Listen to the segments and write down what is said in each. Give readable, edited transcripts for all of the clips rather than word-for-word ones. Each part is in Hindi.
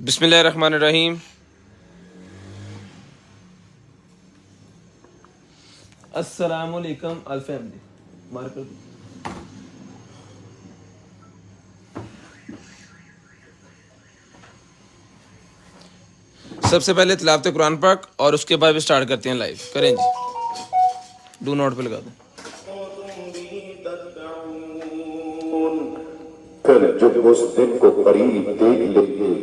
बिस्मिल्लाहिर्रहमानिर्रहीम। अस्सलामुअलैकुम अल फैमिली। मार्कर सबसे पहले तिलावत कुरान पाक और उसके बाद भी स्टार्ट करते हैं लाइव। करें जी, डू नोट पे लगा दो। फिर जब उस दिन को करीब देख लेंगे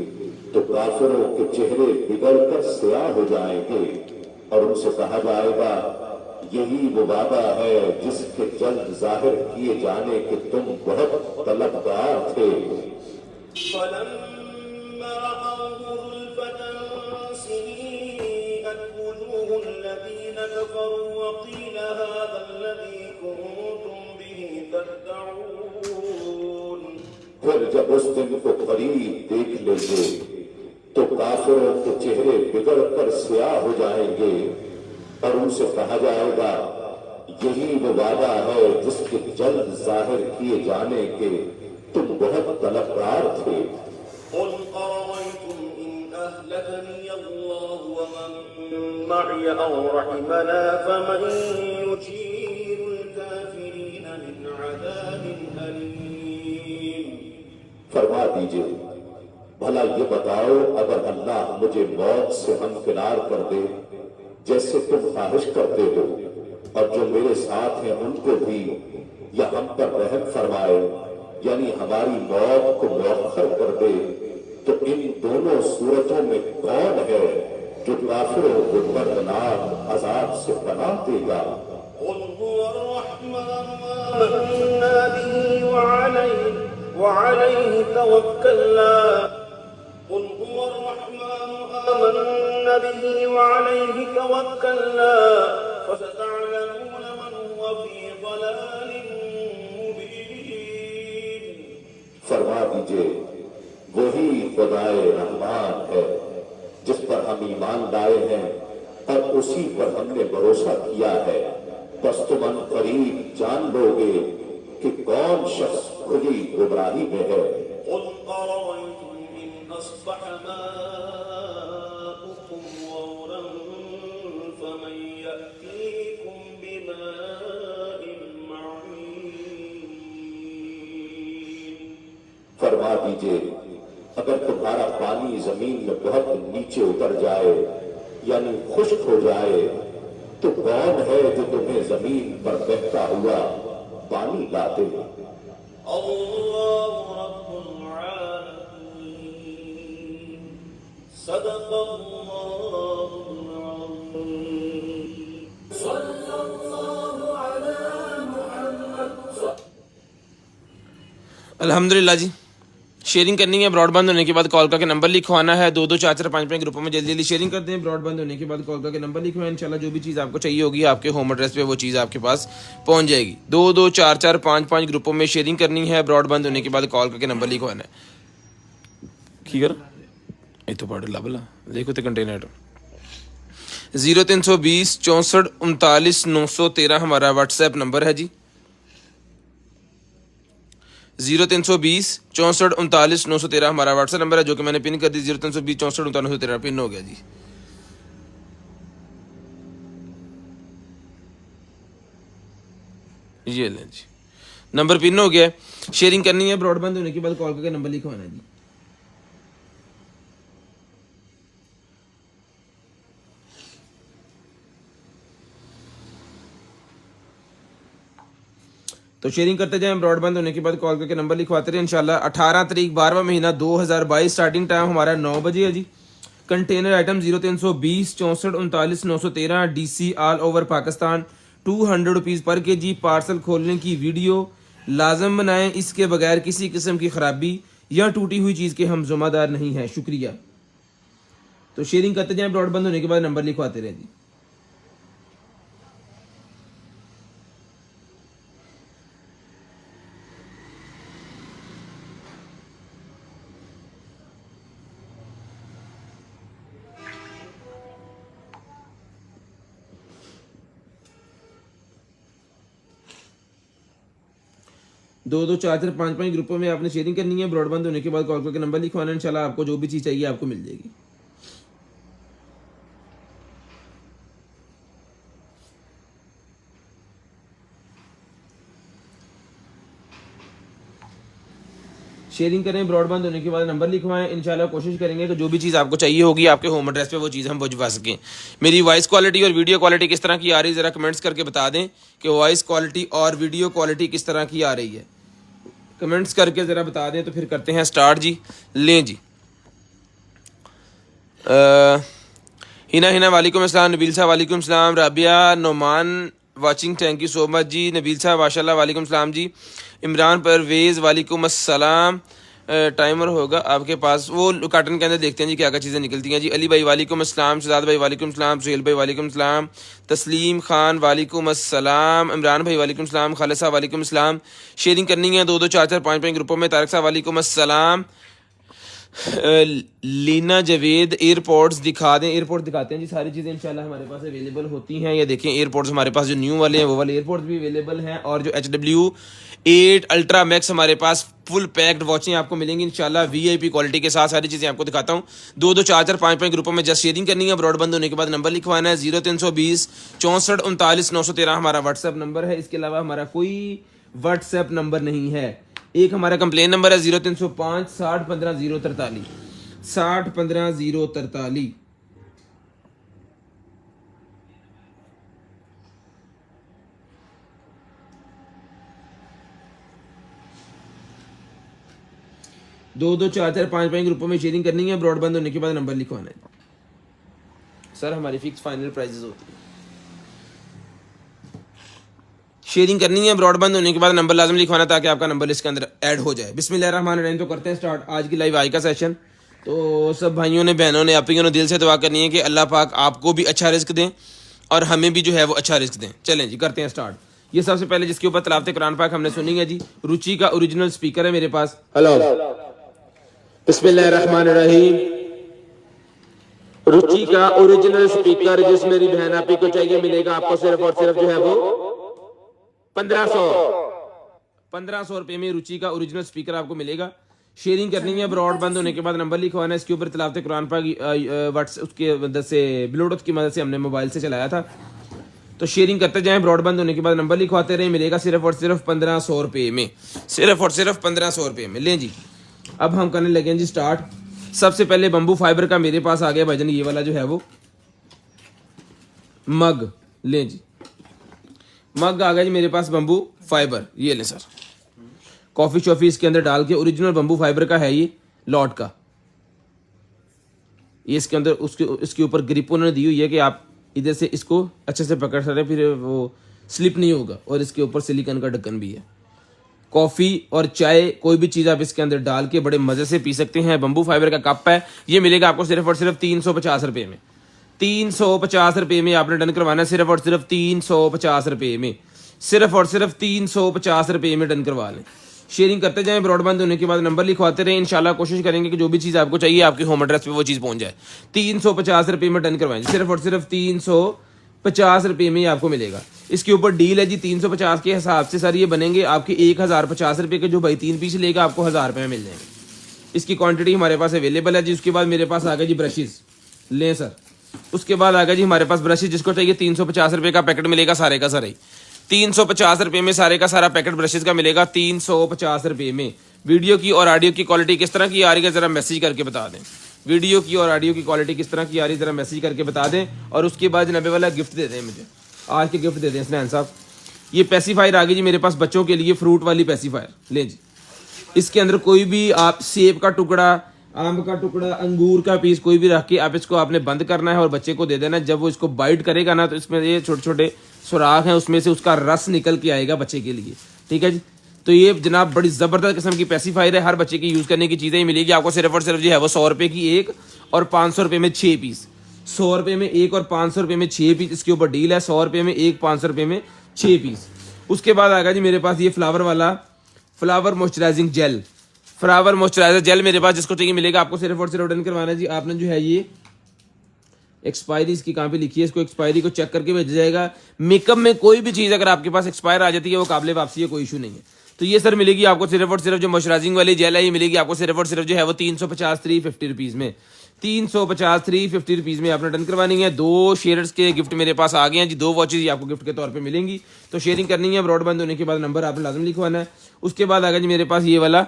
तो काफिरों के चेहरे बिगड़ कर स्याह हो जाएंगे और उनसे कहा जाएगा, यही वो वादा है जिसके जल्द जाहिर किए जाने के तुम बहुत तलबगार थे। फिर जब उस दिन को करीब देख लेंगे तो काफिरों के चेहरे बिगड़ कर स्याह हो जाएंगे और उनसे कहा जाएगा, यही वो वादा है जिसके जल्द जाहिर किए जाने के तुम बहुत तलबगार थे। फरमा दीजिए, भला ये बताओ, अगर अल्लाह मुझे मौत से हमकिनार कर दे जैसे तुम ख्वाहिश करते हो, और जो मेरे साथ हैं उनको भी, या हम पर रहम फरमाए यानी हमारी मौत को मौखर कर दे, तो इन दोनों सूरतों में कौन है जो काफिरों को दर्दनाक अजाब से पनाह देगा? फरमा दीजिए, वही खुदाए रहमान है जिस पर हम ईमान लाए हैं और उसी पर हमने भरोसा किया है। बस तुम अनकरीब जान लोगे कि कौन शख्स खुली गुमराही में है। फरमा दीजिए, अगर तुम्हारा पानी जमीन में बहुत नीचे उतर जाए यानी खुश्क हो जाए, तो कौन है जो तुम्हें जमीन पर बहता हुआ पानी ला दे? अल्हम्दुलिल्लाह जी। शेयरिंग करनी है, ब्रॉडबैंड होने के बाद कॉल करके नंबर लिखवाना है। 2 2 4 4 5 5 ग्रुपों में जल्दी जल्दी शेयरिंग करते हैं। ब्रॉडबैंड होने के बाद कॉल करके नंबर लिखवाएं। इंशाल्लाह जो भी चीज़ आपको चाहिए होगी आपके होम एड्रेस पे वो चीज़ आपके पास पहुंच जाएगी। 2 2 4 4 5 5 ग्रुपों में शेयरिंग करनी है। ब्रॉडबैंड होने के बाद कॉल करके नंबर लिखवाना है। ठीक है, इतो पढ़ ला भला देखो तो कंटेनर 0320 64 39 913 हमारा व्हाट्सएप नंबर है जी। 0320 64 39 913 हमारा व्हाट्सएप नंबर है, जो कि मैंने पिन कर दी। 0320 64 39 913 पिन हो गया जी। ये लें जी, नंबर पिन हो गया। शेयरिंग करनी है, ब्रॉडबैंड होने के बाद कॉल करके नंबर लिखवाना है जी। तो शेयरिंग करते जाएं, ब्रॉडबैंड होने के बाद कॉल करके नंबर लिखवाते रहे इंशाल्लाह। 18 तारीख 12वां महीना 2022, स्टार्टिंग टाइम हमारा 9 बजे है जी। Container item 0320 64 39 913 DC all over Pakistan 200 rupees पर केजी। पार्सल खोलने की वीडियो लाजम बनाएं, इसके बगैर किसी किस्म की खराबी या टूटी हुई चीज़ के हम जिम्मेदार नहीं हैं। शुक्रिया। तो शेयरिंग करते जाएं, ब्रॉडबैंड होने के बाद नंबर लिखवाते रहे जी। दो दो चार चार पाँच पाँच ग्रुपों में आपने शेयरिंग करनी है। ब्रॉडबैंड होने के बाद कॉल करके नंबर लिखवाना, इंशाल्लाह आपको जो भी चीज़ चाहिए आपको मिल जाएगी। शेयरिंग करें, ब्रॉडबैंड होने के बाद नंबर लिखवाएं, इंशाल्लाह कोशिश करेंगे कि जो भी चीज़ आपको चाहिए होगी आपके होम एड्रेस पे वो चीज़ हम पहुंचवा सकें। मेरी वॉइस क्वालिटी और वीडियो क्वालिटी किस तरह की आ रही है ज़रा कमेंट्स करके बता दें कि वॉइस क्वालिटी और वीडियो क्वालिटी किस तरह की आ रही है, कमेंट्स करके ज़रा बता दें। तो फिर करते हैं स्टार्ट जी। लें जी, हिना हिना वालेकुम अस्सलाम, नबील साहब वालेकुम अस्सलाम, Rabia Noman watching, thank you so much जी। नबील साहब माशाल्लाह वालेकुम अस्सलाम जी। इमरान परवेज़ वालेकुम अस्सलाम। टाइमर होगा आपके पास, वो कार्टन के अंदर देखते हैं जी क्या क्या चीज़ें निकलती हैं जी। अली भाई वालेकुम अस्सलाम, शहजाद भाई वालेकुम अस्सलाम, सुहेल भाई वालेकुम अस्सलाम, तस्लीम खान वालेकुम अस्सलाम, इमरान भाई वालेकुम अस्सलाम, खालिद साहब वालेकुम अस्सलाम। शेयरिंग करनी है दो दो चार चार पाँच पाँच ग्रुपों में। तारक साहब वालेकुम अस्सलाम। लीना जवेद एयरपोर्ट्स दिखा दें, एयरपोर्ट दिखाते हैं जी। सारी चीज़ें इंशाल्लाह हमारे पास अवेलेबल होती हैं। ये देखें एयरपोर्ट्स हमारे पास जो न्यू वाले हैं वो वाले एयरपोर्ट्स भी अवेलेबल हैं, और जो HW8 अल्ट्रा मैक्स हमारे पास फुल पैक्ड वॉचें आपको मिलेंगी इंशाल्लाह VIP क्वालिटी के साथ। सारी चीज़ें आपको दिखाता हूँ। दो दो चार चार पाँच पाँच ग्रुपों में जस्ट शेयरिंग करनी है। ब्रॉडबैंड होने के बाद नंबर लिखवाना है 0320 64 39 913 हमारा व्हाट्सएप नंबर है। इसके अलावा हमारा कोई व्हाट्सएप नंबर नहीं है। एक हमारा कंप्लेन नंबर है 0305 60 15 043 60 15 043। दो दो चार चार पाँच पाँच ग्रुपों में शेयरिंग करनी है। ब्रॉडबैंड होने के बाद नंबर लिखवाना है। सर हमारी फिक्स फाइनल प्राइसेस होती है। शेयरिंग करनी है, ब्रॉडबैंड होने के बाद नंबर लाजम लिखवाना ताकि आपका नंबर इसके अंदर ऐड हो जाए। बिस्मिल्लाहिर्रहमानिर्रहीम। तो करते हैं स्टार्ट आज की लाइव आज का सेशन। तो सब भाइयों ने बहनों ने आप ने दिल से दुआ करनी है कि अल्लाह पाक आपको भी अच्छा रिस्क दें और हमें भी जो है वो अच्छा रिस्क दें। चलें जी करते हैं स्टार्ट। ये सबसे पहले जिसके ऊपर तलावत कुरान पाक हमने सुनी है जी, रुचि का ओरिजिनल स्पीकर है मेरे पास। हेलो, बिस्मिल्लाहिर्रहमानिर्रहीम। रुचि का ओरिजिनल स्पीकर जिस मेरी बहन आप को चाहिए मिलेगा आपको सिर्फ और सिर्फ जो है वो 1500 रुपये में रुचि का ओरिजिनल स्पीकर आपको मिलेगा। शेयरिंग करनी है, ब्रॉडबैंड होने के बाद नंबर लिखवाना है। इसके ऊपर तलावत कुरान पाक व्हाट्सएप उसके मदद से ब्लूटूथ की मदद से हमने मोबाइल से चलाया था। तो शेयरिंग करते जाएं, ब्रॉडबैंड होने के बाद नंबर लिखवाते रहे, मिलेगा सिर्फ और सिर्फ 1500 रुपये में, सिर्फ और सिर्फ 1500 रुपये में। लें जी अब हम करने लगे जी स्टार्ट। सबसे पहले बम्बू फाइबर का मेरे पास आ गया भजन, ये वाला जो है वो मग। लें जी मग आ गया जी मेरे पास बम्बू फाइबर। ये लें सर, कॉफी शॉफी इसके अंदर डाल के, ओरिजिनल बम्बू फाइबर का है ये लॉट का। ये इसके अंदर इसके ऊपर ग्रिप उन्होंने दी हुई है कि आप इधर से इसको अच्छे से पकड़ सकते हैं, फिर वो स्लिप नहीं होगा। और इसके ऊपर सिलिकॉन का ढक्कन भी है। कॉफ़ी और चाय कोई भी चीज़ आप इसके अंदर डाल के बड़े मज़े से पी सकते हैं। बम्बू फाइबर का कप है, ये मिलेगा आपको सिर्फ और सिर्फ 350 रुपये में। 350 रुपये में आपने डन करवाना है, सिर्फ और सिर्फ 350 रुपये में, सिर्फ और सिर्फ 350 रुपये में डन करवा लें। शेयरिंग करते जाएं, ब्रॉडबैंड होने के बाद नंबर लिखवाते रहें। इंशाल्लाह कोशिश करेंगे कि जो भी चीज़ आपको चाहिए आपके होम एड्रेस पे वो चीज़ पहुंच जाए। 350 रुपये में डन करवाएं, सिर्फ और सिर्फ 350 रुपये में ही आपको मिलेगा। इसके ऊपर डील है जी, 350 के हिसाब से सर ये बनेंगे आपके 1050 रुपये के। जो भाई 3 पीस लेगा आपको 1000 रुपये में मिल जाएंगे। इसकी क्वान्टिटी हमारे पास अवेलेबल है जी। उसके बाद मेरे पास आ गया जी ब्रशेज़। लें सर, उसके बाद आ गया जी हमारे पास ब्रशेज, जिसको चाहिए 350 रुपये का पैकेट मिलेगा सारे का सारे। 350 रुपये में सारे का सारा पैकेट ब्रशेज का मिलेगा 350 रुपये में। वीडियो की और ऑडियो की क्वालिटी किस तरह की आ रही है ज़रा मैसेज करके बता दें। वीडियो की और ऑडियो की क्वालिटी किस तरह की आ रही है ज़रा मैसेज करके बता दें। और उसके बाद जनाबे वाला गिफ्ट दे दें, मुझे आज के गिफ्ट दे दें स्नैन साहब। ये पैसीफायर आ गई जी मेरे पास बच्चों के लिए, फ्रूट वाली पैसीफायर। ले जी, इसके अंदर कोई भी आप सेब का टुकड़ा, आम का टुकड़ा, अंगूर का पीस कोई भी रख के आप इसको आपने बंद करना है और बच्चे को दे देना है। जब वो इसको बाइट करेगा ना तो इसमें ये छोटे छोटे सुराख हैं, उसमें से उसका रस निकल के आएगा बच्चे के लिए। ठीक है जी, तो ये जनाब बड़ी ज़बरदस्त किस्म की पैसीफायर है। हर बच्चे की यूज़ करने की चीज़ें ही मिलेगी आपको। सिर्फ और सिर्फ जो है वो 100 रुपये की एक और 500 रुपये में 6 पीस। 100 रुपये में एक और 500 रुपये में 6 पीस इसके ऊपर डील है। 100 रुपये में एक, 500 रुपये में 6 पीस। उसके बाद आ गया जी मेरे पास ये फ्लावर वाला flower moisturising gel. Flower moisturiser gel मेरे पास, जिसको चाहिए मिलेगा आपको सिर्फ और सिर्फ डन करवाना है जी। आपने जो है ये एक्सपायरी इसकी कहाँ पे लिखी है, इसको एक्सपायरी को चेक करके भेजा जाएगा। मेकअप में कोई भी चीज़ अगर आपके पास एक्सपायर आ जाती है वो काबिल वापसी है, कोई इशू नहीं है। तो ये सर मिलेगी आपको सिर्फ और सिर्फ जो मॉइस्चराइजिंग वाली जेल है ये मिलेगी आपको सिर्फ और सिर्फ जो है वो 350 350 रुपीज़ में, 350 350 रुपीज़ में आपने डन करवानी है। 2 शेयर्स के गिफ्ट मेरे पास आ गए हैं जी, 2 वॉचेज ये आपको गिफ्ट के तौर पे मिलेंगी। तो शेयरिंग करनी है, ब्रॉडबैंड होने के बाद नंबर आपने लाजम लिखवाना है। उसके बाद आ गया जी मेरे पास ये वाला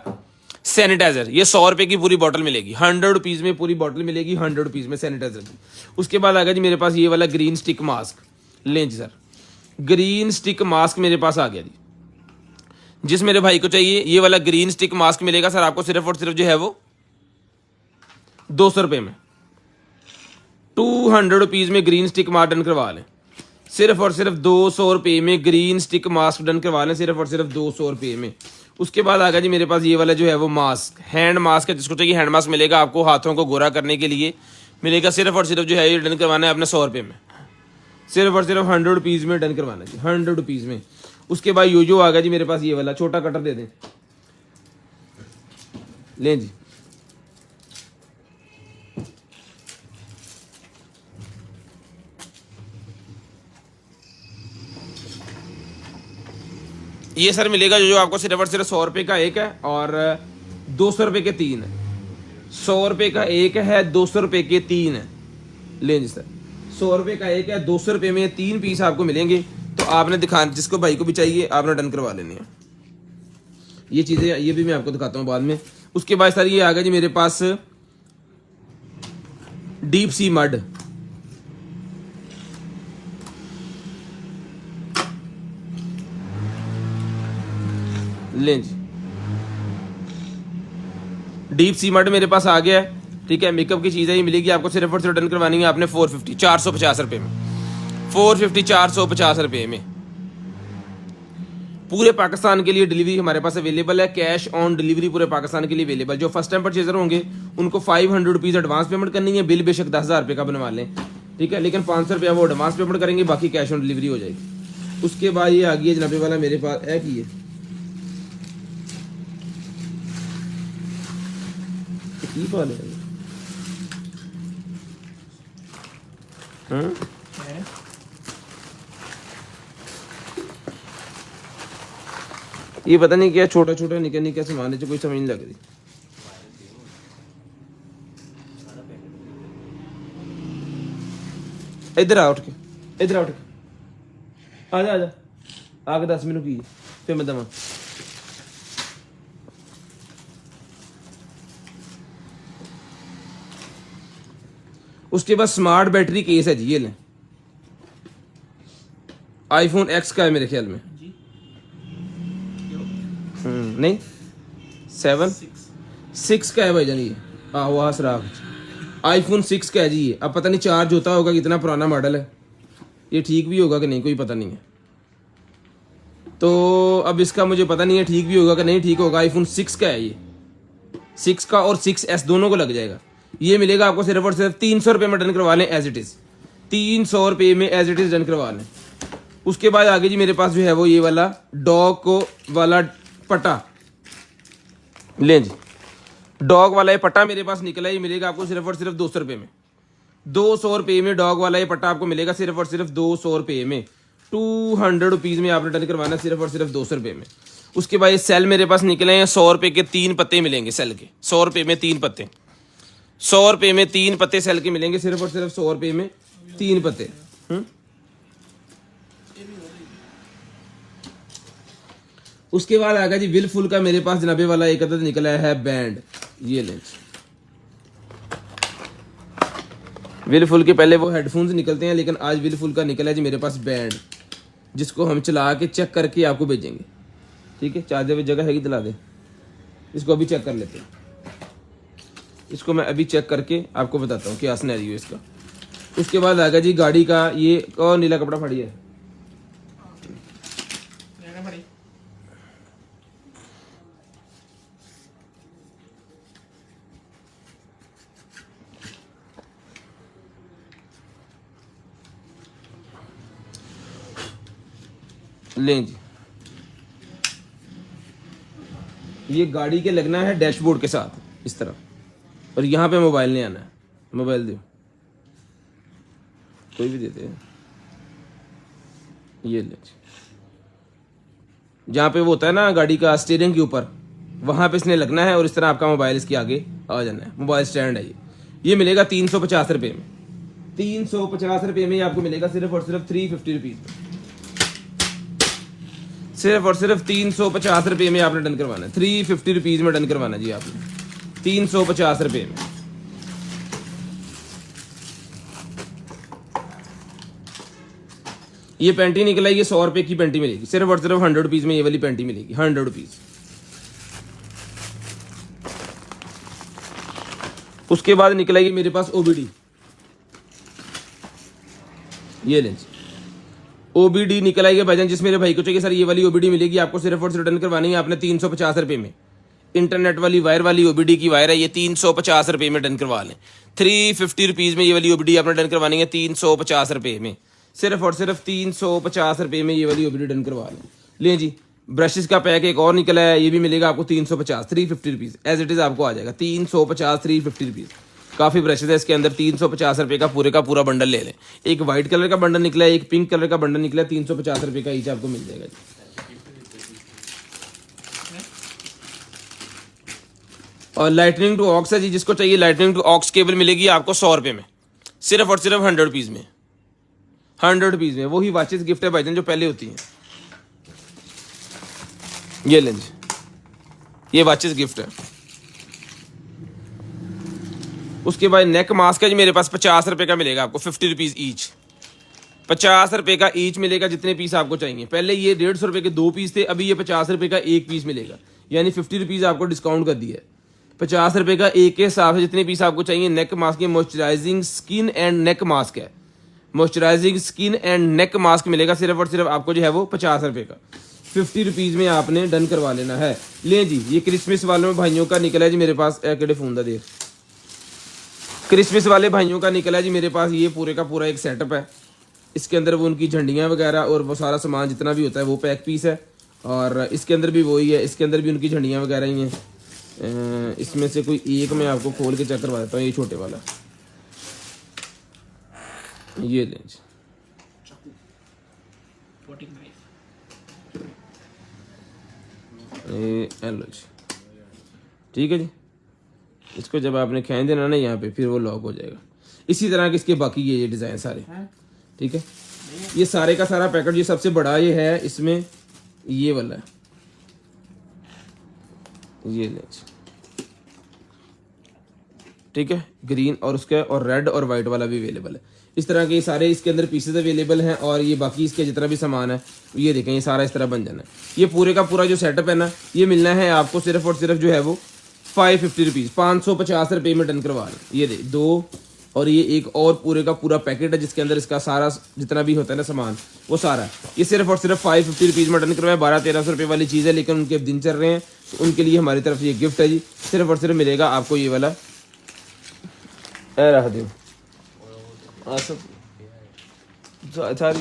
सैनिटाइजर, ये 100 रुपये की पूरी बॉटल मिलेगी, 100 रुपीज़ में पूरी बॉटल मिलेगी, 100 रुपीज़ में सैनिटाइजर की। उसके बाद आ गया जी मेरे पास ये वाला ग्रीन स्टिक मास्क, लें जी सर, ग्रीन स्टिक मास्क मेरे पास आ गया जी। जिस मेरे भाई को चाहिए ये वाला ग्रीन स्टिक मास्क मिलेगा सर आपको सिर्फ और सिर्फ जो है वो 200 रुपये में, 200 रुपीज़ में ग्रीन स्टिक मास्क डन करवा लें। सिर्फ और सिर्फ 200 रुपये में ग्रीन स्टिक मास्क डन करवा लें, सिर्फ और सिर्फ 200 रुपये में। उसके बाद आ गया जी मेरे पास ये वाला जो है वो मास्क, हैंड मास्क है, जिसको चाहिए हैंड मास्क मिलेगा आपको हाथों को गोरा करने के लिए मिलेगा। सिर्फ और सिर्फ जो है ये डन करवाना है अपने 100 रुपये में, सिर्फ और सिर्फ 100 रुपीज़ में डन करवाना है जी, 100 रुपीज़ में। उसके बाद यो जो आ गया जी मेरे पास ये वाला छोटा कटर दे दें, लें जी, ये सर मिलेगा जो आपको सिर्फ और सिर्फ 100 रुपये का एक है और 200 रुपये के 3 है। 100 रुपये का एक है, 200 रुपये के 3 है, लें जी सर, 100 रुपये का एक है, 200 रुपये में 3 पीस आपको मिलेंगे। तो आपने दिखा, जिसको भाई को भी चाहिए आपने डन करवा लेनी है। ये चीज़ें ये भी मैं आपको दिखाता हूँ बाद में। उसके बाद सर ये आ गया जी मेरे पास डीप सी मड, लें जी, डीप सी मड मेरे पास आ गया है, ठीक है। मेकअप की चीज़ें ही मिलेगी आपको, सिर्फ और सिर्फ डन करवानी है आपने 450 450 रुपये में, 450 450 रुपये में। पूरे पाकिस्तान के लिए डिलीवरी हमारे पास अवेलेबल है, कैश ऑन डिलीवरी पूरे पाकिस्तान के लिए अवेलेबल। जो फर्स्ट टाइम परचेजर होंगे उनको 500 रुपीज़ एडवांस पेमेंट करनी है, बिल बेशक 10,000 रुपये का बनवा लें, ठीक है, लेकिन 500 रुपया वो एडवांस पेमेंट करेंगे, बाकी कैश ऑन डिलीवरी हो जाएगी। उसके बाद ये आ गई है जनाबे वाला मेरे पास है कि ये वाले ये पता नहीं क्या छोटा छोटा निकल निकल सामान है जो कोई समझ नहीं लग रही। इधर आ उठ के, इधर आ उठ के, आ जा आके 10 मिनट की फिर मैं दवा। उसके बाद स्मार्ट बैटरी केस है जी, ये लें, आईफोन एक्स का है मेरे ख्याल में, नहीं 6 का है भाईजान ये, वहाँ सराख आईफोन 6 का है जी ये। अब पता नहीं चार्ज होता होगा, कितना पुराना मॉडल है, ये ठीक भी होगा कि नहीं कोई पता नहीं है। तो अब इसका मुझे पता नहीं है ठीक भी होगा कि नहीं ठीक होगा। आईफोन 6 का है ये, 6 का और 6S दोनों को लग जाएगा। ये मिलेगा आपको सिर्फ और सिर्फ 300 रुपये में डन करवा लें एज इट इज़, 300 रुपये में एज इट इज़ डन करवा लें। उसके बाद आगे जी मेरे पास जो है वो ये वाला डॉग को वाला पट्टा, लें जी, डॉग वाला ये पट्टा मेरे पास निकला, ये मिलेगा आपको सिर्फ और सिर्फ 200 रुपये में, 200 रुपये में डॉग वाला ये पट्टा आपको मिलेगा सिर्फ और सिर्फ 200 रुपये में, 200 रुपीज़ में आपने डन करवाना सिर्फ और सिर्फ 200 रुपये में। उसके बाद ये सेल मेरे पास निकले हैं, 100 रुपये के 3 पत्ते मिलेंगे सेल के, 100 रुपये में 3 पत्ते, 100 रुपये में 3 पत्ते सेल के मिलेंगे, सिर्फ और सिर्फ 100 रुपये में 3 पत्ते। उसके बाद आ गया जी विलफुल का मेरे पास जनाबे वाला एक अदद निकला है बैंड, ये लें। विलफुल के पहले वो हेडफोन्स निकलते हैं, लेकिन आज विलफुल का निकला है जी मेरे पास बैंड, जिसको हम चला के चेक करके आपको भेजेंगे, ठीक है। चार्जर में जगह है, दिला दे, इसको अभी चेक कर लेते हैं, इसको मैं अभी चेक करके आपको बताता हूँ क्या सिनेरियो इसका। उसके बाद आ गया जी गाड़ी का ये और नीला कपड़ा फाड़ी है, लें जी, ये गाड़ी के लगना है डैशबोर्ड के साथ इस तरह, और यहाँ पे मोबाइल नहीं आना है। मोबाइल दो, कोई भी देते हैं, ये ले, जहाँ पे वो होता है ना गाड़ी का स्टीयरिंग के ऊपर, वहाँ पे इसने लगना है और इस तरह आपका मोबाइल इसके आगे आ जाना है। मोबाइल स्टैंड है ये मिलेगा 350 रुपये में। 350 रुपये में आपको मिलेगा सिर्फ और सिर्फ 350 रुपीज़ में। सिर्फ और सिर्फ 350 रुपये में आपने डन करवाना है। 350 रुपीज़ में डन करवाना है जी आपने, 350 रुपये में। ये पैंटी निकला, ये 100 रुपये की पैंटी मिलेगी, सिर्फ और सिर्फ 100 रुपीज़ में ये वाली पैंटी मिलेगी, 100 रुपीज़। उसके बाद निकला ये मेरे पास ओबीडी, ये लेंस ओबीडी निकला है भाईजान। जिस मेरे भाई को चाहिए सर ये वाली ओबीडी मिलेगी आपको, सिर्फ और सिर्फ रिटर्न करवानी है आपने 350 रुपये में। इंटरनेट वाली वायर वाली ओबीडी की वायर है ये, 350 रुपये में डन करवा लें। 350 रुपीज़ में ये वाली ओबीडी आपने डन करवानी है 350 रुपये में, सिर्फ और सिर्फ 350 रुपये में ये वाली ओबीडी डन करवा लें। लें जी, ब्रशेस का पैक एक और निकला है, ये भी मिलेगा आपको 350, 350 रुपीज़ एज इट इज़ आपको आ जाएगा 350, 350 रुपीज़। काफ़ी ब्रशेज है इसके अंदर, 350 रुपये का पूरा बंडल ले लें। एक वाइट कलर का बंडल निकला है, एक पिंक कलर का बंडल निकला है, 350 रुपये का ईच आपको मिल जाएगा जी। और लाइटनिंग टू ऑक्स है जी, जिसको चाहिए लाइटनिंग टू ऑक्स केबल मिलेगी आपको 100 रुपये में, सिर्फ और सिर्फ 100 रुपीज़ में, 100 रुपीज़ में। वही वॉचेस गिफ्ट है भाईजान जो पहले होती हैं, ये लें जी, ये वॉचेस गिफ्ट है। उसके बाद नेक मास्क है जी मेरे पास, 50 रुपये का मिलेगा आपको, 50 रुपीज़ ईच, 50 रुपये का ईच मिलेगा जितने पीस आपको चाहिए। पहले ये 150 रुपये के 2 पीस थे, अभी ये 50 रुपये का 1 पीस मिलेगा, यानी 50 रुपीज़ आपको डिस्काउंट कर दिया है। 50 रुपये का एक के हिसाब से जितने पीस आपको चाहिए। नेक मास्क, ये moisturising skin and neck mask है, moisturising skin and neck mask मिलेगा सिर्फ और सिर्फ आपको जो है वो 50 रुपये का, 50 रुपीज़ में आपने डन करवा लेना है। लें जी, ये क्रिसमस वालों भाइयों का निकला है जी मेरे पास, केड़े फोन दा देर क्रिसमस वाले भाइयों का निकला है जी मेरे पास। ये पूरे का पूरा एक सेटअप है, इसके अंदर वो उनकी झंडियाँ वगैरह और वो सारा सामान जितना भी होता है वो पैक पीस है, और इसके अंदर भी वही है, इसके अंदर भी उनकी झंडियाँ वगैरह ही हैं। इसमें से कोई एक मैं आपको खोल के चेक करवा देता हूँ, ये छोटे वाला, ये लें जी, हेलो जी, ठीक है जी। इसको जब आपने खींच देना ना यहाँ पे, फिर वो लॉक हो जाएगा। इसी तरह के इसके बाकी ये डिज़ाइन सारे, ठीक है। ये सारे का सारा पैकेट, ये सबसे बड़ा ये है इसमें, ये वाला है, ये ले, ठीक है। ग्रीन और उसका और रेड और वाइट वाला भी अवेलेबल है। इस तरह के सारे इसके अंदर पीसेस अवेलेबल हैं, और ये बाकी इसके जितना भी सामान है ये देखें, ये सारा इस तरह बन जाना है। ये पूरे का पूरा जो सेटअप है ना, ये मिलना है आपको सिर्फ और सिर्फ जो है वो 550 रुपीज़, 550 रुपये में डन करवा लें। ये दे 2 और ये एक और पूरे का पूरा पैकेट है जिसके अंदर इसका सारा जितना भी होता है ना सामान वो सारा है। ये सिर्फ और सिर्फ 550 रुपीज़ में डन करवाए। 1200-1300 रुपये वाली चीज़ है, लेकिन उनके अब दिन चल रहे हैं तो उनके लिए हमारी तरफ से ये गिफ्ट है जी। सिर्फ और सिर्फ मिलेगा आपको ये वाला, रहा दो सारी।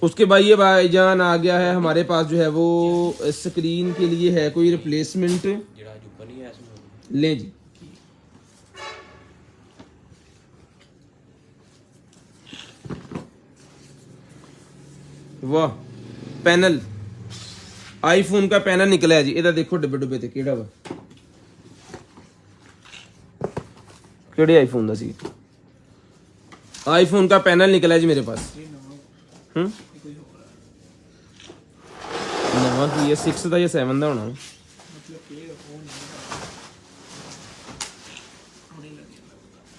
उसके बाद ये भाईजान आ गया है हमारे पास जो है वो स्क्रीन के लिए है कोई रिप्लेसमेंट, ले जी। वाह, पैनल आईफोन का पैनल निकला है जी। इधर देखो डब्बे डुब्बे थे केड़ा वा केड़े आईफोन दा सी, आईफोन का पैनल निकला है जी मेरे पास। नवा की है 6 का या 7 का होना,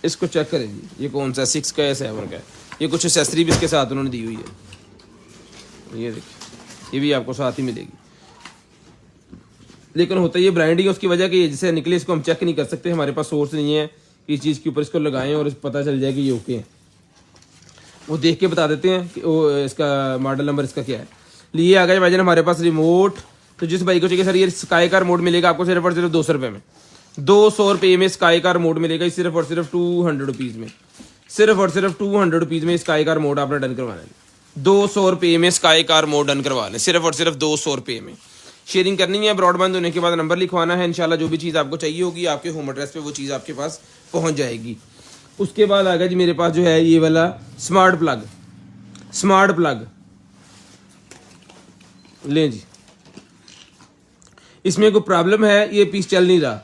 इसको चेक करें जी, ये कौन सा 6 का या 7 का है। ये कुछ एक्सेसरी भी इसके साथ उन्होंने दी हुई है, ये देखिए, ये भी आपको साथ ही मिलेगी। लेकिन होता ये ब्रांडिंग है, उसकी वजह कि जैसे निकले इसको हम चेक नहीं कर सकते, हमारे पास सोर्स नहीं है कि इस चीज़ के ऊपर इसको लगाएं और पता चल जाए कि ये ओके है। वो देख के बता देते हैं कि वो इसका मॉडल नंबर इसका क्या है। लिए आ गए भाईजान हमारे पास रिमोट। तो जिस भाई को चाहिए सर ये स्काई कार मोड मिलेगा आपको सिर्फ और सिर्फ 200 रुपये में, 200 रुपये में स्काई कार मोड मिलेगा सिर्फ और सिर्फ 200 रुपीज़ में, सिर्फ और सिर्फ 200 रुपीज़ में स्काई कार मोड आपने डन करवाना है। 200 रुपये में स्काई कार मोड डन करवा लें, सिर्फ और सिर्फ 200 रुपये में। शेयरिंग करनी है, ब्रॉडबैंड होने के बाद नंबर लिखवाना है, इंशाल्लाह जो भी चीज़ आपको चाहिए होगी आपके होम एड्रेस पे वो चीज़ आपके पास पहुंच जाएगी। उसके बाद आ गया जी मेरे पास जो है ये वाला स्मार्ट प्लग, स्मार्ट प्लग लें जी, इसमें कोई प्रॉब्लम है, ये पीस चल नहीं रहा,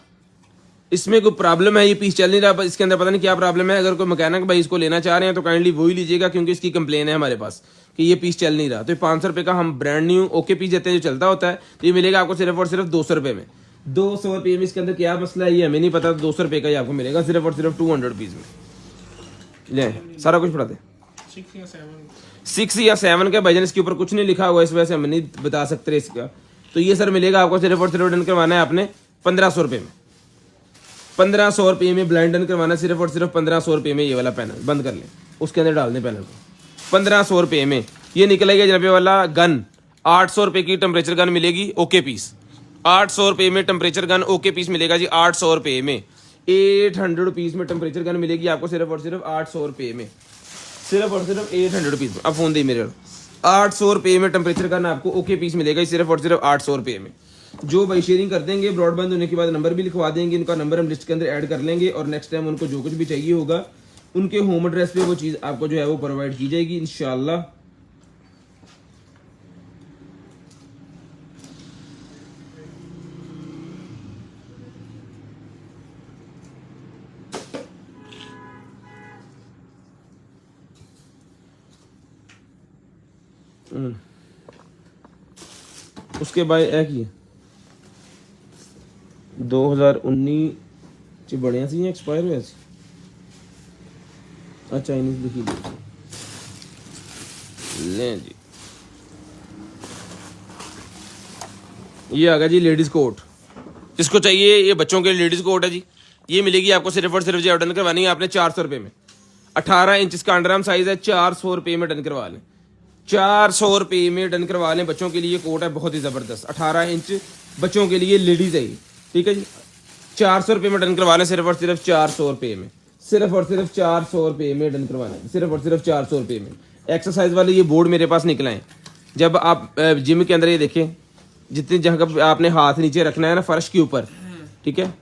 इसमें कोई प्रॉब्लम है, ये पीस चल नहीं रहा, इसके अंदर पता नहीं क्या प्रॉब्लम है। अगर कोई मैकेनिक भाई इसको लेना चाह रहे हैं तो काइंडली वही लीजिएगा, क्योंकि इसकी कंप्लेन है हमारे पास कि ये पीस चल नहीं रहा। तो 500 रुपये का हम ब्रांड न्यू ओके पीस देते हैं जो चलता होता है, तो ये मिलेगा आपको सिर्फ और सिर्फ 200 रुपये में। 200 रुपये में इसके अंदर क्या मसला है ये हमें नहीं पता, 200 रुपये का ही आपको मिलेगा सिर्फ और सिर्फ 200 पीस में। ले सारा कुछ पढ़ा दे, 6 या 7 का भाईजान, इसके ऊपर कुछ नहीं लिखा हुआ, इस वजह से हम नहीं बता सकते इसका। तो ये सर मिलेगा आपको सिर्फ और सिर्फ डन करवाना है आपने 1500 रुपये में। 1500 रुपये में ब्लाइंड डन करवाना है सिर्फ और सिर्फ 1500 रुपये में। ये वाला पैनल बंद कर लें, उसके अंदर डाल दें पैनल को। 1500 रुपये में ये निकलेगा जनाबे वाला गन। 800 रुपये की टेम्परेचर गन मिलेगी ओके पीस। 800 रुपये में टेम्परेचर गन ओके पीस मिलेगा जी 800 रुपये में। 800 रुपीज़ में टेम्परेचर गन मिलेगी आपको सिर्फ और सिर्फ 800 रुपये में, सिर्फ और सिर्फ 800 रुपीज़ में। अब फोन दी मेरे 800 रुपये में टेम्परेचर गन आपको ओके पीस मिलेगा सिर्फ और सिर्फ 800 रुपये में। जो भाई शेयरिंग कर देंगे ब्रॉडबैंड होने के बाद नंबर भी लिखवा देंगे, इनका नंबर हम लिस्ट के अंदर ऐड कर लेंगे, और नेक्स्ट टाइम उनको जो कुछ भी चाहिए होगा उनके होम एड्रेस पे वो चीज़ आपको जो है वो प्रोवाइड की जाएगी इंशाल्लाह। उसके बाद एक ही 2019 च बड़िया सी एक्सपायर हुआ सी। अच्छा चाइनीज लिखी लें जी। ये आ गया जी लेडीज़ कोट, जिसको चाहिए ये बच्चों के लेडीज़ कोट है जी। ये मिलेगी आपको सिर्फ और सिर्फ जी डन करवानी है आपने 400 रुपये में। 18 इंच इसका अंडरआर्म साइज़ है, 400 रुपये में डन करवा लें। 400 रुपये में डन करवा लें, बच्चों के लिए कोट है बहुत ही ज़बरदस्त। 18 इंच बच्चों के लिए लेडीज़ है ये, ठीक है जी। 400 रुपये में डन करवा लें सिर्फ और सिर्फ 400 रुपये में, सिर्फ और सिर्फ 400 रुपये में डन करवाना है, सिर्फ और सिर्फ 400 रुपये में। एक्सरसाइज वाले ये बोर्ड मेरे पास निकला है, जब आप जिम के अंदर ये देखें जितनी जगह आपने हाथ नीचे रखना है ना फर्श के ऊपर, ठीक है,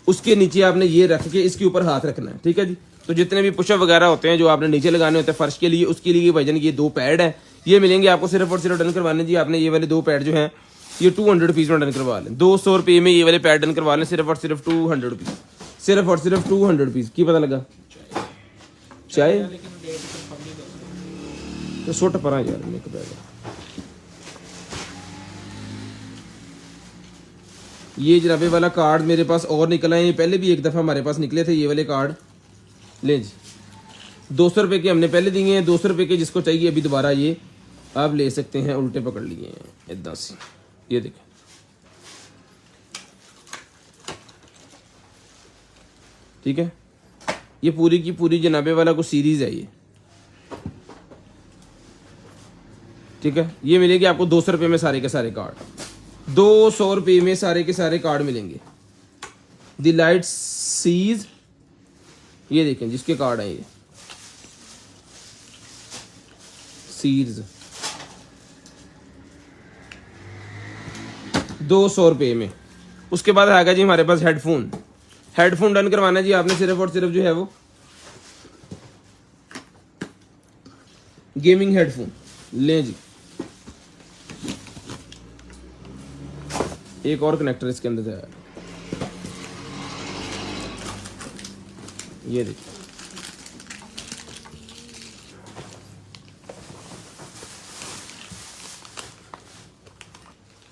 उसके नीचे आपने ये रख के इसके ऊपर हाथ रखना है, ठीक है जी। तो जितने भी पुशअप वगैरह होते हैं जो आपने नीचे लगाने होते हैं फर्श के लिए, उसके लिए भाईजान ये 2 पैड है, ये मिलेंगे आपको सिर्फ और सिर्फ डन करवाने जी। आपने ये वाले 2 पैड जो हैं ये 200 रुपीज़ में डन करवा लें। 200 रुपये में ये वाले पैड डन करवा लें सिर्फ और सिर्फ 200 रुपीज़, सिर्फ और सिर्फ 200 रुपीज़ की पता लगा चाय तो सुट पर यार मेक बैग। ये जनाबे वाला कार्ड मेरे पास और निकला है, ये पहले भी एक दफ़ा हमारे पास निकले थे ये वाले कार्ड। ले जी 200 रुपये के हमने पहले दिए हैं, 200 रुपये के जिसको चाहिए अभी दोबारा ये आप ले सकते हैं। उल्टे पकड़ लिए हैं इतना से, ये देखें ठीक है। ये पूरी की पूरी जनाबे वाला को सीरीज़ है ये, ठीक है। ये मिलेगी आपको 200 रुपये में सारे के सारे कार्ड, 200 रुपये में सारे के सारे कार्ड मिलेंगे। द लाइट सीज, ये देखें जिसके कार्ड हैं ये सीरीज 200 रुपये में। उसके बाद आएगा जी हमारे पास हेडफोन। हेडफोन डन करवाना जी आपने सिर्फ और सिर्फ जो है वो गेमिंग हेडफोन लें जी। एक और कनेक्टर इसके अंदर है, ये देखिए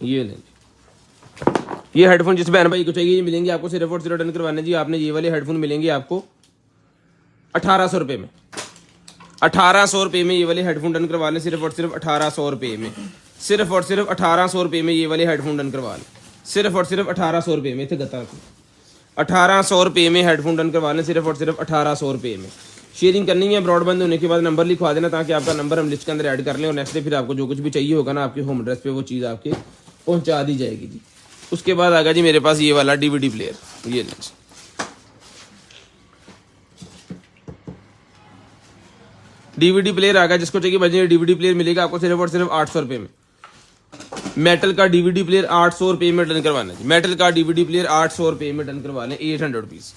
ये लें जी। ये हेडफोन जिस बहन भाई को चाहिए ये मिलेंगे आपको सिर्फ और सिर्फ डन करवाने जी आपने। ये वाले हेडफोन मिलेंगे आपको 1800 रुपये में। 1800 रुपये में ये वाले हेडफोन डन करवा लें सिर्फ और सिर्फ 1800 रुपये में, सिर्फ और सिर्फ 1800 रुपये में ये वाले हेडफोन डन करवा लें सिर्फ और सिर्फ 1800 रुपये में। इतने गता 1800 रुपये में हेडफोन डन करवा लें सिर्फ और सिर्फ 1800 रुपये में। शेयरिंग करनी है ब्रॉडबैंड होने के बाद नंबर लिखवा देना ताकि आपका नंबर हम लिस्ट के अंदर ऐड कर लें, और नेक्स्ट डे फिर आपको जो कुछ भी चाहिए होगा ना आपके होम एड्रेस पे वो चीज़ आपके पहुंचा दी जाएगी जी। उसके बाद आ गया जी मेरे पास ये वाला DVD प्लेयर, ये DVD प्लेयर आ गया। जिसको चाहिए भाई DVD प्लेयर मिलेगा आपको सिर्फ और सिर्फ 800 रुपये में। मेटल का DVD प्लेयर 800 रुपये में डन करवाना है। मेटल का DVD प्लेयर 800 रुपये में डन करवा लें, 800 रुपीज़,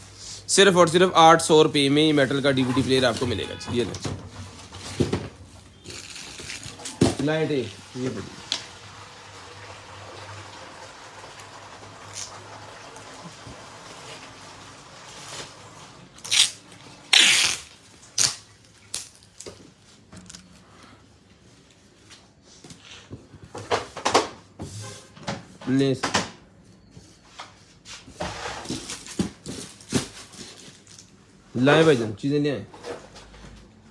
सिर्फ और सिर्फ 800 रुपये में ये मेटल का DVD प्लेयर आपको मिलेगा जी। ये लें, लाइट ये ले लाए भाईजान, चीज़ें ले आए।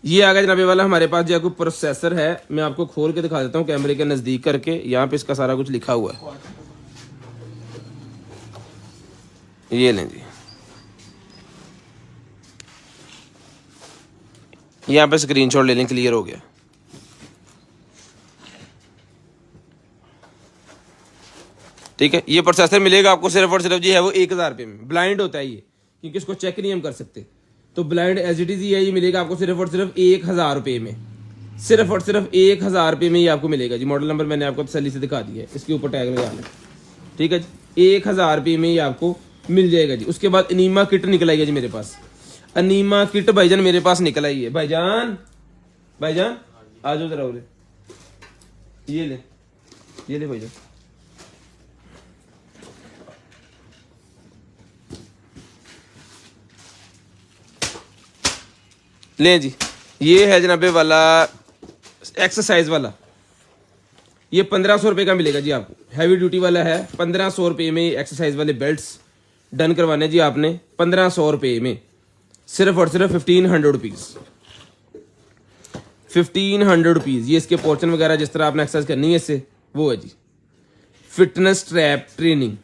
ये आ गया जनाबे वाला हमारे पास जो है कोई प्रोसेसर है। मैं आपको खोल के दिखा देता हूँ कैमरे के नज़दीक करके। यहाँ पे इसका सारा कुछ लिखा हुआ है, ये लें जी। यहाँ पे स्क्रीनशॉट ले लें, क्लियर हो गया। ठीक है, ये प्रोसेसर मिलेगा आपको सिर्फ और सिर्फ जी है वो 1000 रुपये में। ब्लाइंड होता है ये, क्योंकि इसको चेक नहीं हम कर सकते, तो ब्लाइंड एज इट इज़ ये मिलेगा आपको सिर्फ और सिर्फ 1000 रुपये में। सिर्फ और सिर्फ 1000 रुपये में ही आपको मिलेगा जी। मॉडल नंबर मैंने आपको तसल्ली से दिखा दिया है, इसके ऊपर टैग लगा लें। ठीक है जी, 1000 रुपये में ही आपको मिल जाएगा जी। उसके बाद अनीमा किट निकल आई है जी मेरे पास। अनीमा किट भाईजान मेरे पास निकल आई है। भाईजान भाईजान आ जाओ जरा उरे, ये ले भाईजान। ले जी, ये है जनाबे वाला एक्सरसाइज वाला। ये 1500 रुपये का मिलेगा जी आपको। हैवी ड्यूटी वाला है। 1500 रुपये में एक्सरसाइज वाले बेल्ट्स डन करवाने जी आपने 1500 रुपये में। सिर्फ और सिर्फ 1500 रुपीज़, 1500 रुपीज़। ये इसके पोर्शन वगैरह जिस तरह आपने एक्सरसाइज करनी है इससे, वो है जी। फिटनेस ट्रैप ट्रेनिंग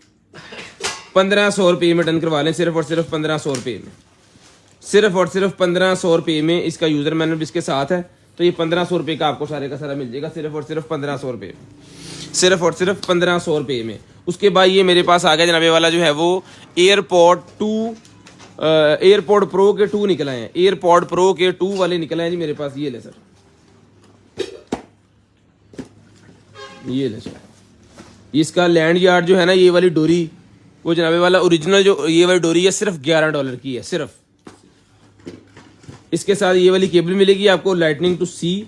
1500 रुपये में डन करवा लें। सिर्फ और सिर्फ 1500 रुपये में। सिर्फ और सिर्फ 1500 रुपये में। इसका यूज़र मैनुअल भी इसके साथ है, तो ये 1500 रुपये का आपको सारे का सारा मिल जाएगा। सिर्फ और सिर्फ 1500 रुपये में। सिर्फ और सिर्फ 1500 रुपये में। उसके बाद ये मेरे पास आ गया जनाबे वाला जो है वो एयरपॉड प्रो के 2 निकल आए हैं। एयरपॉड प्रो के 2 वाले निकल आए हैं जी मेरे पास। ये ले सर, ये ले सर। इसका लैंड यार्ड जो है ना, ये वाली डोरी, वो जनाबे वाला ओरिजिनल जो ये वाली डोरी है सिर्फ $11 की है सिर्फ। इसके साथ ये वाली केबल मिलेगी आपको लाइटनिंग टू सी,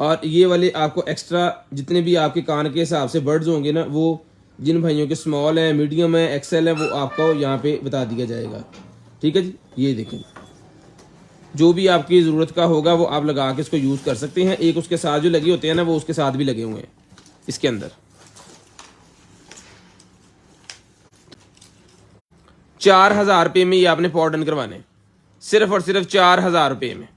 और ये वाले आपको एक्स्ट्रा जितने भी आपके कान के हिसाब से बर्ड्स होंगे ना, वो जिन भाइयों के स्मॉल है, मीडियम है, एक्सेल है, वो आपको यहाँ पे बता दिया जाएगा। ठीक है जी, ये देखें, जो भी आपकी ज़रूरत का होगा वो आप लगा के इसको यूज़ कर सकते हैं। एक उसके साथ जो लगे होते हैं ना, वो उसके साथ भी लगे हुए हैं इसके अंदर। 4000 रुपये में ये आपने पॉड डन करवाने। सिर्फ और सिर्फ 4000 रुपये में।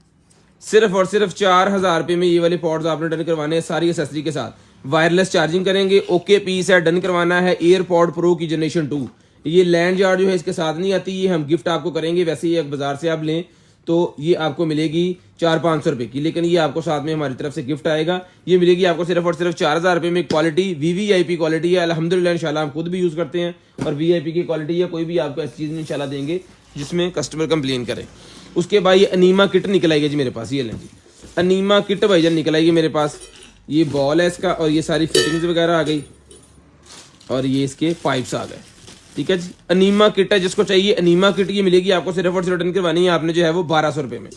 सिर्फ और सिर्फ 4000 रुपये में ये वाले पॉड्स आपने डन करवाने हैं सारी एसेसरी के साथ। वायरलेस चार्जिंग करेंगे, ओके पीस है, डन करवाना है। एयरपॉड प्रो की जनरेशन 2। ये लैंड यार्ड जो है इसके साथ नहीं आती, ये हम गिफ्ट आपको करेंगे। वैसे ये बाजार से आप लें तो ये आपको मिलेगी 400-500 रुपये की, लेकिन ये आपको साथ में हमारी तरफ से गिफ्ट आएगा। ये मिलेगी आपको सिर्फ और सिर्फ 4000 रुपये में। क्वालिटी VVIP क्वालिटी है अल्हम्दुलिल्लाह। इंशाल्लाह हम खुद भी यूज़ करते हैं और VIP की क्वालिटी है। कोई भी आपको ऐसी चीज़ इंशाल्लाह देंगे जिसमें कस्टमर कंप्लेन करे। उसके बाद ये अनीमा किट निकल आएगी जी मेरे पास। ये लें जी, अनीमा किट भाईजान निकल आएगी मेरे पास। ये बॉल है इसका, और ये सारी फिटिंग्स वगैरह आ गई, और ये इसके पाइप्स आ गए। ठीक है जी, अनीमा किट है। जिसको चाहिए अनीमा किट ये मिलेगी आपको। सिर्फ और सिर्फ डन करवानी है आपने जो है वो 1200 रुपये में।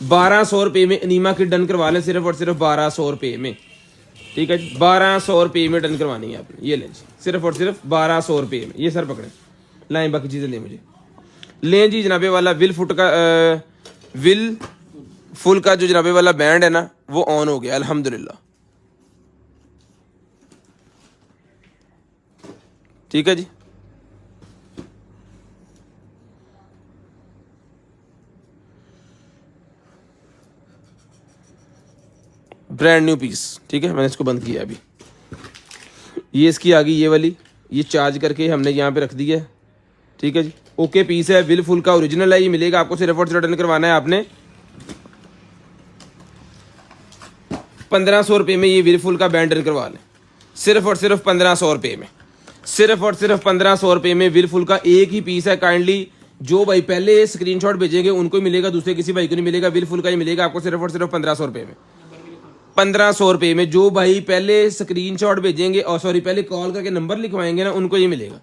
1200 रुपये में अनीमा किट डन करवा लें। सिर्फ और सिर्फ 1200 रुपये में। ठीक है जी, 1200 रुपये में डन करवानी है आपने। ये लें जी, सिर्फ और सिर्फ 1200 रुपये में। ये सर पकड़ें, लाएँ बाकी चीज़ें लें मुझे। लें जी जनाबे वाला विल फुल का जो जनाबे वाला बैंड है ना, वो ऑन हो गया अल्हम्दुलिल्लाह। ठीक है जी, ब्रांड न्यू पीस। ठीक है, मैंने इसको बंद किया अभी। ये इसकी आ गई ये वाली, ये चार्ज करके हमने यहाँ पे रख दी है। ठीक है जी, ओके पीस है, विल फुल का ओरिजिनल है। ये मिलेगा आपको सिर्फ और सिर्फ डन करवाना है आपने 1500 रुपये में। ये विल फुल का बैंड डन करवा लें। सिर्फ और सिर्फ 1500 रुपये में। सिर्फ और सिर्फ 1500 रुपये में विल फुल का एक ही पीस है। काइंडली जो भाई पहले स्क्रीनशॉट भेजेंगे उनको ही मिलेगा, दूसरे किसी भाई को नहीं मिलेगा। विल फुल का ही मिलेगा आपको सिर्फ और सिर्फ 1500 रुपये में। 1500 रुपये में जो भाई पहले स्क्रीनशॉट भेजेंगे, और सॉरी पहले कॉल करके नंबर लिखवाएंगे ना, उनको ये मिलेगा।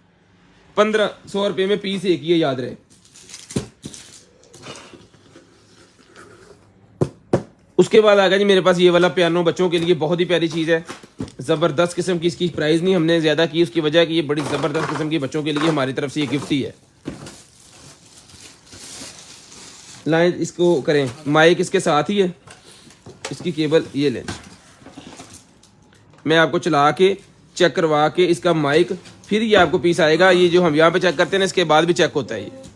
1500 रुपये में पीस एक ही है, याद रहे। उसके बाद आ गया जी मेरे पास ये वाला पियानो। बच्चों के लिए बहुत ही प्यारी चीज़ है, ज़बरदस्त किस्म की। इसकी प्राइस नहीं हमने ज़्यादा की, उसकी वजह कि ये बड़ी ज़बरदस्त किस्म की बच्चों के लिए हमारी तरफ से ये गिफ्ट ही है। लाइन इसको करें, माइक इसके साथ ही है। इसकी केबल ये लें, मैं आपको चला के चेक करवा के इसका माइक, फिर ये आपको पीस आएगा। ये जो हम यहाँ पे चेक करते हैं ना, इसके बाद भी चेक होता है ये।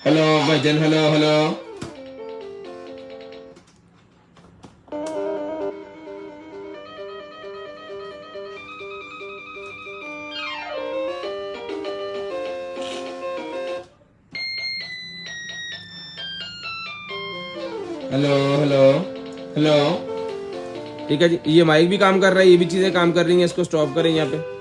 हेलो भाईजान, hello hello. Hello hello hello. ठीक है जी, ये माइक भी काम कर रहा है, ये भी चीजें काम कर रही हैं। इसको स्टॉप करें यहाँ पे।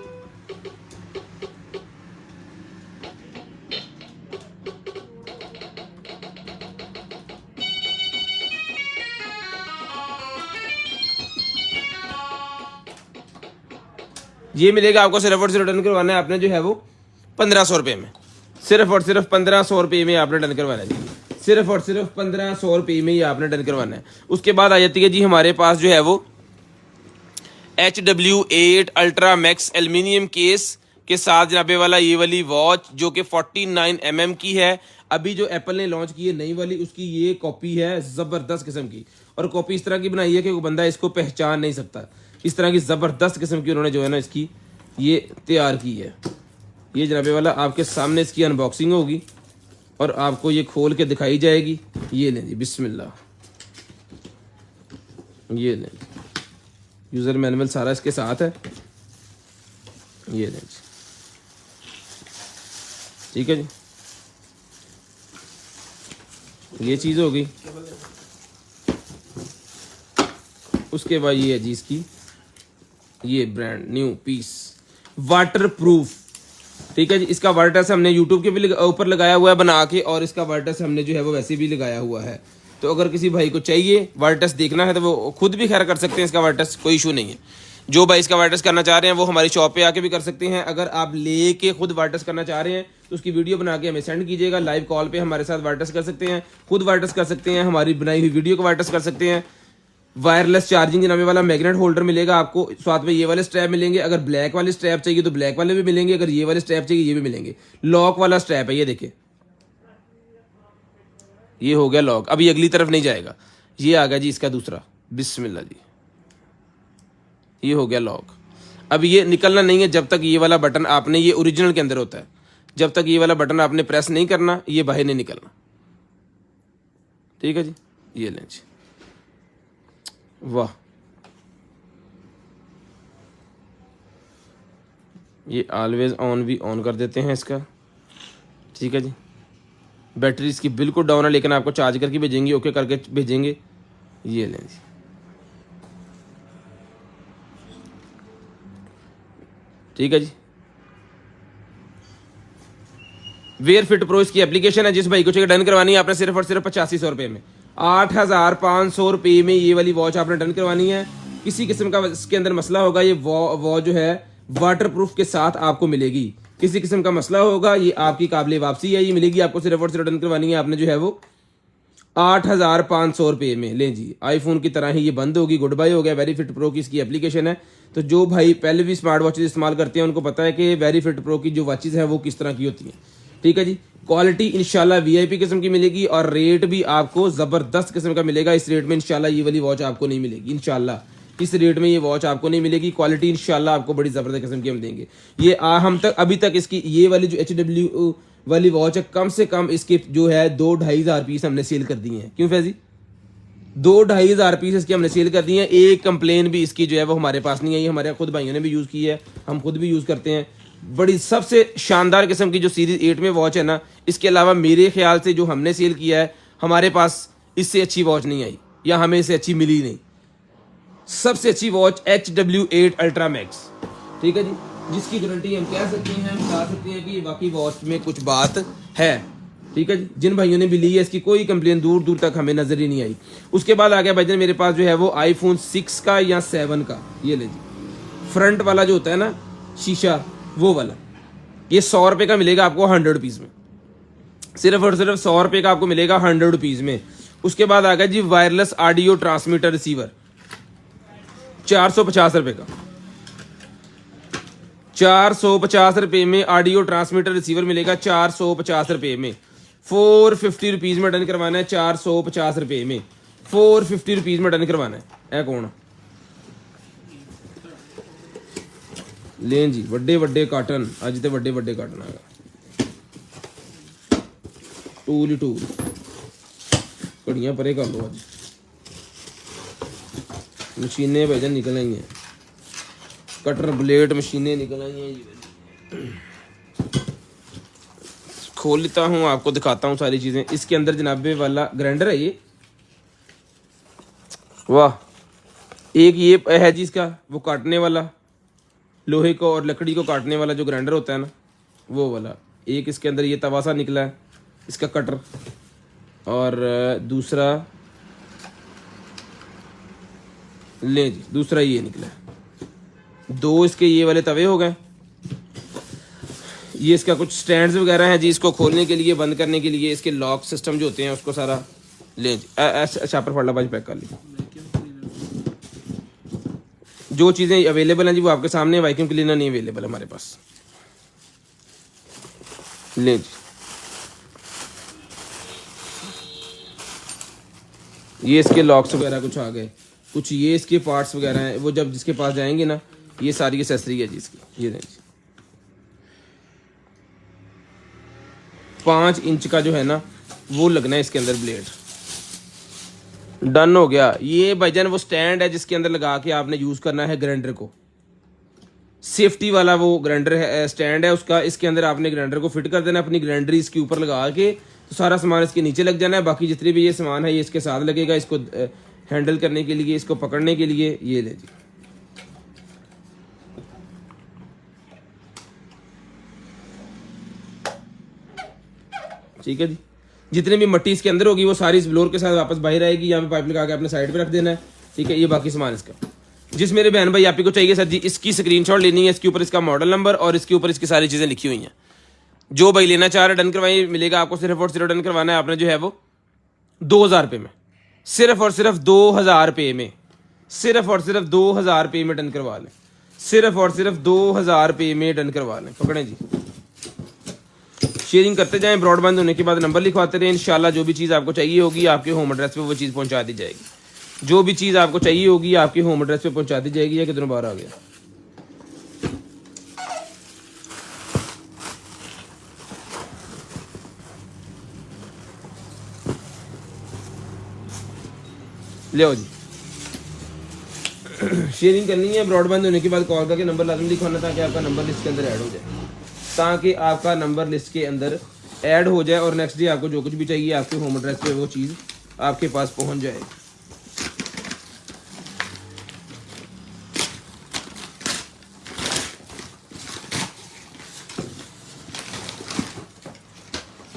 ये मिलेगा आपको सिर्फ और सिर्फ रिटर्न करवाना है आपने जो है वो 1500 रुपये में। सिर्फ और सिर्फ 1500 रुपये में आपने डन करवाना है जी। सिर्फ और सिर्फ 1500 रुपये में ही आपने डन करवाना है। उसके बाद आ जाती है जी हमारे पास जो है वो HW8 ultra max aluminium case के साथ जनाबे वाला ये वाली वॉच जो कि 49 mm की है। अभी जो एप्पल ने लॉन्च की है नई वाली, उसकी ये कॉपी है ज़बरदस्त किस्म की। और कॉपी इस तरह की बनाई है कि कोई बंदा इसको पहचान नहीं सकता। इस तरह की ज़बरदस्त किस्म की उन्होंने जो है ना इसकी ये तैयार की है। ये जनाबे वाला आपके सामने इसकी अनबॉक्सिंग होगी और आपको ये खोल के दिखाई जाएगी। ये लें जी, बिस्मिल्लाह। ये लें, यूज़र मैनुअल सारा इसके साथ है। ये लें जी, ठीक है जी। ये चीज़ हो गई। उसके बाद ये है जी इसकी ये brand new piece waterproof. ठीक है जी, इसका वाटर टेस्ट हमने यूट्यूब के भी ऊपर लगाया हुआ है बना के, और इसका वाटर टेस्ट हमने जो है वो वैसे भी लगाया हुआ है। तो अगर किसी भाई को चाहिए वाटर टेस्ट देखना है तो वो खुद भी खैर कर सकते हैं इसका वाटर टेस्ट, कोई इशू नहीं है। जो भाई इसका वाटर टेस्ट करना चाह रहे हैं वो हमारी शॉप पे आके भी कर सकते हैं। अगर आप लेके खुद वाटर टेस्ट करना चाह रहे हैं तो उसकी वीडियो बना के हमें सेंड कीजिएगा। लाइव कॉल पे हमारे साथ वाटर टेस्ट कर सकते हैं, खुद वाटर टेस्ट कर सकते हैं, हमारी बनाई हुई वीडियो को वाटर टेस्ट कर सकते हैं। वायरलेस चार्जिंग नामे वाला मैग्नेट होल्डर मिलेगा आपको, साथ में ये वाले स्ट्रैप मिलेंगे। अगर ब्लैक वाले स्ट्रैप चाहिए तो ब्लैक वाले भी मिलेंगे, अगर ये वाले स्ट्रैप चाहिए ये भी मिलेंगे। लॉक वाला स्ट्रैप है, ये देखिए, ये हो गया लॉक। अभी अगली तरफ नहीं जाएगा। ये आ गया जी इसका दूसरा, बिस्मिल्लाह जी, ये हो गया लॉक। अब ये निकलना नहीं है जब तक ये वाला बटन आपने, ये ओरिजिनल के अंदर होता है, जब तक ये वाला बटन आपने प्रेस नहीं करना ये बाहर नहीं निकलना। ठीक है जी, ये लें जी, वाह। ये ऑलवेज ऑन भी ऑन कर देते हैं इसका। ठीक है जी, बैटरी इसकी बिल्कुल डाउन है लेकिन आपको चार्ज करके भेजेंगे, ओके करके भेजेंगे। ये लें जी, ठीक है जी। वेयर फिट प्रो इसकी एप्लीकेशन है। जिस भाई को चाहिए डन करवानी है आपने सिर्फ और सिर्फ 8500 रुपये में, 8500 रुपये में ये वाली वॉच आपने डन करवानी है। किसी किस्म का इसके अंदर मसला होगा, ये वॉच जो है वाटर प्रूफ के साथ आपको मिलेगी। किसी किस्म का मसला होगा ये आपकी काबिले वापसी है, ये मिलेगी आपको सिर्फ और सिर्फ डन करवानी है आपने जो है वो 8500 रुपये में। लें जी, आईफोन की तरह ही ये बंद होगी। गुड बाय हो गया। वेरी फिट प्रो की इसकी एप्लीकेशन है। तो जो भाई पहले भी स्मार्ट वॉचेज इस्तेमाल करते हैं उनको पता है कि वेरी फिट प्रो की जो वॉचेज है वो किस तरह की होती हैं। ठीक है जी, क्वालिटी इंशाल्लाह वीआईपी किस्म की मिलेगी और रेट भी आपको ज़बरदस्त किस्म का मिलेगा। इस रेट में इंशाल्लाह ये वाली वॉच आपको नहीं मिलेगी। इंशाल्लाह इस रेट में ये वॉच आपको नहीं मिलेगी। क्वालिटी इंशाल्लाह आपको बड़ी ज़बरदस्त किस्म की हम देंगे। ये हम तक अभी तक इसकी ये वाली जो HW वाली वॉच है, कम से कम इसके जो है 2-2.5 हज़ार पीस हमने सेल कर दिए हैं। क्यों फैजी? 2-2.5 हज़ार पीस इसकी हमने सेल कर दिए हैं। एक कंप्लेन भी इसकी जो है वो हमारे पास नहीं आई। हमारे खुद भाइयों ने भी यूज़ की है, हम खुद भी यूज़ करते हैं। बड़ी सबसे शानदार किस्म की जो सीरीज 8 में वॉच है ना, इसके अलावा मेरे ख्याल से जो हमने सेल किया है हमारे पास इससे अच्छी वॉच नहीं आई या हमें इससे अच्छी मिली नहीं। सबसे अच्छी वॉच HW8 अल्ट्रा मैक्स। ठीक है जी, जिसकी गारंटी हम कह सकते हैं, हम बता सकते हैं कि बाकी वॉच में कुछ बात है। ठीक है जी, जिन भाइयों ने भी ली है इसकी कोई कंप्लेन दूर दूर तक हमें नजर ही नहीं आई। उसके बाद आ गया भाईजान मेरे पास जो है वो iPhone 6 का या 7 का। ये ले जी, फ्रंट वाला जो होता है ना शीशा, वो वाला, ये 100 रुपये का मिलेगा आपको 100 रुपीज़ में। सिर्फ और सिर्फ 100 रुपये का आपको मिलेगा 100 रुपीज़ में। उसके बाद आ गया जी वायरलेस ऑडियो ट्रांसमीटर रिसीवर, 450 रुपये का। 450 में ऑडियो ट्रांसमीटर रिसीवर मिलेगा 450 में। 450 में डन करवाना है, 450 में 450 में डन करवाना है। कौन लें जी वड्डे वड्डे काटन, अज तो वड्डे वड्डे काटन आ टूल ही टूल घड़ियां परे कर लो। अज मशीनें भाईजान निकल आई हैं, कटर ब्लेड मशीनें निकल आई हैं जी। खोल लेता हूँ, आपको दिखाता हूँ सारी चीज़ें। इसके अंदर जनाबे वाला ग्राइंडर है ये, वाह। एक ये है जी इसका वो काटने वाला, लोहे को और लकड़ी को काटने वाला जो ग्राइंडर होता है ना, वो वाला। एक इसके अंदर ये तवा सा निकला है इसका कटर, और दूसरा ले जी दूसरा ये निकला है। दो इसके ये वाले तवे हो गए। ये इसका कुछ स्टैंड्स वगैरह हैं जी, इसको खोलने के लिए बंद करने के लिए इसके लॉक सिस्टम जो होते हैं उसको सारा ले जी। शापर फड़ा बाज पैक कर ली। जो चीज़ें अवेलेबल हैं जी वो आपके सामने, वैक्यूम क्लीनर नहीं अवेलेबल हमारे पास। ले जी ये इसके लॉक्स वगैरह कुछ आ गए, कुछ ये इसके पार्ट्स वगैरह हैं, वो जब जिसके पास जाएंगे ना, ये सारी एक्सेसरी है जी इसकी। ये जी 5 इंच का जो है ना वो लगना है इसके अंदर ब्लेड। डन हो गया। ये भाईजान वो स्टैंड है जिसके अंदर लगा के आपने यूज़ करना है ग्राइंडर को, सेफ्टी वाला वो ग्राइंडर है, स्टैंड है उसका। इसके अंदर आपने ग्राइंडर को फिट कर देना, अपनी ग्राइंडर इसके ऊपर लगा के, तो सारा सामान इसके नीचे लग जाना है। बाकी जितने भी ये सामान है ये इसके साथ लगेगा, इसको हैंडल करने के लिए, इसको पकड़ने के लिए। ये ले जी ठीक है जी। जितने भी मट्टी इसके अंदर होगी वो सारी इस ब्लोर के साथ वापस बाहर आएगी। यहाँ पे पाइप लगा के अपने साइड पे रख देना है, ठीक है। ये बाकी सामान इसका। जिस मेरे बहन भाई आप ही को चाहिए सर जी, इसकी स्क्रीनशॉट लेनी है, इसके ऊपर इसका मॉडल नंबर और इसके ऊपर इसकी सारी चीज़ें लिखी हुई हैं। जो भाई लेना चाह रहे डन करवाइए, मिलेगा आपको। सिर्फ और सिर्फ डन करवाना है आपने जो है वो 2000 रुपये में, सिर्फ और सिर्फ 2000 रुपये में, सिर्फ और सिर्फ 2000 रुपये में डन करवा लें, सिर्फ और सिर्फ 2000 रुपये में डन करवा लें। पकड़ें जी, शेयरिंग करते जाएं, ब्रॉडबैंड होने के बाद नंबर लिखवाते रहें। इंशाल्लाह जो भी चीज़ आपको चाहिए होगी आपके होम एड्रेस पे वो चीज़ पहुंचा दी जाएगी। जो भी चीज़ आपको चाहिए होगी आपके होम एड्रेस पे पहुंचा दी जाएगी। या कितने बार आ गया ले जी। शेयरिंग करनी है, ब्रॉडबैंड होने के बाद कॉल करके नंबर लाजमी लिखवाना ताकि आपका नंबर लिस्ट के अंदर ऐड हो जाए, ताकि आपका नंबर लिस्ट के अंदर ऐड हो जाए और नेक्स्ट डे आपको जो कुछ भी चाहिए आपके होम एड्रेस पे वो चीज़ आपके पास पहुंच जाए।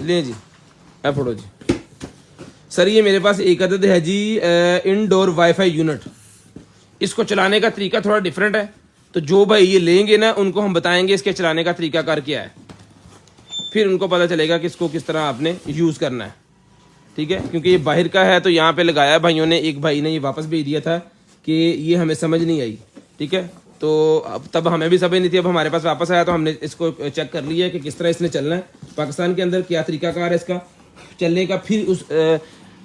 ले जी ऐ फोटो जी। सर ये मेरे पास एक अदद है जी इनडोर वाईफाई यूनिट। इसको चलाने का तरीका थोड़ा डिफरेंट है, तो जो भाई ये लेंगे ना उनको हम बताएंगे इसके चलाने का तरीका कर क्या है, फिर उनको पता चलेगा कि इसको किस तरह आपने यूज़ करना है, ठीक है। क्योंकि ये बाहर का है तो यहाँ पे लगाया भाइयों ने, एक भाई ने ये वापस भेज दिया था कि ये हमें समझ नहीं आई, ठीक है। तो अब तब हमें भी समझ नहीं थी, अब हमारे पास वापस आया तो हमने इसको चेक कर लिया कि किस तरह इसने चलना है पाकिस्तान के अंदर, क्या तरीकाकार है इसका चलने का। फिर उस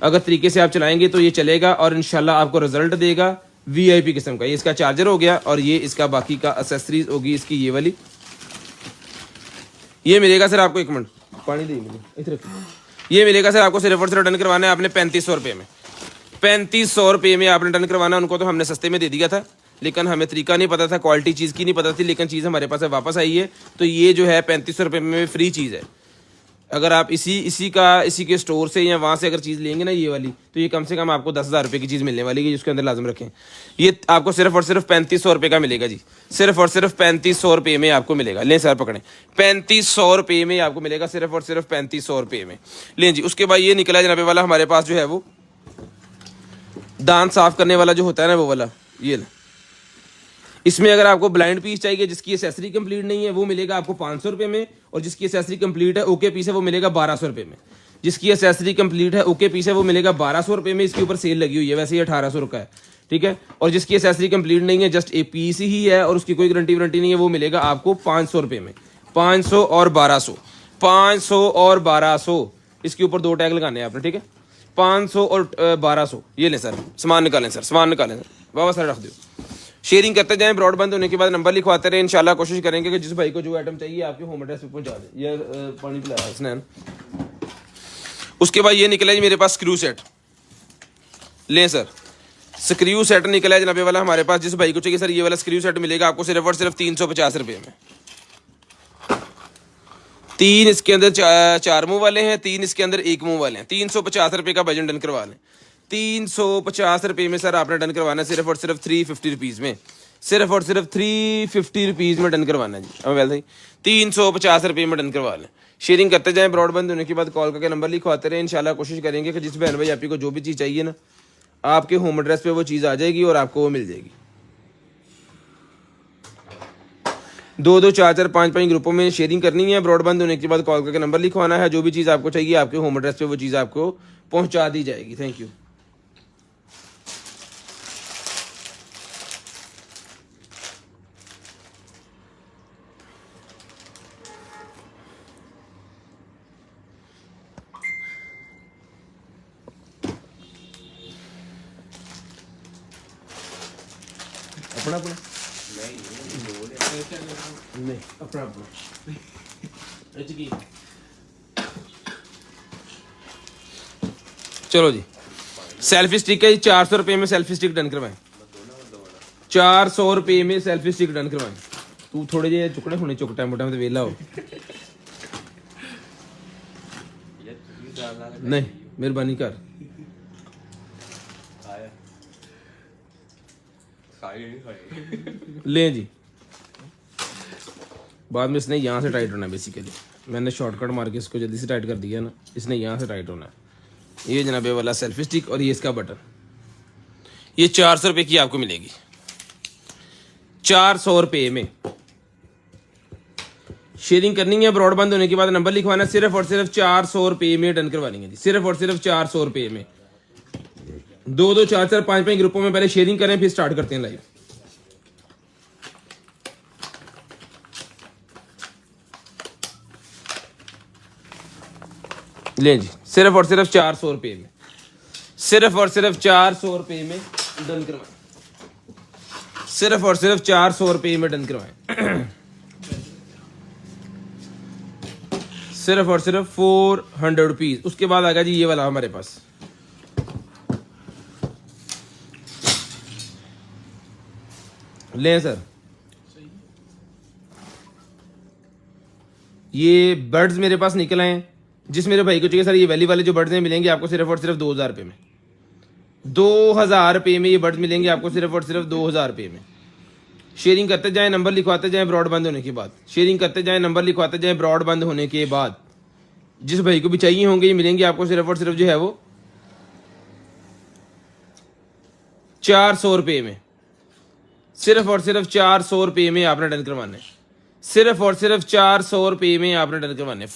अगर तरीके से आप चलाएंगे तो ये चलेगा और इंशाल्लाह आपको रिजल्ट देगा VIP किस्म का। ये इसका चार्जर हो गया और ये इसका बाकी का एसेसरीज होगी इसकी ये वाली। ये मिलेगा सर आपको, एक मिनट पानी दे मुझे इधर। ये मिलेगा सर आपको सिर्फ और सिर्फ डन करवाना है आपने 3500 रुपये में। 3500 रुपये में आपने डन करवाना। उनको तो हमने सस्ते में दे दिया था लेकिन हमें तरीका नहीं पता था, क्वालिटी चीज़ की नहीं पता थी, लेकिन चीज़ हमारे पास वापस आई है। तो ये जो है 3500 रुपये में फ्री चीज़ है। अगर आप इसी के स्टोर से या वहाँ से अगर चीज़ लेंगे ना ये वाली, तो ये कम से कम आपको 10,000 रुपये की चीज़ मिलने वाली है। जिसके अंदर लाजम रखें, ये आपको सिर्फ और सिर्फ 3500 रुपये का मिलेगा जी। सिर्फ और सिर्फ 3500 रुपये में आपको मिलेगा। लें सर पकड़ें, 3500 रुपये में आपको मिलेगा, सिर्फ और सिर्फ 3500 रुपये में। लें जी। उसके बाद ये निकला जनाबे वाला हमारे पास जो है वो दांत साफ करने वाला जो होता है ना वो वाला। ये इसमें अगर आपको ब्लाइंड पीस चाहिए जिसकी एसेसरी कंप्लीट नहीं है वो मिलेगा आपको 500 रुपये में, और जिसकी एसेसरी कंप्लीट है ओके पीस है वो मिलेगा 1200 रुपये में। जिसकी एसेसरी कंप्लीट है ओके पीस है वो मिलेगा 1200 रुपये में। इसके ऊपर सेल लगी हुई है, वैसे ही 1800 का है। ठीक है। और जिसकी एसेसरी कंप्लीट नहीं है, जस्ट एक पीस ही है और उसकी कोई गारंटी वारंटी नहीं है, वो मिलेगा आपको 500 रुपये में। 500 और 1200, 500 और 1200, इसके ऊपर 2 टैग लगाने हैं आपने, ठीक है। 500 और 1200, ये लें सर, सामान निकालें सर, सामान निकालें सर, बाबा सर रख दो। शेयरिंग करते जाएं, ब्रॉड बंद होने के बाद नंबर लिखवाते रहे। इंशाल्लाह कोशिश करेंगे कि जिस भाई को जो आइटम चाहिए आपके होम एड्रेस पे पहुंचा दे। ये पानी पिलाया इसने। उसके बाद ये निकला जी मेरे पास स्क्रू सेट, लें सर, स्क्रू सेट निकला है जनाबे वाला हमारे पास। जिस भाई को चाहिए सर ये वाला स्क्रू सेट मिलेगा आपको सिर्फ और सिर्फ 350 रुपये में। 3 इसके अंदर 4 मुंह वाले हैं, 3 इसके अंदर 1 मुंह वाले हैं। 350 रुपये का वजन डन करवा लें। 350 रुपये में सर आपने डन करवाना है, सिर्फ और सिर्फ 350 रुपीज़ में, सिर्फ और सिर्फ 350 रुपीज़ में डन करवाना है जी। अब वैसे ही 350 रुपये में डन करवा लें। शेयरिंग करते जाएं, ब्रॉड बंद होने के बाद कॉल करके नंबर लिखवाते रहे। इंशाल्लाह कोशिश करेंगे कि जिस बहन भाई आप को जो भी चीज़ चाहिए ना, आपके होम एड्रेस पे वो चीज़ आ जाएगी और आपको वो मिल जाएगी। 2-2, 4-4, 5-5 ग्रुपों में शेयरिंग करनी है। ब्रॉड बंद होने के बाद कॉल करके नंबर लिखवाना है। जो भी चीज़ आपको चाहिए आपके होम एड्रेस पे वो चीज़ आपको पहुंचा दी जाएगी। Thank you. अपना अपना नहीं, अपना अपना चलो जी। सेल्फी स्टिक है जी, 400 रुपये में सेल्फी स्टिक डन करवाएं। 400 रुपये में सेल्फी स्टिक डन करवाएं। तू थोड़े जे चुकड़े होने चुकटा मोटा में तो वेला हो। नहीं मेहरबानी कर। ले जी, बाद में इसने यहाँ से टाइट होना है। बेसिकली मैंने शॉर्टकट मार के इसको जल्दी से टाइट कर दिया ना, इसने यहाँ से टाइट होना है। ये जनाबे वाला सेल्फी स्टिक और ये इसका बटन, ये 400 रुपये की आपको मिलेगी। 400 रुपये में शेयरिंग करनी है। ब्रॉड बंद होने के बाद नंबर लिखवाना है। सिर्फ और सिर्फ 400 रुपये में डन करवानी है जी, सिर्फ और सिर्फ 400 रुपये में। 2-2, 4-4, 5-5 ग्रुपों में पहले शेयरिंग करें, फिर स्टार्ट करते हैं लाइव। ले जी, सिर्फ और सिर्फ 400 रुपये में, सिर्फ और सिर्फ 400 रुपये में डन करवाएं। सिर्फ और सिर्फ 400 रुपये में डन करवाएं। सिर्फ और सिर्फ 400 रुपीज। उसके बाद आ गया जी ये वाला हमारे पास, लें सर। ये बर्ड्स मेरे पास निकल आए हैं। जिस मेरे भाई को चाहिए सर ये वैली वाले जो बर्ड्स हैं मिलेंगे आपको सिर्फ और सिर्फ 2000 रुपये में। 2000 रुपये में ये बर्ड्स मिलेंगे आपको सिर्फ और सिर्फ 2000 रुपये में। शेयरिंग करते जाएं, नंबर लिखवाते जाएं ब्रॉड बंद होने के बाद। शेयरिंग करते जाएं, नंबर लिखवाते जाएं ब्रॉड बंद होने के बाद। जिस भाई को भी चाहिए होंगे ये मिलेंगे आपको सिर्फ और सिर्फ जो है वो 400 रुपये में। सिर्फ और सिर्फ 400 रुपये में आपने डन करवाना है। सिर्फ और सिर्फ 400 रुपये में आपने डन करवाना है।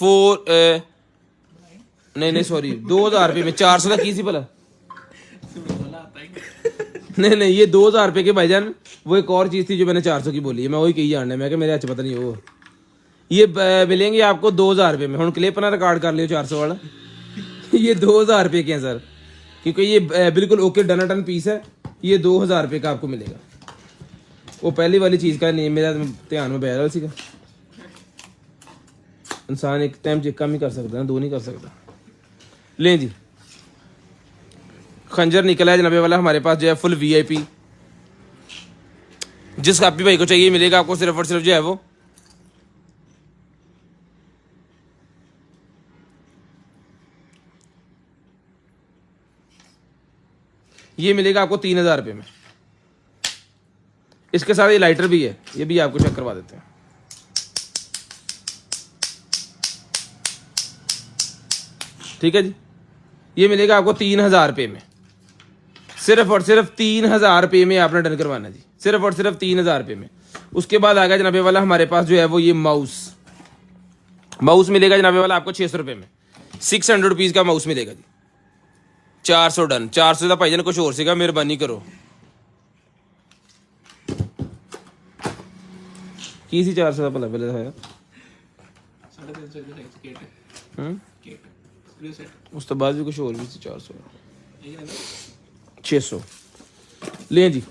नहीं सॉरी, 2000 रुपये में। 400 का की सी भला? नहीं ये 2000 रुपये के भाईजान वो एक और चीज़ थी जो मैंने 400 की बोली है, मैं वही कही जानना है। मैं क्या मेरे अच्छे पता नहीं वो ये मिलेंगे आपको 2000 रुपये में। हम क्लिप ना रिकॉर्ड कर लियो 400 वाला। ये 2000 रुपये के हैं सर, क्योंकि ये बिल्कुल ओके डन पीस है। ये 2000 रुपये का आपको मिलेगा। वो पहली वाली चीज़ का नहीं मेरा ध्यान में बैठा सी का। इंसान एक टाइम चेक कम ही कर सकता है, 2 नहीं कर सकता। लें जी, खंजर निकला है जनाबे वाला हमारे पास जो है फुल VIP। जिस कापी भाई को चाहिए मिलेगा आपको सिर्फ और सिर्फ जो है वो ये मिलेगा आपको 3000 रुपये में। इसके साथ ये लाइटर भी है, ये भी आपको चेक करवा देते हैं। ठीक है जी, ये मिलेगा आपको 3000 रुपये में। सिर्फ और सिर्फ 3000 रुपये में आपने डन करवाना जी, सिर्फ और सिर्फ 3000 रुपये में। उसके बाद आ गया जनाबे वाला हमारे पास जो है वो ये माउस मिलेगा जनाबे वाला आपको 600 रुपये में। 600 रुपीज़ का माउस मिलेगा जी। 400 डन। 400 का भाईजान कुछ और सीगा, मेहरबानी करो। की सी 400 का भला पहले दिखाया 350 किट हम्म किट स्क्रू सेट उस तो बाद भी कुछ और भी सी 400 600 ले जी।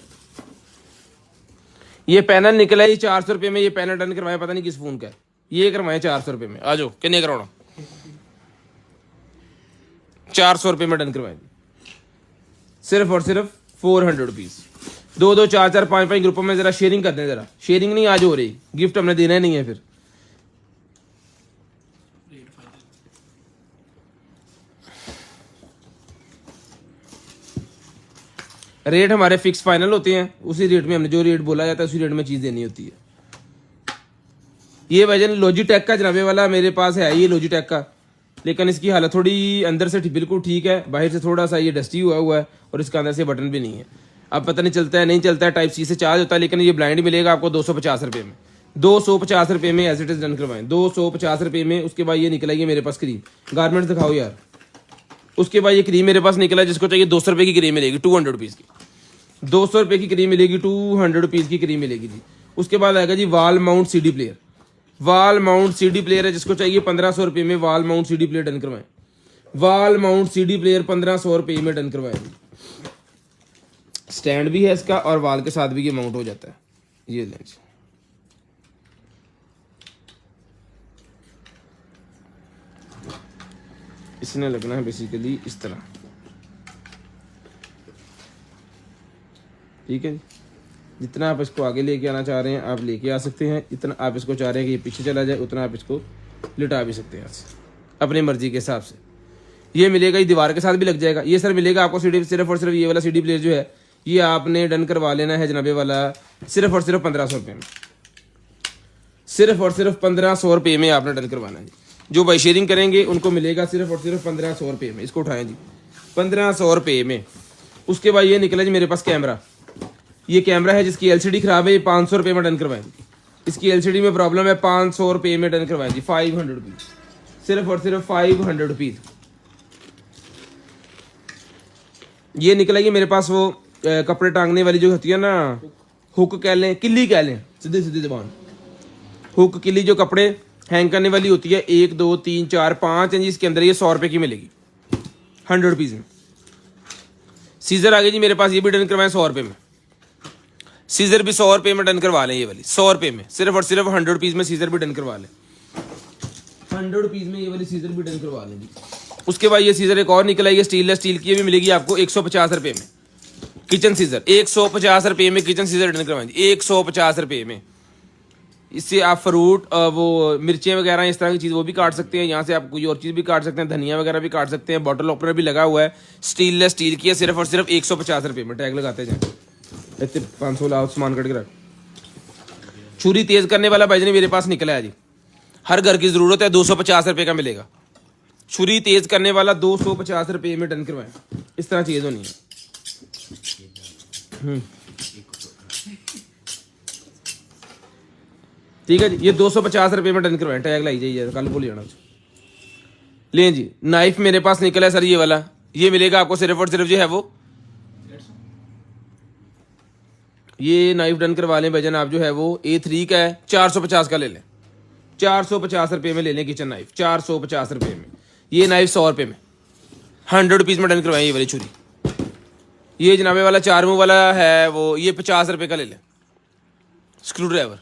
ये पैनल निकला है 400 रुपये में। ये पैनल डन करवाए पता नहीं किस फोन का है। ये करवाए 400 रुपये में। आ जाओ कितने कराना 400 रुपये में डन करवाए सिर्फ और सिर्फ 400 रुपीज़। 2 2 4 4 5 5 ग्रुपों में जरा शेयरिंग कर दें। जरा शेयरिंग नहीं आज हो रही, गिफ्ट हमने देना ही नहीं है। फिर रेट फाइनल रेट हमारे फिक्स फाइनल होते हैं। उसी रेट में हमने जो रेट बोला जाता है उसी रेट में चीज़ देनी होती है। ये वजन लॉजिटेक का जनाबे वाला मेरे पास है, ये लॉजिटेक का, लेकिन इसकी हालत थोड़ी अंदर से बिल्कुल ठीक है, बाहर से थोड़ा सा ये डस्टी हुआ है और इसका अंदर से बटन भी नहीं है। अब पता नहीं चलता है नहीं चलता है, टाइप सी से चार्ज होता है। लेकिन ये ब्लाइंड मिलेगा आपको 250 रुपये में। 250 रुपये में एज इट इज़ डन करवाएं 250 रुपये में। उसके बाद ये निकला ये मेरे पास क्रीम गारमेंट्स दिखाओ यार। उसके बाद ये क्रीम मेरे पास निकला, जिसको चाहिए 200 रुपये की क्रीम मिलेगी 200 रुपीज़ की। 200 रुपये की क्रीम मिलेगी 200 रुपीज़ की क्रीम मिलेगी जी। उसके बाद आएगा जी वाल माउंट CD प्लेयर। वाल माउंट CD प्लेयर है, जिसको चाहिए 1500 रुपये में वाल माउंट CD प्लेयर डन करवाएं। वाल माउंट CD प्लेयर 1500 रुपये में डन करवाएं। स्टैंड भी है इसका और वाल के साथ भी ये माउंट हो जाता है। ये लेंस इसने लगना है बेसिकली इस तरह, ठीक है जी। जितना आप इसको आगे लेके आना चाह रहे हैं आप लेके आ सकते हैं, जितना आप इसको चाह रहे हैं कि ये पीछे चला जाए उतना आप इसको लिटा भी सकते हैं अपनी मर्जी के हिसाब से। ये मिलेगा, ये दीवार के साथ भी लग जाएगा। ये सर मिलेगा आपको CD सिर्फ और सिर्फ ये वाला CD प्लेयर जो है ये आपने डन करवा लेना है जनाबे वाला सिर्फ और सिर्फ 1500 रुपये में। सिर्फ और सिर्फ 1500 रुपये में आपने डन करवाना है जी। जो भाई शेयरिंग करेंगे उनको मिलेगा सिर्फ और सिर्फ 1500 रुपये में। इसको उठाएं जी 1500 रुपये में। उसके बाद ये निकला जी मेरे पास कैमरा। ये कैमरा है जिसकी LCD खराब है, ये 500 रुपये में डन करवाएं। इसकी LCD में प्रॉब्लम है, 500 रुपये में डन करवाएं जी 500 रुपीज़। सिर्फ और सिर्फ 500 रुपीज़। ये निकला ये मेरे पास वो कपड़े टांगने वाली जो होती है ना, हुक कह लें किल्ली कह लें, सीधे सीधे जबान, हुक किल्ली जो कपड़े हैंग करने वाली होती है 1 2 3 4 5 इंच। इसके अंदर ये 100 रुपये की मिलेगी 100 रुपीज़ में। सीजर आ गई जी मेरे पास, ये भी डन करवाएं 100 रुपये में। सीजर भी 100 रुपये में डन करवा लें। ये वाली 100 रुपये में सिर्फ और सिर्फ 100 रुपीज़ में सीजर भी डन करवा लें। 100 रुपीज़ में ये वाली सीजर भी डन करवा लें जी। उसके बाद ये सीजर एक और निकला है, ये स्टील की, ये भी मिलेगी आपको 150 रुपये में। किचन सीजर 150 रुपये में किचन सीजर डन करवाएं 150 रुपये में। इससे आप फ्रूट वो मिर्चें वगैरह इस तरह की चीज़ वो भी काट सकते हैं। यहाँ से आप कोई और चीज़ भी काट सकते हैं, धनिया वगैरह भी काट सकते हैं। बॉटल ओपनर भी लगा हुआ है, स्टील की है, सिर्फ और सिर्फ 150 रुपये में। टैग लगाते जाए इतने 500 लाख सामान कट के रख। छुरी तेज़ करने वाला भाईजान मेरे पास निकला है जी, हर घर की ज़रूरत है, 250 रुपये का मिलेगा। छुरी तेज़ करने वाला 250 रुपये में डन करवाएं। इस तरह चीज़ होनी है। ठीक है जी, ये 250 रुपये में डन करवाएं। टैग लाई जाइए, कल भूल जाना। लें जी नाइफ मेरे पास निकला है सर ये वाला, ये मिलेगा आपको सिर्फ और सिर्फ जो है वो ये नाइफ डन करवा लें भाईजान आप जो है वो A3 का है, 450 का ले लें। 450 रुपये में ले लें किचन नाइफ 450 रुपये में। ये नाइफ 100 रुपये में 100 रुपीज़ में डन करवाएं। ये वाली छुरी, ये जनाबे वाला 4 मुँह वाला है वो, ये 50 रुपये का ले लें। स्क्रू ड्राइवर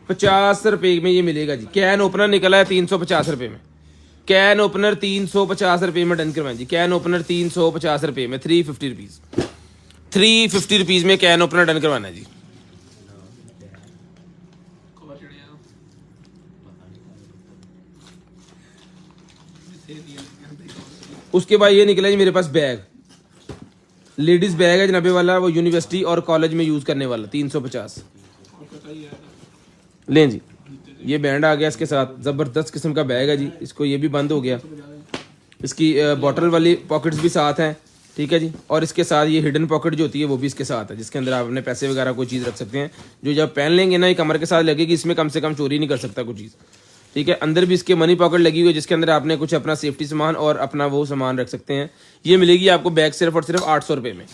50 रुपये में ये मिलेगा जी। कैन ओपनर निकला है 350 रुपये में। कैन ओपनर 350 रुपये में डन करवाएं जी। कैन ओपनर 350 रुपये में 350 रुपीज़। 350 रुपीज़ में कैन ओपनर डन करवाना है जी। कवर चढ़िया उसके बाद ये निकला जी मेरे पास बैग, लेडीज़ बैग है जनाबे वाला, वो यूनिवर्सिटी और कॉलेज में यूज़ करने वाला 350। लें जी ये बैंड आ गया इसके साथ, ज़बरदस्त किस्म का बैग है जी। इसको ये भी बंद हो गया, इसकी बॉटल वाली पॉकेट्स भी साथ हैं, ठीक है जी। और इसके साथ ये हिडन पॉकेट जो होती है वो भी इसके साथ है, जिसके अंदर आप अपने पैसे वगैरह कोई चीज़ रख सकते हैं, जो जब पहन लेंगे ना ये कमर के साथ लगेगी, इसमें कम से कम चोरी नहीं कर सकता कोई चीज़, ठीक है। अंदर भी इसके मनी पॉकेट लगी हुई है, जिसके अंदर आपने कुछ अपना सेफ्टी सामान और अपना वो सामान रख सकते हैं। ये मिलेगी आपको बैग सिर्फ और सिर्फ 800 रुपये में।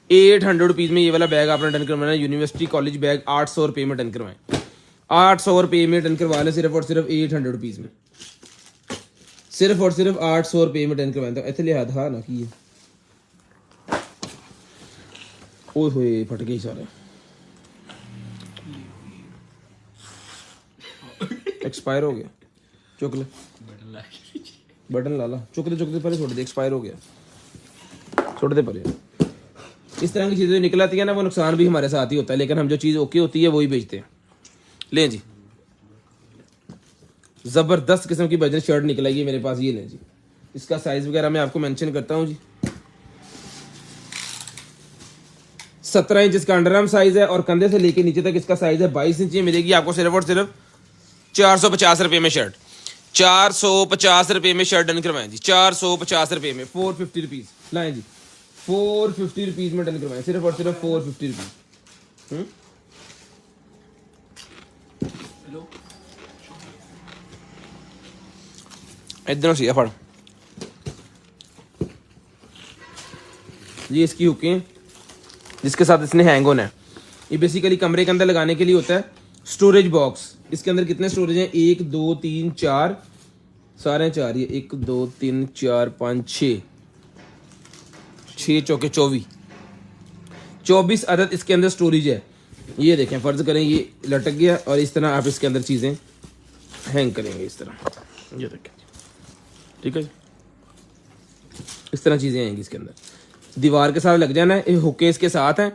800 रुपीज़ में ये वाला बैग आपने डन करवाना है। यूनिवर्सिटी कॉलेज बैग 800 रुपये में डन करवाएं। 800 रुपये में डन करवा लें सिर्फ और सिर्फ 800 रुपीज़ में, सिर्फ और सिर्फ 800 रुपये में डन करवाएं। तो इतने लिहाज था ना कि ओए होए फट गई सारे, एक्सपायर हो गया। चुक ले बटन ला ला, चुक दे पहले, छोड़ दे, एक्सपायर हो गया, छोड़ दे पहले। इस तरह की चीज़ें निकल आती है ना, वो नुकसान भी हमारे साथ ही होता है, लेकिन हम जो चीज़ ओके होती है वही बेचते हैं। लें जी, ज़बरदस्त किस्म की बजट शर्ट निकल आई है मेरे पास, ये लें जी। इसका साइज़ वगैरह मैं आपको मेंशन करता हूँ जी। 17 इंच इसका अंडर आर्म साइज़ है और कंधे से लेके नीचे तक इसका साइज़ है 22 इंच। ये मिलेगी आपको सिर्फ और सिर्फ 450 रुपये में शर्ट, 450 रुपये में शर्ट डन करवाएं जी, 450 रुपये में, 450 रुपीज़ लाएं जी, 450 रुपीज़ में डन करवाएं, सिर्फ और सिर्फ 450 रुपीज़। हेलो इधरों सी फड़, ये इसकी हुकें जिसके साथ इसने हैंग होना है। ये बेसिकली कमरे के अंदर लगाने के लिए होता है। स्टोरेज बॉक्स, इसके अंदर कितने स्टोरेज हैं, 1 2 3 4, सारे 4, ये 1 2 3 4 5 6, 6 चौके 24 अदद इसके अंदर स्टोरेज है। ये देखें, फ़र्ज़ करें ये लटक गया और इस तरह आप इसके अंदर चीज़ें हैंग करेंगे इस तरह, ये देखें, ठीक है, इस तरह चीज़ें आएंगी इसके अंदर, दीवार के साथ लग जाना है। हुक्के इसके साथ हैं,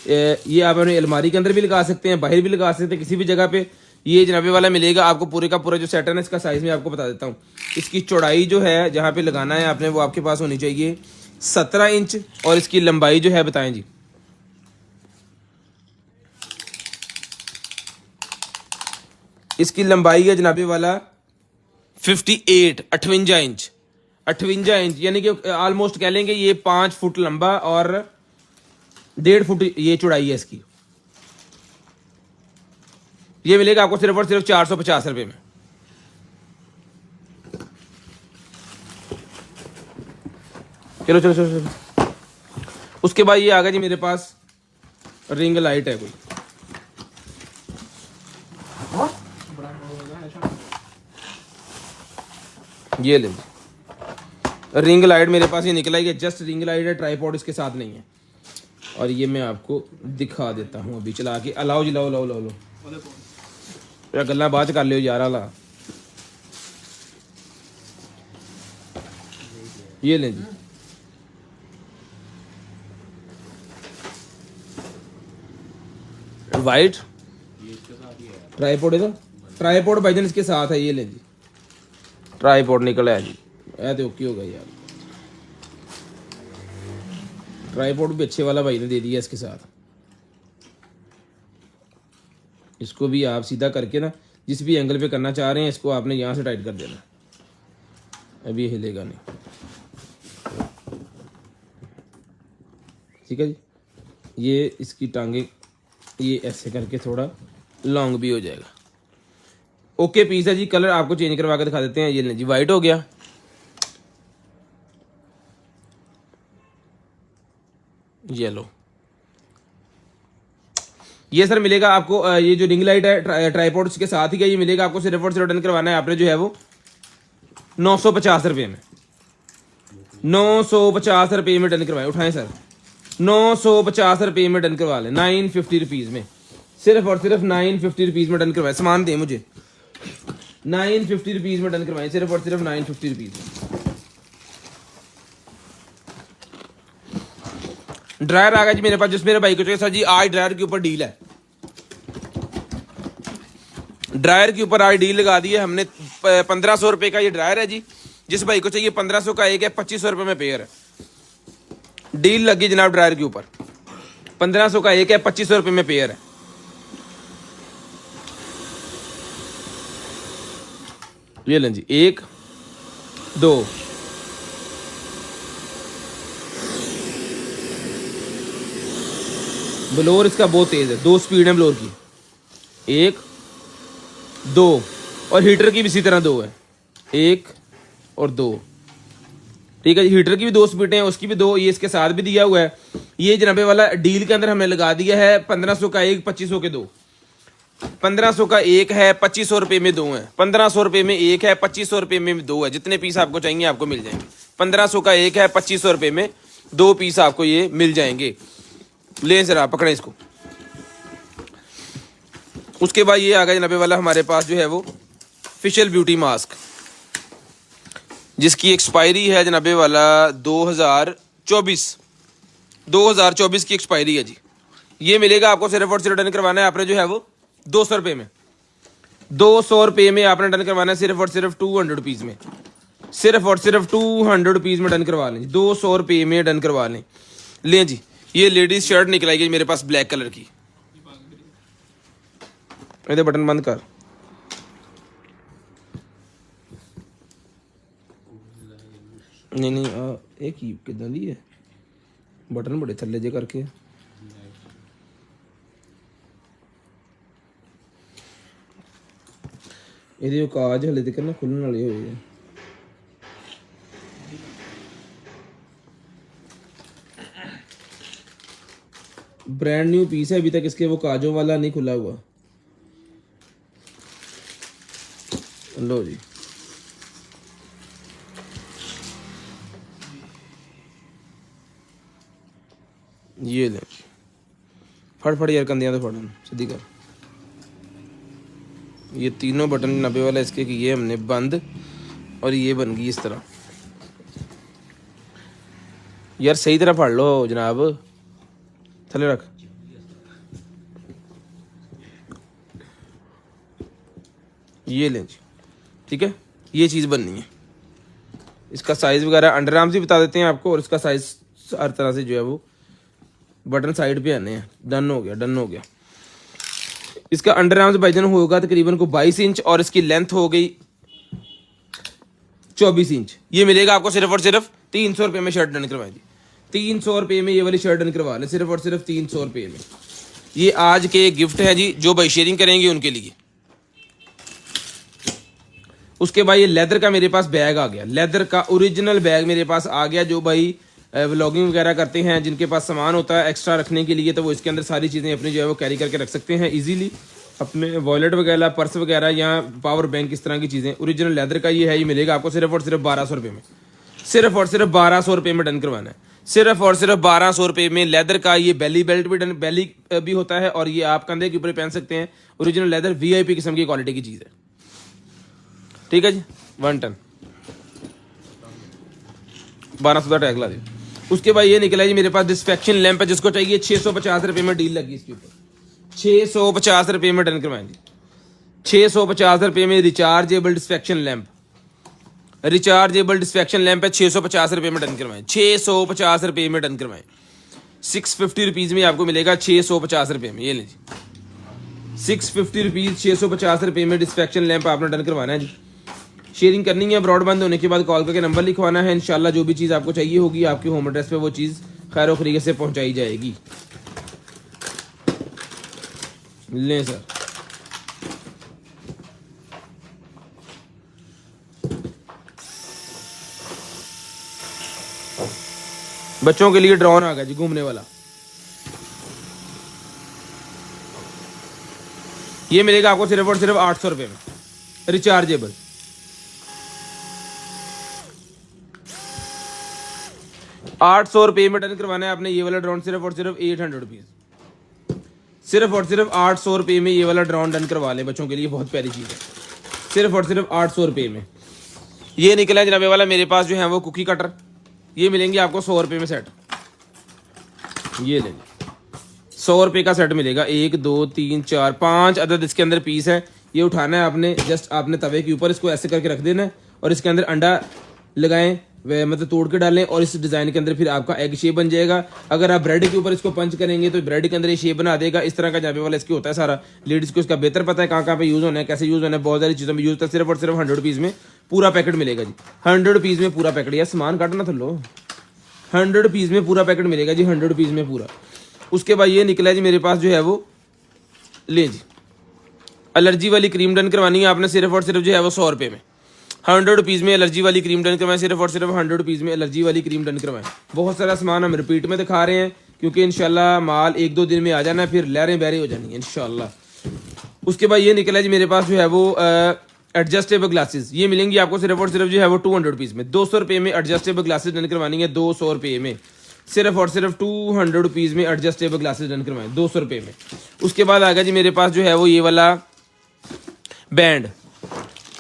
ये आप अपनी अलमारी के अंदर भी लगा सकते हैं, बाहर भी लगा सकते हैं, किसी भी जगह पे ये जनाबे वाला मिलेगा आपको। पूरे का पूरा जो सेट है ना, इसका साइज़ मैं आपको बता देता हूँ। इसकी चौड़ाई जो है जहाँ पे लगाना है आपने, वो आपके पास होनी चाहिए 17 इंच, और इसकी लंबाई जो है बताएं जी, इसकी लंबाई है जनाबे वाला 58 इंच, 58 इंच, यानी कि ऑलमोस्ट कह लेंगे ये 5 फुट लंबा और 1.5 फुट ये चौड़ाई है इसकी। ये मिलेगा आपको सिर्फ और सिर्फ 450 रुपये में। चलो चलो चलो चलो, उसके बाद ये आ गया जी मेरे पास रिंग लाइट है कोई, ये ले रिंग लाइट मेरे पास ये निकला है, जस्ट रिंग लाइट है, ट्राईपॉड इसके साथ नहीं है। और ये मैं आपको दिखा देता हूँ अभी चला के। अलाओ जी, लाओ लाओ लाओ लो, गल्ला बाद कर लियो यार ला। ये लें जी, वाइट ट्राईपॉड है, तो ट्राईपॉड भाईजान इसके साथ है। ये लें जी, ट्राईपॉड निकला है जी, ऐ तो ओके होगा यार। ट्राईपॉड भी अच्छे वाला भाई ने दे दिया इसके साथ। इसको भी आप सीधा करके ना, जिस भी एंगल पे करना चाह रहे हैं, इसको आपने यहाँ से टाइट कर देना, अभी हिलेगा नहीं, ठीक है जी। ये इसकी टांगे ये ऐसे करके थोड़ा लॉन्ग भी हो जाएगा। ओके पीस है जी। कलर आपको चेंज करवा के दिखा देते हैं। ये लें जी, वाइट हो गया, येलो। ये सर मिलेगा आपको, ये जो रिंग लाइट है ट्राईपॉड के साथ ही का, ये मिलेगा आपको सिर्फ और सिर्फ डन करवाना है आपने जो है वो 950 रुपये में, 950 रुपये में डन करवाए। उठाएं सर, 950 रुपये में डन करवा लें, 950 रुपीज़ में, सिर्फ और सिर्फ 950 रुपीज़ में डन करवाए। सामान दें मुझे, 950 रुपीज़ में डन करवाएं, सिर्फ और सिर्फ 950 रुपीज़ में। ड्रायर आ गया जी मेरे पास, जिस मेरे भाई को चाहिए सर जी आज ड्रायर के ऊपर डील है, ड्रायर के ऊपर आज डील लगा दी है हमने। 1500 रुपये का ये ड्रायर है जी, जिस भाई को चाहिए 1500 का एक है, 2500 रुपये में पेयर है। डील लगी जनाब ड्रायर के ऊपर, 1500 का एक है, 2500 रुपये में पेयर है। ये लें जी, 1 2 ब्लोर इसका बहुत तेज है, 2 स्पीड है ब्लोर की, 1 2, और हीटर की भी इसी तरह 2 है, 1 और 2, ठीक है जी। हीटर की भी 2 स्पीडें हैं, उसकी भी 2, ये इसके साथ भी दिया हुआ है। ये जनाबे वाला डील के अंदर हमने लगा दिया है 1500 का एक, 2500 के 2। 1500 का एक है, 2500 रुपये में दो हैं। 1500 रुपये में एक है, 2500 रुपये में दो है। जितने पीस आपको चाहिए आपको मिल जाएंगे। 1500 का एक है, 2500 रुपये में दो पीस आपको ये मिल जाएंगे। ले जरा पकड़े इसको। उसके बाद ये आ गया जनाबे वाला हमारे पास जो है वो फेशियल ब्यूटी मास्क, जिसकी एक्सपायरी है जनाबे वाला 2024 की एक्सपायरी है जी। ये मिलेगा आपको सिर्फ और सिर्फ डन करवाना है आपने जो है वो 200 रुपये में। 200 रुपये में आपने डन करवाना है सिर्फ और सिर्फ 200 रुपीज़ में। सिर्फ और सिर्फ 200 रुपीज़ में डन करवा लें। 200 रुपये में डन करवा लें। लें जी, ये लेडीज़ शर्ट निकल आएगी मेरे पास ब्लैक कलर की। ये बटन बंद कर। नहीं एक ही किदा दी है बटन बड़े थल्ले जे करके। ये काज हले तक ना खुलने वाले हुए हैं। ब्रांड न्यू पीस है, अभी तक इसके वो काजों वाला नहीं खुला हुआ। लो जी, ये ले फट यार कंधियां तो फटन सीधी कर। ये तीनों बटन नब्बे वाला इसके किए हमने बंद और ये बन गई इस तरह। यार सही तरह पढ़ लो जनाब, थले रख। ये लें जी, ठीक है। ये चीज़ बननी है। इसका साइज़ वगैरह अंडर आर्म्स भी बता देते हैं आपको, और इसका साइज़ हर तरह से जो है वो बटन साइड पे आने हैं। डन हो गया। इसका अंडर आर्म्स भाईजान होगा तकरीबन को 22 इंच और इसकी लेंथ हो गई 24 इंच। ये मिलेगा आपको सिर्फ और सिर्फ 300 रुपये में शर्ट डन करवाई दी। 300 रुपये में ये वाली शर्ट डन करवा लें, सिर्फ और सिर्फ 300 रुपये में। ये आज के गिफ्ट है जी, जो भाई शेयरिंग करेंगे उनके लिए। उसके बाद ये लेदर का मेरे पास बैग आ गया। लेदर का ओरिजिनल बैग मेरे पास आ गया। जो भाई व्लॉगिंग वगैरह करते हैं, जिनके पास सामान होता है एक्स्ट्रा रखने के लिए, तो वो इसके अंदर सारी चीज़ें अपनी जो है वो कैरी करके रख सकते हैं इजीली। अपने वॉलेट वगैरह, पर्स वगैरह या पावर बैंक, इस तरह की चीज़ें। ओरिजिनल लेदर का ये है। ये मिलेगा आपको सिर्फ और सिर्फ 1200 रुपये में। सिर्फ और सिर्फ 1200 रुपये में डन करवाना है। सिर्फ और सिर्फ 1200 रुपये में लेदर का ये बेली बेल्ट भी बेली भी होता है, और ये आप कंधे के ऊपर पहन सकते हैं। ओरिजिनल लेदर VIP किस्म की क्वालिटी की चीज़ है, ठीक है जी। 1 टन 1200 का टैग ला दे। उसके बाद ये निकला जी मेरे पास डिस्फेक्शन लैंप है, जिसको चाहिए 650 रुपये में डील लगी इसके ऊपर। 650 रुपये में डन करवाएंगे। 650 रुपये में रिचार्जेबल डिस्फेक्शन लैंप। रिचार्जेबल डिस्फेक्शन लैंप है, 650 रुपये में डन करवाएं। 650 रुपये में डन करवाएं। 650 रुपीज़ में आपको मिलेगा 650 रुपये में। ये लीजिए 650 रुपीज़, 650 रुपये में डिस्फेक्शन लैंप आपने डन करवाना है जी। शेयरिंग करनी है, ब्रॉडबैंड होने के बाद कॉल करके नंबर लिखवाना है। इंशाल्लाह जो भी चीज़ आपको चाहिए होगी आपके होम एड्रेस पे वो चीज़ खैर और खरीके से पहुंचाई जाएगी। लें सर, बच्चों के लिए ड्रोन आ गया जी, घूमने वाला। ये मिलेगा आपको सिर्फ और सिर्फ 800 रुपये में, रिचार्जेबल। ₹800 में डन करवाना है आपने ये वाला ड्रोन। सिर्फ और सिर्फ 800 रुपीज़। सिर्फ और सिर्फ 800 रुपये में ये वाला ड्रोन डन करवा लें, बच्चों के लिए बहुत प्यारी चीज़ है। सिर्फ और सिर्फ 800 रुपये में। ये निकला है जनाबे वाला मेरे पास जो है वो कुकी कटर। ये मिलेंगे आपको 100 रुपये में सेट। ये लेंगे 100 रुपये का सेट मिलेगा। 1 2 3 4 5 अदद इसके अंदर पीस है। ये उठाना है आपने, जस्ट आपने तवे के ऊपर इसको ऐसे करके रख देना है, और इसके अंदर अंडा लगाएं, वह मतलब तोड़ के डालें, और इस डिज़ाइन के अंदर फिर आपका एग शेप बन जाएगा। अगर आप ब्रेड के ऊपर इसको पंच करेंगे तो ब्रेड के अंदर ये शेप बना देगा। इस तरह का जनाबे वाला इसके होता है सारा। लेडीज़ को इसका बेहतर पता है कहाँ पे यूज़ होना है, कैसे यूज़ होना है। बहुत सारी चीज़ों में यूज़ होता है। सिर्फ और सिर्फ 100 रुपीज़ में पूरा पैकेट मिलेगा जी। 100 रुपीज़ में पूरा पैकेट। यार सामान काटना था लो। 100 रुपीज़ में पूरा पैकेट मिलेगा जी, 100 रुपीज़ में पूरा। उसके बाद ये निकला है जी मेरे पास जो है वो, ले जी एलर्जी वाली क्रीम डन करवानी है आपने। सिर्फ और सिर्फ जो है वो 100 रुपये में। 100 रुपीज़ में एलर्जी वाली क्रीम डन करवाएं। सिर्फ और सिर्फ 100 रुपीज़ में एलर्जी वाली क्रीम डन करवाएं। बहुत सारा सामान हम रिपीट में दिखा रहे हैं, क्योंकि इंशाल्लाह माल 1-2 दिन में आ जाना है, फिर लहरें बहरें हो जानी है इंशाल्लाह। उसके बाद ये निकला जी मेरे पास जो है वो एडजस्टेबल ग्लासेस, ये मिलेंगी आपको सिर्फ और सिर्फ जो है वो 200 रुपीज़ में। 200 रुपये में एडजस्टेबल ग्लासेस डन करवानी है, 200 रुपये में, सिर्फ और सिर्फ 200 रुपीज़ में एडजस्टेबल ग्लासेस डन करवाएं 200 रुपये में। उसके बाद आ गया जी मेरे पास जो है वो ये वाला बैंड,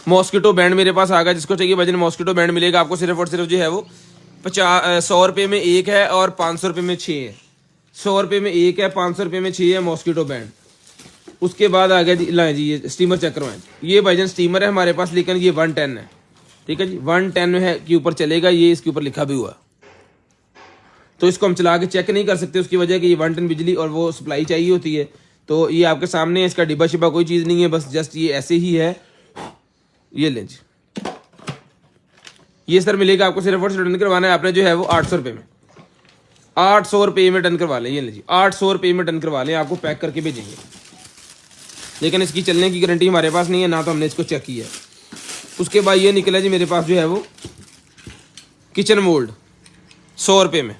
मॉस्किटो बैंड मेरे पास आ गया। जिसको चाहिए वजन मॉस्किटो बैंड मिलेगा आपको सिर्फ और सिर्फ जो है वो 100 रुपये में एक है और 500 रुपये में 6 है। 100 रुपये में एक है, 500 रुपये में 6 है मॉस्किटो बैंड। उसके बाद आ गया जी, लाएं जी ये स्टीमर चेक करवाएं। ये भाईजान स्टीमर है हमारे पास, लेकिन ये 110 है, ठीक है जी, 110 है के ऊपर चलेगा, ये इसके ऊपर लिखा भी हुआ, तो इसको हम चला के चेक नहीं कर सकते, उसकी वजह कि ये 110 बिजली और वो सप्लाई चाहिए होती है। तो ये आपके सामने है, इसका डिब्बा शिब्बा कोई चीज़ नहीं है, बस जस्ट ये ऐसे ही है। ये लें जी, ये सर मिलेगा आपको सिर्फ और सिर्फ डन करवाना है आपने जो है वो 800 रुपये में, 800 रुपये में डन करवा लें। ये लें जी, 800 रुपये में डन करवा लें, आपको पैक करके भेजेंगे, लेकिन इसकी चलने की गारंटी हमारे पास नहीं है, ना तो हमने इसको चेक किया है। उसके बाद ये निकला जी मेरे पास जो है वो किचन मोल्ड 100 रुपये में,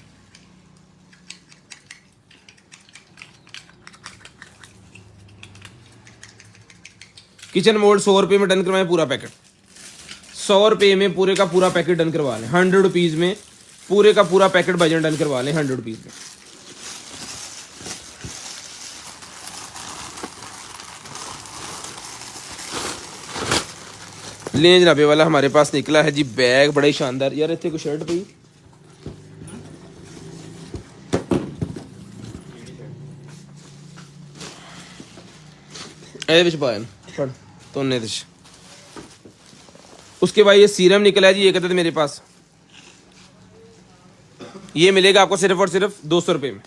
किचन मोल्ड 100 रुपये में डन करवाएं पूरा पैकेट, 100 रुपये में पूरे का पूरा पैकेट डन करवा लें। 100 रुपीज़ में पूरे का पूरा पैकेट भजन डन करवा लें 100 रुपीज़ में। ले जनाबे वाला हमारे पास निकला है जी बैग, बड़ा ही शानदार। यार इतने को शर्ट पई ए विच पाए पढ़ तो ने दिश। उसके बाद ये सीरम निकला है जी एक अदद मेरे पास, ये मिलेगा आपको सिर्फ और सिर्फ 200 रुपये में।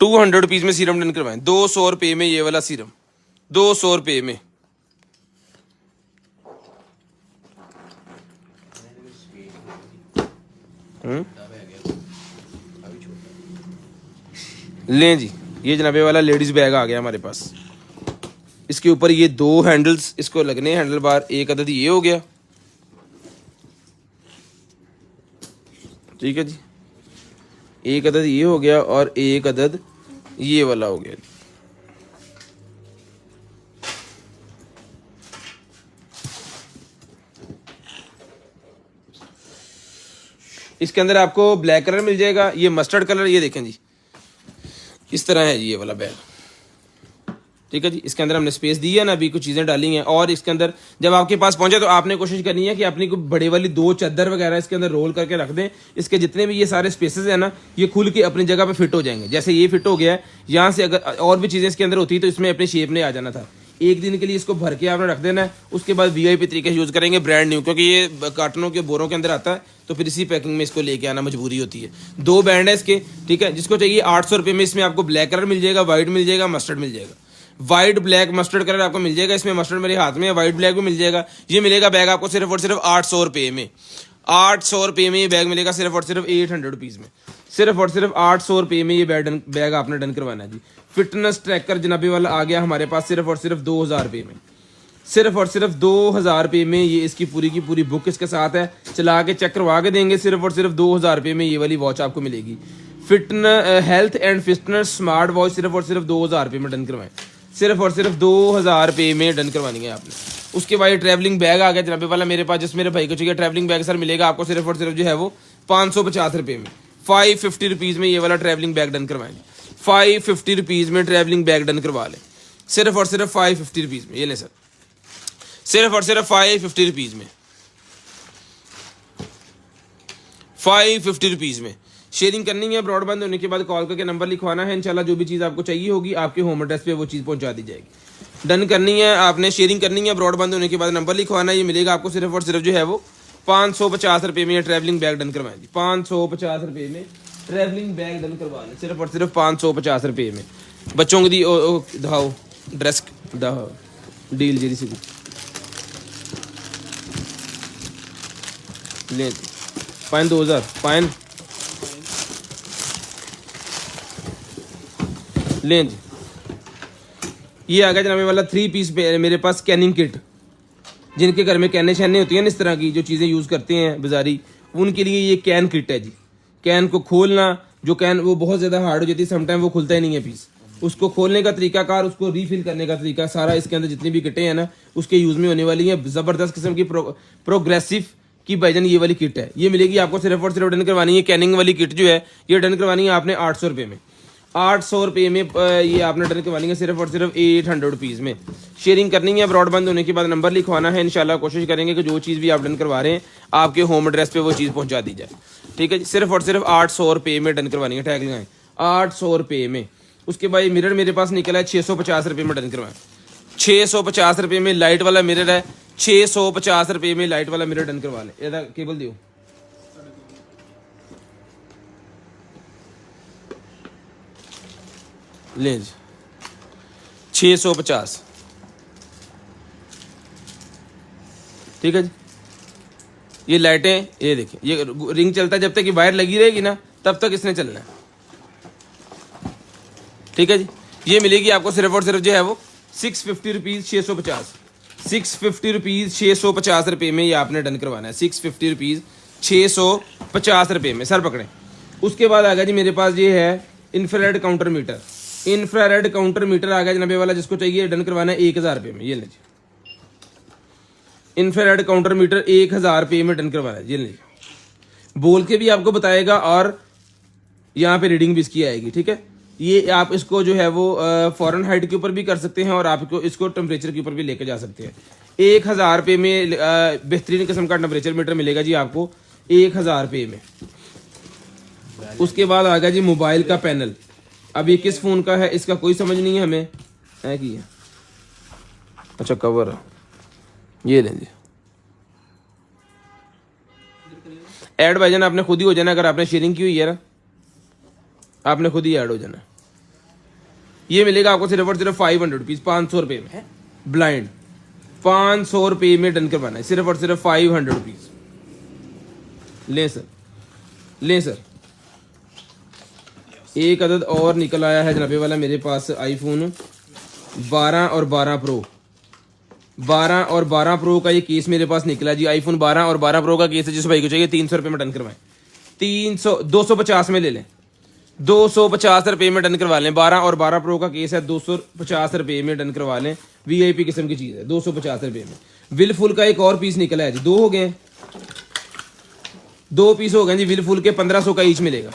₹200 में सीरम डन करवाएं, 200 रुपये में ये वाला सीरम, 200 रुपये में। लें जी, ये जनाबे वाला लेडीज बैग आ गया हमारे पास। इसके ऊपर ये 2 हैंडल्स इसको लगने, हैंडल बार, एक अदद ये हो गया, ठीक है जी, एक अदद ये हो गया और एक अदद ये वाला हो गया। इसके अंदर आपको ब्लैक कलर मिल जाएगा, ये मस्टर्ड कलर, ये देखें जी इस तरह है जी ये वाला बैग, ठीक है जी। इसके अंदर हमने स्पेस दी है ना, अभी कुछ चीज़ें डाली हैं, और इसके अंदर जब आपके पास पहुंचे तो आपने कोशिश करनी है कि अपनी कोई बड़े वाली 2 चादर वगैरह इसके अंदर रोल करके रख दें। इसके जितने भी ये सारे स्पेसेस हैं ना, ये खुल के अपनी जगह पे फिट हो जाएंगे। जैसे ये फिट हो गया है, यहाँ से अगर और भी चीज़ें इसके अंदर होती तो इसमें अपनी शेप में आ जाना था। एक दिन के लिए इसको भर के आपने रख देना है, उसके बाद VIP तरीके से यूज़ करेंगे, ब्रांड न्यू, क्योंकि ये कार्टनों के बोरों के अंदर आता है, तो फिर इसी पैकिंग में इसको लेके आना मजबूरी होती है। 2 बैंड है इसके, ठीक है। जिसको चाहिए 800 रुपये में इसमें आपको ब्लैक कलर मिल जाएगा, वाइट मिल जाएगा, मस्टर्ड मिल जाएगा। वाइट ब्लैक मस्टर्ड कलर आपको मिल जाएगा, इसमें मस्टर्ड मेरे हाथ में है, वाइट ब्लैक भी मिल जाएगा। ये मिलेगा बैग आपको सिर्फ और सिर्फ 800 रुपये में, 800 रुपये में ये बैग मिलेगा सिर्फ और सिर्फ 800 रुपीज़ में, सिर्फ और सिर्फ 800 रुपये में ये बैग आपने डन करवाना है जी। फिटनेस ट्रैकर जनाबी वाला आ गया हमारे पास सिर्फ और सिर्फ 2000 रुपये में, सिर्फ और सिर्फ 2000 रुपये में ये इसकी पूरी की पूरी बुक इसके साथ है, चला के चेक करवा के देंगे। सिर्फ और सिर्फ 2000 रुपये में ये वाली वॉच आपको मिलेगी। Health and fitness smart watch सिर्फ और सिर्फ 2000 रुपये में डन करवाएं, सिर्फ और सिर्फ 2000 रुपये में डन करवानी है आपने। उसके बाद ट्रैवलिंग बैग आ गया जनाबे वाला मेरे पास, जिस मेरे भाई को चाहिए ट्रैवलिंग बैग सर मिलेगा आपको सिर्फ और सिर्फ जो है वो 550 रुपये में, 550 रुपीज़ में ये वाला ट्रैवलिंग बैग डन करवाएं। 550 रुपीज़ में ट्रैवलिंग बैग डन करवा लें, सिर्फ और सिर्फ 550 रुपीज़ में। ये लें सर, सिर्फ और सिर्फ 550 रुपीज़ में, 550 रुपीज़ में। शेयरिंग करनी है, ब्रॉडबैंड होने के बाद कॉल करके नंबर लिखवाना है, इंशाल्लाह जो भी चीज़ आपको चाहिए होगी आपके होम एड्रेस पे वो चीज़ पहुंचा दी जाएगी। डन करनी है आपने, शेयरिंग करनी है, ब्रॉडबैंड होने के बाद नंबर लिखवाना है। ये मिलेगा आपको सिर्फ और सिर्फ जो है वो 550 रुपये में। ये ट्रैवलिंग बैग डन करवाएं जी, 550 रुपये में ट्रैवलिंग बैग डन करवा लें, सिर्फ और सिर्फ 550 रुपये में। बच्चों की दिखाओ ड्रेस डील जी सी ले पाइन 2000 पाइन लें जी। ये आ गया जनाबे वाला 3 पीस मेरे पास स्कैनिंग किट, जिनके घर में कैने शैने होती हैं ना इस तरह की जो चीज़ें यूज़ करते हैं बाजारी, उनके लिए ये कैन किट है जी। कैन को खोलना, जो कैन वो बहुत ज़्यादा हार्ड हो जाती है, समटाइम वो खुलता ही नहीं है पीस, उसको खोलने का तरीकाकार, उसको रीफिल करने का तरीका, सारा इसके अंदर जितनी भी किटें हैं ना उसके यूज़ में होने वाली हैं। ज़बरदस्त किस्म की प्रोग्रेसिव की भाईजान ये वाली किट है, ये मिलेगी आपको सिर्फ और सिर्फ डन करवानी है। कैनिंग वाली किट जो है ये डन करवानी है आपने 800 रुपये में। 800 रुपये में ये आपने डन करवानी है सिर्फ और सिर्फ 800 रुपीज़ में। शेयरिंग करनी है, ब्रॉडबैंड होने के बाद नंबर लिखवाना है। इंशाल्लाह कोशिश करेंगे कि जो चीज़ भी आप डन करवा रहे हैं आपके होम एड्रेस पे वो चीज़ पहुंचा दी जाए। ठीक है जी, सिर्फ और सिर्फ 800 रुपये में डन करवानी है। टैग लगाएं 800 रुपये में। उसके बाद मिरर मेरे पास निकला है 650 रुपये में डन करवाएं। 650 रुपये में लाइट वाला मिरर है, 650 रुपये में लाइट वाला मिरर डन करवा लें। ਇਹਦਾ केबल दियो ले जी 650। ठीक है जी, ये लाइटें ये देखिए, ये रिंग चलता है जब तक ये वायर लगी रहेगी ना तब तक इसने चलना है। ठीक है जी, ये मिलेगी आपको सिर्फ और सिर्फ जो है वो 650 रुपीज़ 650। 650 रुपीज़ 650 रुपये में ये आपने डन करवाना है। 650 रुपीज़ 650 रुपये में। सर पकड़ें। उसके बाद आ गया जी मेरे पास ये है infrared counter meter. Infrared counter meter आ गया जनाबे वाला, जिसको चाहिए डन करवाना है 1000 रुपये में। ये ले जी, इंफ्रारेड काउंटर मीटर 1000 रुपये में डन करवाना है। ये ले जी, बोल के भी आपको बताएगा और यहाँ पे रीडिंग भी इसकी आएगी। ठीक है, ये आप इसको जो है वो फॉरेन हाइट के ऊपर भी कर सकते हैं और आप इसको टेम्परेचर के ऊपर भी लेके जा सकते हैं। 1000 रुपये में बेहतरीन किस्म का टेम्परेचर मीटर मिलेगा जी आपको 1000 रुपये में। उसके बाद आ गया जी मोबाइल का पैनल। अब ये किस फ़ोन का है इसका कोई समझ नहीं है हमें, है कि है अच्छा कवर, ये लें जी। ऐड भाईजान आपने खुद ही हो जाना, अगर आपने शेयरिंग की हुई है ना आपने खुद ही ऐड हो जाना। ये मिलेगा आपको सिर्फ और सिर्फ 500 रुपीज़ 500 रुपये में। ब्लाइंड 500 रुपये में डन करवाना है, सिर्फ और सिर्फ 500 रुपीज़। लें सर, लें सर। एक अदद और निकल आया है जनाबे वाला मेरे पास आईफोन 12 और 12 प्रो। 12 और 12 प्रो का ये केस मेरे पास निकला जी। आईफोन 12 और 12 प्रो का केस है, जिस भाई को चाहिए 300 रुपये में डन करवाएं। 250 में ले लें, 250 रुपये में डन करवा लें। 12 और 12 प्रो का केस है, 250 रुपये में डन करवा लें। वीआईपी किस्म की चीज़ है, 250 रुपये में। विल फुल का एक और पीस निकला है जी, 2 हो गए, 2 पीस हो गए जी। विल फुल के 1500 का ईच मिलेगा,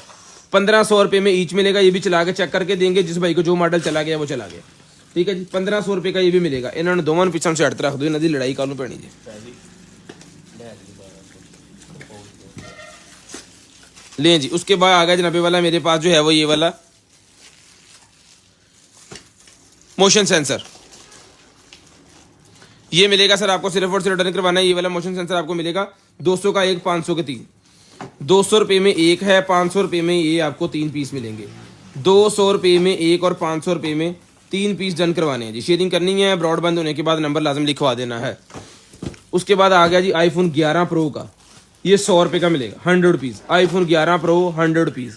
1500 रुपये में ईच मिलेगा। ये भी चला के चेक करके देंगे, जिस भाई को जो मॉडल चला गया वो चला गया। ठीक है जी, 1500 रुपये का ये भी मिलेगा। इन्होंने दोवां पीछा से हट रख दो, इन्हों की लड़ाई कानू पैनी जी। लें जी, उसके बाद आ गया जनाबे वाला मेरे पास जो है वो ये वाला मोशन सेंसर। ये मिलेगा सर आपको सिर्फ और सिर्फ डन करवाना है। ये वाला मोशन सेंसर आपको मिलेगा 200 का एक, 500 के 3। 200 रुपये में एक है, 500 रुपये में ये आपको 3 पीस मिलेंगे। 200 रुपये में एक और 500 रुपये में 3 पीस डन करवाने हैं जी। शेयरिंग करनी है, ब्रॉडबैंड होने के बाद नंबर लाजम लिखवा देना है। उसके बाद आ गया जी आईफोन 11 प्रो का, ये 100 रुपये का मिलेगा, 100 रुपीज़। आईफोन 11 प्रो 100 रुपीज़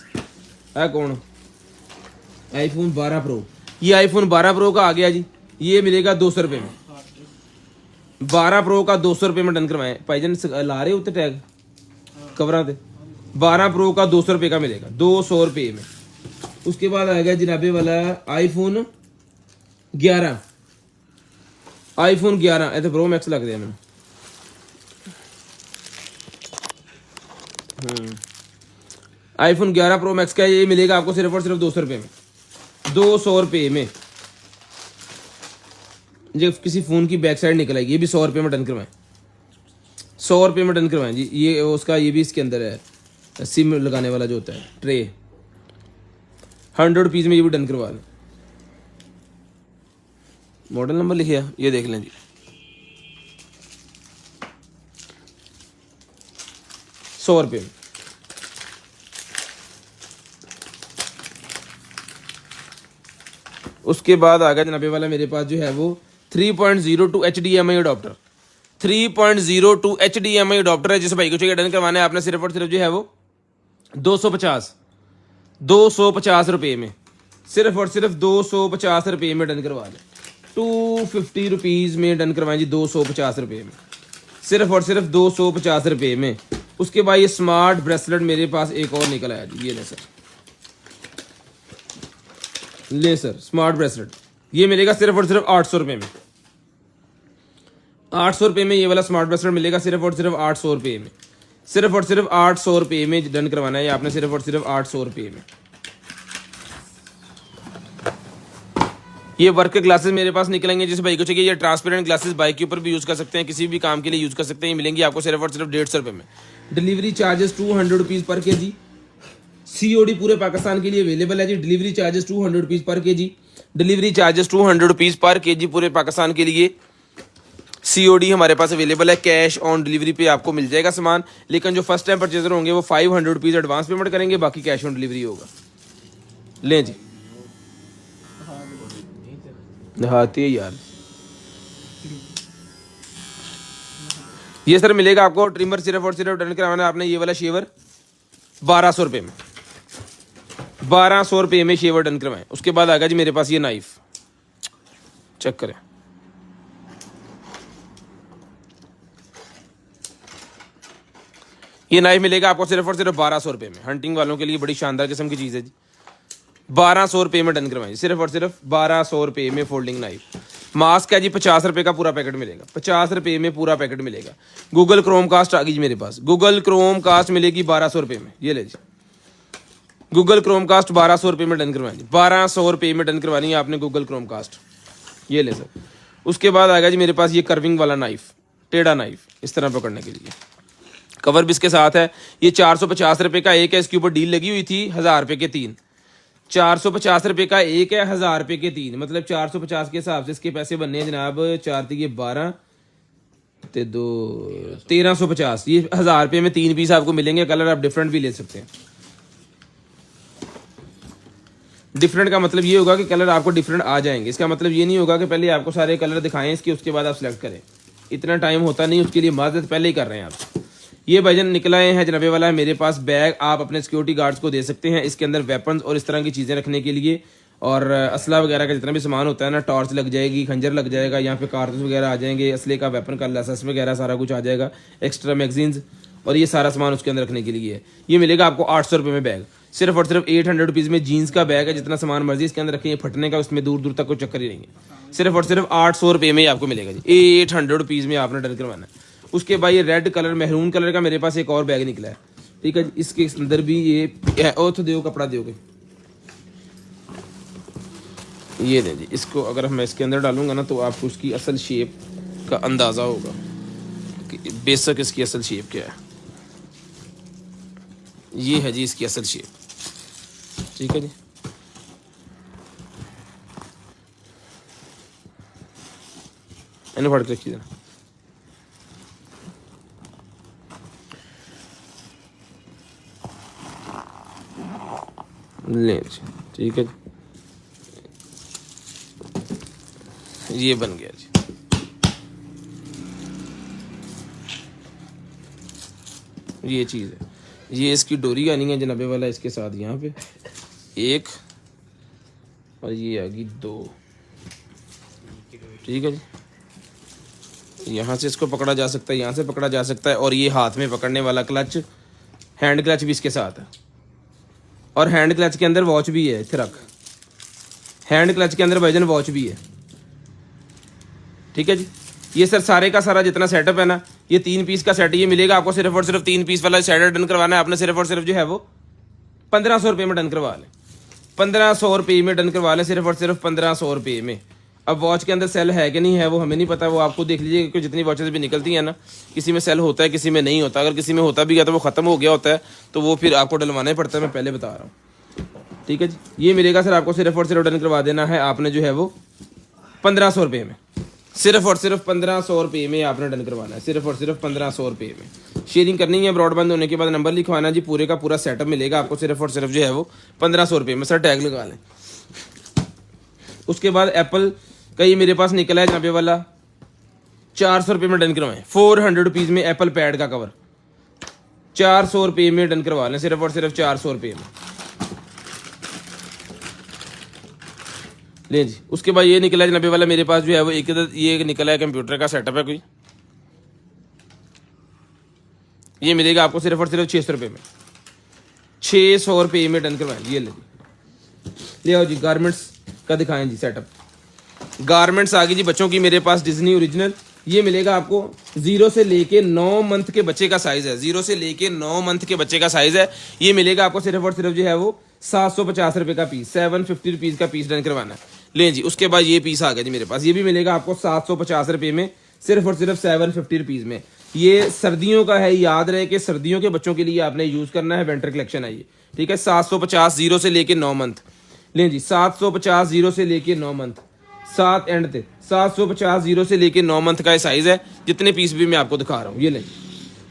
है। कौन आईफोन 12 प्रो? ये आईफोन 12 प्रो का आ गया जी, ये मिलेगा 200 रुपये में। 12 प्रो का 200 रुपये में डन करवाएं। भाईजान ला रहे होते टैग कवरा थे। 12 प्रो का 200 रुपये का मिलेगा, 200 रुपये में। उसके बाद आ गया जनाबे वाला आईफोन 11। आईफोन 11 ऐसे प्रो मैक्स लग दिया मैंने। आईफोन 11 प्रो मैक्स का ये मिलेगा आपको सिर्फ और सिर्फ 200 रुपये में। 200 रुपये में जब किसी फ़ोन की बैक साइड निकल आएगी, ये भी 100 रुपये में डन करवाएं। 100 रुपये में डन करवाएं जी। ये उसका ये भी इसके अंदर है, सिम लगाने वाला जो होता है ट्रे। 100 रुपीज़ में ये भी डन करवा लें। मॉडल नंबर लिखिए, ये देख लें जी। ₹100 में। उसके बाद आ गया जनाबे वाला मेरे पास जो है वो 3.02 HDMI अडोप्टर। 3.02 HDMI अडोप्टर है, जिस भाई को चाहिए डन करवाना है आपने सिर्फ और सिर्फ जो है वो 250 रुपये में, सिर्फ और सिर्फ 250 रुपये में डन करवा लें। 250 रुपीज़ में डन करवाएं जी, 250 रुपये में, सिर्फ और सिर्फ 250 रुपये में। उसके बाद ये स्मार्ट ब्रेसलेट मेरे पास एक और निकल आया जी, ये ले सर, ले सर स्मार्ट ब्रेसलेट, ये मिलेगा सिर्फ और सिर्फ 800 रुपये में। 800 रुपये में ये वाला स्मार्ट ब्रेसलेट मिलेगा सिर्फ और सिर्फ 800 रुपये में, सिर्फ और सिर्फ 800 रुपये में डन करवाना है ये आपने, सिर्फ और सिर्फ 800 रुपये में। ये वर्क के ग्लासेस मेरे पास निकलेंगे, जिस भाई को चाहिए ये ट्रांसपेरेंट ग्लासेस बाइक के ऊपर भी यूज़ कर सकते हैं, किसी भी काम के लिए यूज़ कर सकते हैं। ये मिलेंगी आपको सिर्फ और सिर्फ 150 रुपये में। डिलीवरी चार्जेस 200 रुपीज़ पर केजी, COD पूरे पाकिस्तान के लिए अवेलेबल है जी। डिलीवरी चार्जेस 200 रुपीज़ पर केजी, डिलीवरी चार्जेस 200 रुपीज़ पर केजी पूरे पाकिस्तान के लिए। COD हमारे पास अवेलेबल है, कैश ऑन डिलीवरी पे आपको मिल जाएगा सामान, लेकिन जो फर्स्ट टाइम परचेजर होंगे वो 500 रुपीज़ एडवांस पेमेंट करेंगे, बाकी कैश ऑन डिलीवरी होगा। लें जी, नहाती है यार। ये सर मिलेगा आपको ट्रिमर सिर्फ और सिर्फ डन करवाना है आपने, ये वाला शेवर 1200 रुपये में, 1200 रुपये में शेवर डन करवाएं। उसके बाद आएगा जी मेरे पास ये नाइफ, चेक करें, ये नाइफ मिलेगा आपको सिर्फ और सिर्फ 1200 रुपये में। हंटिंग वालों के लिए बड़ी शानदार किस्म की चीज़ है जी। 1200 रुपये में डन करवाएं, सिर्फ और सिर्फ 1200 रुपये में फोल्डिंग नाइफ। मास्क है जी 50 रुपये का पूरा पैकेट मिलेगा, 50 रुपये में पूरा पैकेट मिलेगा। गूगल क्रोम कास्ट आ गई जी मेरे पास, गूगल क्रोम कास्ट मिलेगी 1200 रुपये में, ये ले जी गूगल क्रोम कास्ट 1200 रुपये में डन करवानी, 1200 रुपये में डन करवानी है आपने गूगल क्रोम कास्ट, ये ले सर। उसके बाद आएगा जी मेरे पास ये कर्विंग वाला नाइफ, टेढ़ा नाइफ इस तरह पकड़ने के लिए, कवर भी इसके साथ है। ये 450 रुपये का एक है, इसके ऊपर डील लगी हुई थी 1000 रुपये के 3, 450 रुपये का एक है, 1000 रुपये के 3, मतलब 450 के हिसाब से इसके पैसे बनने हैं जनाब 4 3 12 ते 2 1350। ये 1000 रुपये में 3 पीस आपको मिलेंगे। कलर आप डिफरेंट भी ले सकते हैं। डिफरेंट का मतलब ये होगा कि कलर आपको डिफरेंट आ जाएंगे, इसका मतलब ये नहीं होगा कि पहले आपको सारे कलर दिखाएं इसके, उसके बाद आप सिलेक्ट करें, इतना टाइम होता नहीं, उसके लिए माजरत पहले ही कर रहे हैं आप। ये भाईजान निकला है जनाबे वाला है मेरे पास बैग, आप अपने सिक्योरिटी गार्ड्स को दे सकते हैं। इसके अंदर वेपन्स और इस तरह की चीज़ें रखने के लिए, और असला वगैरह का जितना भी सामान होता है ना, टॉर्च लग जाएगी, खंजर लग जाएगा, यहाँ पे कारतूस वगैरह आ जाएंगे, असले का वेपन का लाइसेंस वगैरह सारा कुछ आ जाएगा, एक्स्ट्रा मैगजीन्स, और ये सारा सामान उसके अंदर रखने के लिए है। ये मिलेगा आपको 800 रुपये में बैग, सिर्फ और सिर्फ 800 रुपीज़ में। जीन्स का बैग है, जितना सामान मर्जी इसके अंदर रखें, फटने का उसमें दूर दूर तक कोई चक्कर ही नहीं है। सिर्फ और सिर्फ 800 रुपये में आपको मिलेगा जी, 800 रुपीज़ में आपने डन करवाना है। उसके बाद ये रेड कलर, महरून कलर का मेरे पास एक और बैग निकला है, ठीक है जी। इसके अंदर भी ये ओ तो दो कपड़ा दोगे, ये दें जी। इसको अगर मैं इसके अंदर डालूंगा ना तो आपको उसकी असल शेप का अंदाज़ा होगा कि बेशक इसकी असल शेप क्या है। ये है जी इसकी असल शेप, ठीक है जी। इन्हें फट के रखिए ना, ले जी, ठीक है जी, ये बन गया जी। ये चीज़ है, ये इसकी डोरी आनी है जनाबे वाला, इसके साथ यहाँ पे एक, और ये आ गई 2, ठीक है जी। यहाँ से इसको पकड़ा जा सकता है, यहाँ से पकड़ा जा सकता है, और ये हाथ में पकड़ने वाला क्लच, हैंड क्लच भी इसके साथ है, और हैंड क्लच के अंदर वॉच भी है। इधर रख, हैंड क्लच के अंदर भाईजान वॉच भी है, ठीक है जी। ये सर सारे का सारा जितना सेटअप है ना, ये 3 पीस का सेट ये मिलेगा आपको। सिर्फ और सिर्फ 3 पीस वाला सेट डन करवाना है आपने, सिर्फ और सिर्फ जो है वो 1500 रुपये में डन करवा लें, 1500 रुपये में डन करवा लें, सिर्फ और सिर्फ 1500 रुपये में। अब वॉच के अंदर सेल है कि नहीं है वो हमें नहीं पता, वो आपको देख लीजिए, क्योंकि जितनी वॉचेस भी निकलती हैं ना, किसी में सेल होता है, किसी में नहीं होता। अगर किसी में होता भी है तो वो ख़त्म हो गया होता है, तो वो फिर आपको डलवाना ही पड़ता है, मैं पहले बता रहा हूँ, ठीक है जी। ये मिलेगा सर आपको, सिर्फ और सिर्फ डन करवा देना है आपने जो है वो 1500 रुपये में, सिर्फ और सिर्फ 1500 रुपये में आपने डन करवाना है, सिर्फ और सिर्फ 1500 रुपये में। शेयरिंग करनी है, ब्रॉडबैंड होने के बाद नंबर लिखवाना जी, पूरे का पूरा सेटअप मिलेगा आपको सिर्फ और सिर्फ जो है वो 1500 रुपये में। सर टैग लगा लें। उसके बाद एप्पल का ये मेरे पास निकला है जनाबे वाला, 400 रुपये में डन करवाएं, 400 रुपीज़ में एप्पल पैड का कवर 400 रुपये में डन करवा लें, सिर्फ और सिर्फ 400 रुपये में। ले जी। उसके बाद ये निकला है जनाबे वाला मेरे पास जो है वो ये निकला है कंप्यूटर का सेटअप है, कोई ये मिलेगा आपको सिर्फ और सिर्फ 600 रुपये में, 600 रुपये में डन करवाएं। ये ले आओ जी, गारमेंट्स का दिखाएं जी सेटअप। गारमेंट्स आ गई जी बच्चों की मेरे पास, डिज्नी ओरिजिनल। ये मिलेगा आपको 0 से लेके 9 मंथ के बच्चे का साइज़ है, 0 से लेके 9 मंथ के बच्चे का साइज़ है। ये मिलेगा आपको सिर्फ और सिर्फ जो है वो 750 रुपये का पीस, 750 रुपीज़ का पीस डन करवाना है। लें जी, उसके बाद ये पीस आ गया जी मेरे पास, ये भी मिलेगा आपको 750 रुपये में, सिर्फ और सिर्फ 750 रुपीज़ में। ये सर्दियों का है, याद रहे कि सर्दियों के बच्चों के लिए आपने यूज़ करना है, विंटर कलेक्शन है ये, ठीक है। 750 0 से लेके 9 मंथ। लें जी, 750 0 से लेके 9 मंथ, 7 एंड थे 750 0 से लेके 9 मंथ का साइज़ है। जितने पीस भी मैं आपको दिखा रहा हूँ, ये लें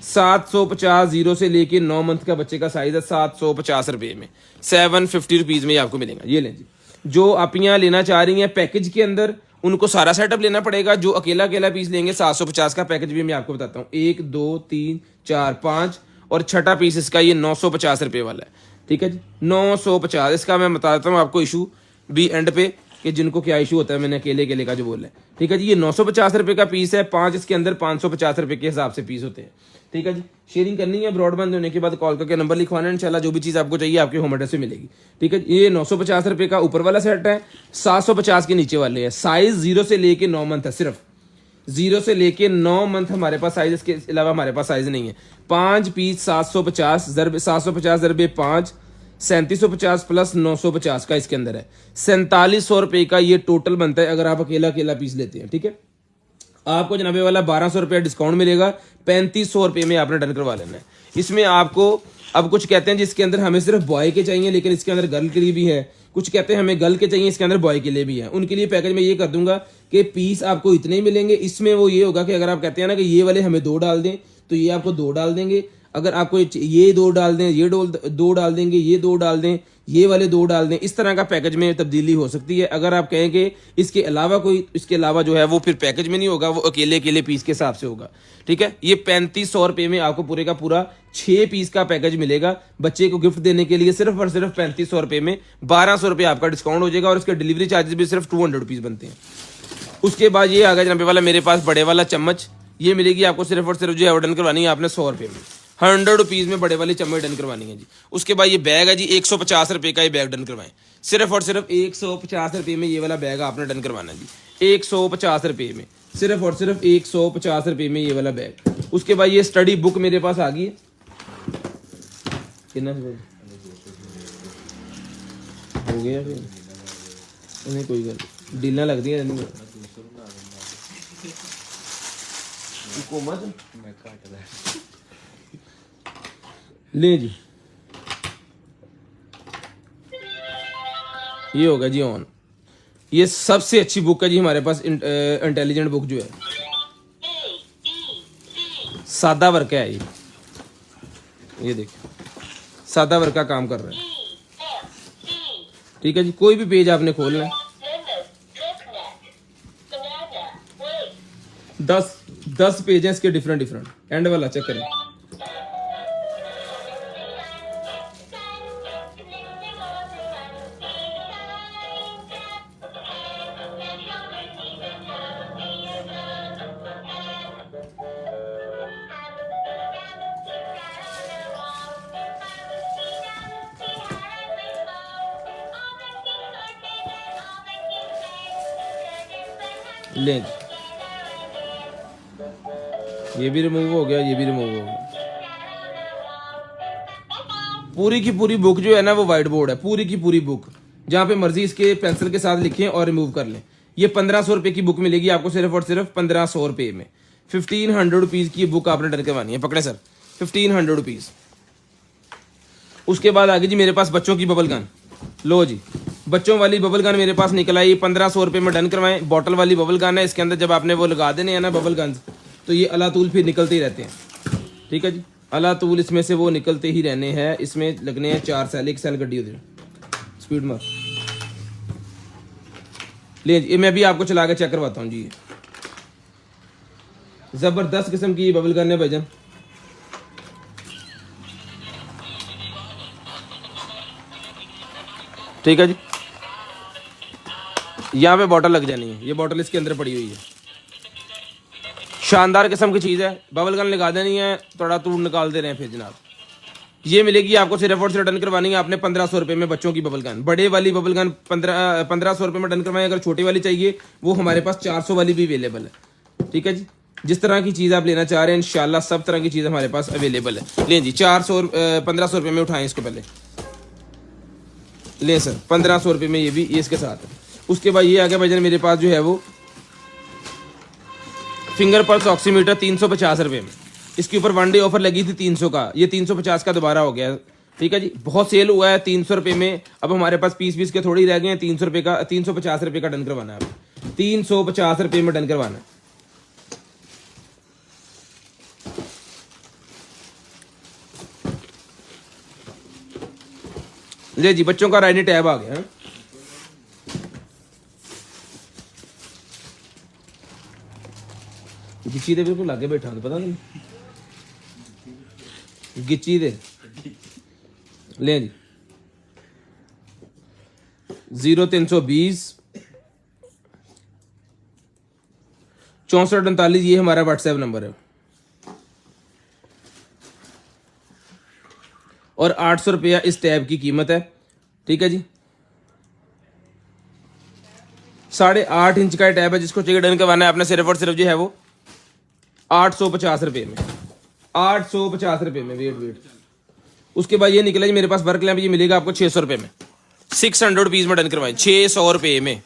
750 0 से लेके 9 मंथ का बच्चे का साइज़ है, 750 रुपये में, 750 रुपीज़ में आपको मिलेगा। ये लें जी, जो आप यहाँ लेना चाह रही हैं पैकेज के अंदर, उनको सारा सेटअप लेना पड़ेगा। जो अकेला अकेला पीस लेंगे 750 का पैकेज भी मैं आपको बताता हूँ, 1 2 3 4 5 और छठा पीस इसका ये 950 रुपये वाला है, ठीक है जी, 950। इसका मैं बता देता हूँ आपको इशू भी एंड पे कि जिनको क्या इशू होता है, मैंने अकेले अकेले का जो बोला है, ठीक है जी। ये 950 रुपये का पीस है, 5 इसके अंदर 550 रुपये के हिसाब से पीस होते हैं, ठीक है जी। शेयरिंग करनी है, ब्रॉडबैंड होने के बाद कॉल करके नंबर लिखवाना है, इंशाल्लाह जो भी चीज़ आपको चाहिए आपके होम एड्रेस से मिलेगी, ठीक है। ये 950 रुपये का ऊपर वाला सेट है, 750 के नीचे वाले हैं। साइज़ 0 से लेके 9 मंथ है, सिर्फ 0 से लेके 9 मंथ हमारे पास साइज, इसके अलावा हमारे पास साइज नहीं है। 5 पीस 750 ज़रबे 5, 3750 प्लस 950 का इसके अंदर है, 4700 रुपये का ये टोटल बनता है अगर आप अकेला अकेला पीस लेते हैं, ठीक है। आपको जनाबे वाला 1200 रुपये डिस्काउंट मिलेगा, 3500 रुपये में आपने डन करवा लेना है। इसमें आपको अब कुछ कहते हैं जिसके अंदर हमें सिर्फ बॉय के चाहिए, लेकिन इसके अंदर गर्ल के लिए भी है, कुछ कहते हैं हमें गर्ल के चाहिए, इसके अंदर बॉय के लिए भी है। उनके लिए पैकेज में ये कर दूंगा कि पीस आपको इतने ही मिलेंगे। इसमें वो ये होगा कि अगर आप कहते हैं ना कि ये वाले हमें 2 डाल दें, तो ये आपको 2 डाल देंगे। अगर आपको ये 2 डाल दें, ये 2 डाल देंगे, ये 2 डाल दें, ये वाले 2 डाल दें। इस तरह का पैकेज में तब्दीली हो सकती है। अगर आप कहें कि इसके अलावा कोई, इसके अलावा जो है वो फिर पैकेज में नहीं होगा, वो अकेले अकेले पीस के हिसाब से होगा, ठीक है। ये 3500 रुपये में आपको पूरे का पूरा 6 पीस का पैकेज मिलेगा बच्चे को गिफ्ट देने के लिए, सिर्फ और सिर्फ 3500 रुपये में। 1200 रुपये आपका डिस्काउंट हो जाएगा और इसके डिलीवरी चार्जेस भी सिर्फ 200 रुपीज़ बनते हैं। उसके बाद ये आ गया जनाबे वाला मेरे पास बड़े वाला चम्मच, ये मिलेगी आपको सिर्फ और सिर्फ जो है ऑर्डर करवानी है आपने 100 रुपये में, 100 रुपीज़ में बड़े वाली चम्मच डन करवानी है जी। उसके बाद ये बैग है जी, 150 रुपये का ये बैग डन करवाएं, सिर्फ और सिर्फ 150 रुपये में ये वाला बैग आपने डन करवाना है जी, 150 रुपये में, सिर्फ और सिर्फ 150 रुपये में ये वाला बैग। उसके बाद ये स्टडी बुक मेरे पास आ गई है, कितना हो गया फिर नहीं, कोई गल डील लगती है ले जी। ये होगा जी ऑन, ये सबसे अच्छी बुक है जी हमारे पास, इंटेलिजेंट बुक जो है, सादा वर्क है ये देखिए सादा वर्क का काम कर रहा है, ठीक है जी। कोई भी पेज आपने खोलना है, 10 पेज हैं इसके डिफरेंट डिफरेंट। एंड वाला चेक करें, लें ये भी रिमूव हो गया, ये भी रिमूव हो गया। पूरी की पूरी बुक जो है ना वो वाइट बोर्ड है, पूरी की पूरी बुक, जहाँ पे मर्जी इसके पेंसिल के साथ लिखें और रिमूव कर लें। ये 1500 रुपये की बुक मिलेगी आपको सिर्फ और सिर्फ 1500 रुपये में, 1500 रुपीज़ की बुक आपने डन करवानी है। पकड़े सर, 1500 रुपीज़। उसके बाद आगे जी मेरे पास बच्चों की बबल गन, लो जी बच्चों वाली बबल गन मेरे पास निकल आई, 1500 रुपये में डन करवाएं। बॉटल वाली बबल गन है, इसके अंदर जब आपने वो लगा देने हैं ना बबल गन, तो ये अलातूल फिर निकलते ही रहते हैं, ठीक है जी। अलातूल इसमें से वो निकलते ही रहने हैं। इसमें लगने हैं 4 सेल, 1 सेल गड्डी होती है, स्पीड मार ले जी। मैं भी आपको चला के चेक करवाता हूँ जी। जबरदस्त किस्म की बबल गन है भाईजान, ठीक है जी। यहाँ पे बॉटल लग जानी है, ये बॉटल इसके अंदर पड़ी हुई है, शानदार किस्म की चीज़ है, बबल गन लगा देनी है, थोड़ा तूड़ निकाल दे रहे हैं फिर जनाब। ये मिलेगी आपको सिर्फ और सिर्फ डन करवानी है आपने 1500 रुपये में बच्चों की बबल गन। बड़े वाली बबल गन 1500 रुपये में डन करवाएं। अगर छोटी वाली चाहिए वो हमारे पास 400 वाली भी अवेलेबल है। ठीक है जी, जिस तरह की चीज़ आप लेना चाह रहे हैं इंशाल्लाह सब तरह की चीज़ हमारे पास अवेलेबल है। लें जी 1500 रुपये में उठाएं इसको पहले, लें सर 1500 रुपये में ये भी, ये इसके साथ है। उसके बाद ये आगे भाईजान मेरे पास जो है वो फिंगर पल्स ऑक्सीमीटर 350 रुपये में। इसके ऊपर 1 डे ऑफर लगी थी 300 का, ये 350 का दोबारा हो गया। ठीक है जी, बहुत सेल हुआ है 300 रुपये में। अब हमारे पास पीस के थोड़ी रह गए हैं। 300 रुपये का 350 रुपये का डन करवाना है, 350 रुपये में डन करवाना है। ले जी बच्चों का राइनी टैब आ गया है। गिच्ची दे बिल्कुल आगे बैठा पता नहीं गिच्ची दे ले जी 0320 6439 ये हमारा व्हाट्सएप नंबर है। और 800 रुपया इस टैब की कीमत है। ठीक है जी, 8.5 इंच का टैब है। जिसको चाहिए डन करवाना है आपने सिर्फ और सिर्फ जो है वो 850 रुपये में, 850 रुपये में। वेट उसके बाद ये निकला जी मेरे पास वर्क लैंप, ये मिलेगा आपको 600 रुपये में। 600 रुपीज़ में डन करवाएं, 600 रुपये में,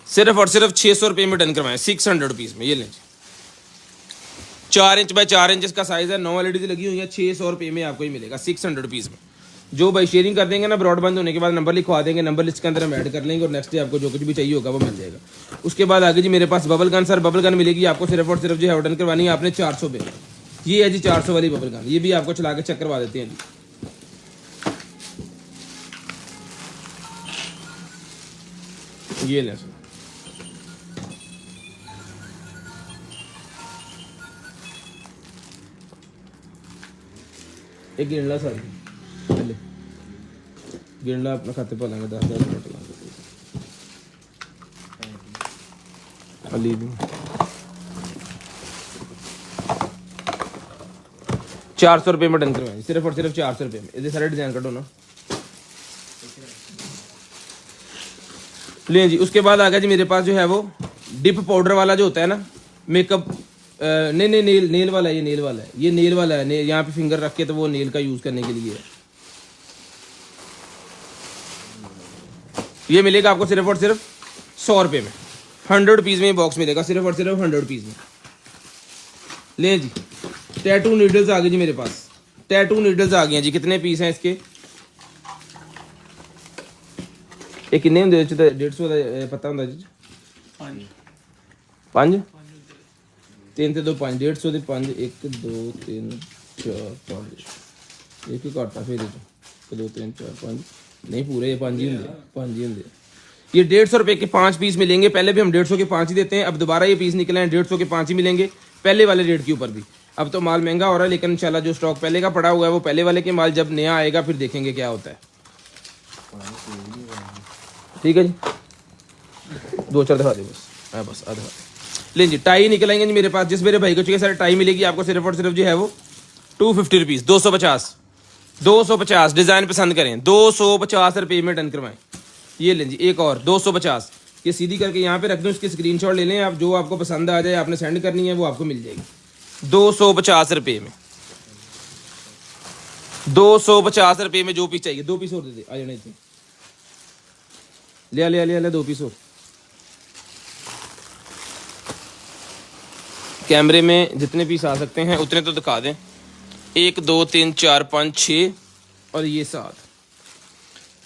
सिर्फ और सिर्फ 600 रुपये में डन करवाएं 600 रुपीज़ में। ये लें 4 इंच बाय 4 इंच इसका साइज है, 9 एलईडी लगी हुई है। 600 रुपये में आपको ही मिलेगा 600 रुपीज़ में। जो भाई शेयरिंग कर देंगे ना ब्रॉडबैंड होने के बाद नंबर लिखवा देंगे, नंबर लिस्ट के अंदर हम ऐड कर लेंगे और नेक्स्ट डे आपको जो कुछ भी चाहिए होगा वो मिल जाएगा। उसके बाद आगे जी मेरे पास bubble gun, sir bubble gun मिलेगी आपको सिर्फ और सिर्फ जो है डन करवानी है आपने 400 रुपये। ये है जी 400 वाली बबल गन, ये भी आपको चला के चेक करवा देते हैं जी। ये लें सर, एक गिरला सर पहले गिरला अपना खाते पर लाएंगे 10 मिनट अली 400 रुपये में डन करवाएंगे सिर्फ और सिर्फ 400 रुपये में। इधर सारे डिजाइन कटो ना ले जी। उसके बाद आ गया जी मेरे पास जो है वो डिप पाउडर वाला जो होता है ना मेकअप, नहीं नेल वाला है, ये नेल वाला है, ये नेल वाला है। यहाँ पे फिंगर रख के तो वो नेल का यूज करने के लिए है। ये मिलेगा आपको सिर्फ और सिर्फ 100 रुपये में, 100 रुपीज़ में ये बॉक्स मिलेगा सिर्फ और सिर्फ 100 रुपीज़ में। ले जी टैटू नीडल्स आ गए जी मेरे पास, टैटू नीडल्स आ गए हैं जी। कितने पीस हैं इसके? ये किन्ने होंगे? 150 का पता होंगे जी, 5 3 ते 2 5 150 के 5 1 2 3 4 5 एक ही घाटा फिर 1 2 3 4 5 नहीं पूरे ये 5 ही होंगे। ये 150 रुपये के 5 पीस मिलेंगे। पहले भी हम 150 के 5 ही देते हैं, अब दोबारा ये पीस निकले हैं 150 के 5 ही मिलेंगे पहले वाले रेट के ऊपर भी। अब तो माल महंगा हो रहा है लेकिन इंशाल्लाह जो स्टॉक पहले का पड़ा हुआ है वो पहले वाले के माल जब नया आएगा फिर देखेंगे क्या होता है। ठीक है जी, 2-4 दिखा दे बस, बस आधा लें जी। टाई निकलेंगे जी मेरे पास, जिस मेरे भाई को चाहिए सारे टाई मिलेगी आपको सिर्फ और सिर्फ जो है वो 250 रुपीज़, 250 डिज़ाइन पसंद करें 250 रुपये में डन करवाएं। ये लें जी एक और 250, ये सीधी करके यहाँ पे रख दूँ, इसकी स्क्रीनशॉट ले लें आप, जो आपको पसंद आ जाए आपने सेंड करनी है वो आपको मिल जाएगी 250 रुपये में। 250 रुपये में जो पीस चाहिए 2 पीस और दे दे, आ जाने इतने ले 2 पीस और। कैमरे में जितने पीस आ सकते हैं उतने तो दिखा दें, 1 2 3 4 5 6 और ये 7।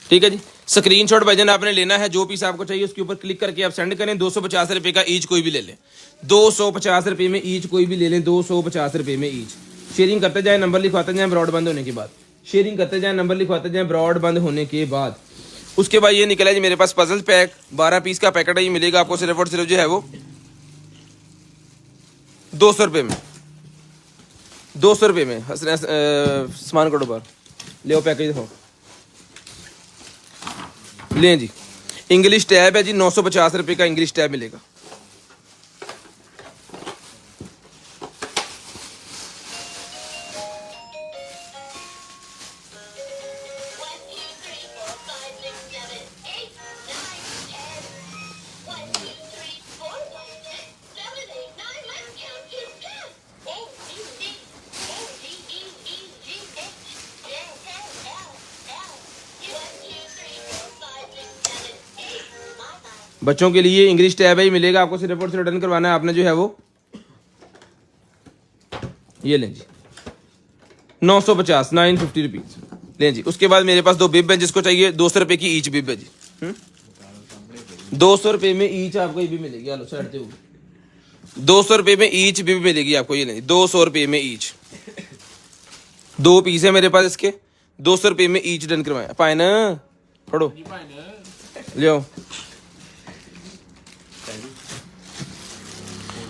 ठीक है जी, स्क्रीनशॉट भाईजान आपने लेना है, जो पीस आपको चाहिए उसके ऊपर क्लिक करके आप सेंड करें। 250 रुपये का ईच कोई भी ले लें, 250 रुपये में ईच कोई भी ले लें, 250 रुपये में ईच। शेयरिंग करते जाएं, नंबर लिखवाते जाएं ब्रॉड बंद होने के बाद, शेयरिंग करते जाएं, नंबर लिखवाते जाएं ब्रॉड बंद होने के बाद। उसके बाद ये निकला जी मेरे पास पजल पैक, 12 पीस का पैकेट है, ये मिलेगा आपको सिर्फ और सिर्फ जो है वो 200 रुपये में, 200 रुपये में। सामान कटो बार ले पैकेज दिखाओ। लें जी इंग्लिश टैब है जी, 950 रुपये का इंग्लिश टैब मिलेगा। बच्चों के लिए इंग्लिश टैब ही मिलेगा आपको, सिर्फ और सिर्फ रिटर्न करवाना है आपने जो है वो, ये लें जी 950 950 रुपीज़ लें जी। उसके बाद मेरे पास 2 बिब हैं, जिसको चाहिए 200 रुपये की ईच बिब है जी। 200 रुपये में ईच आपको ये भी मिलेगी, आलो साइड से 200 रुपये में ईच बिब मिलेगी आपको, ये लें 200 रुपये में ईच। 2 पीस है मेरे पास इसके, 200 रुपये में ईच डन करवाया पाए ना, पढ़ो ले आओ।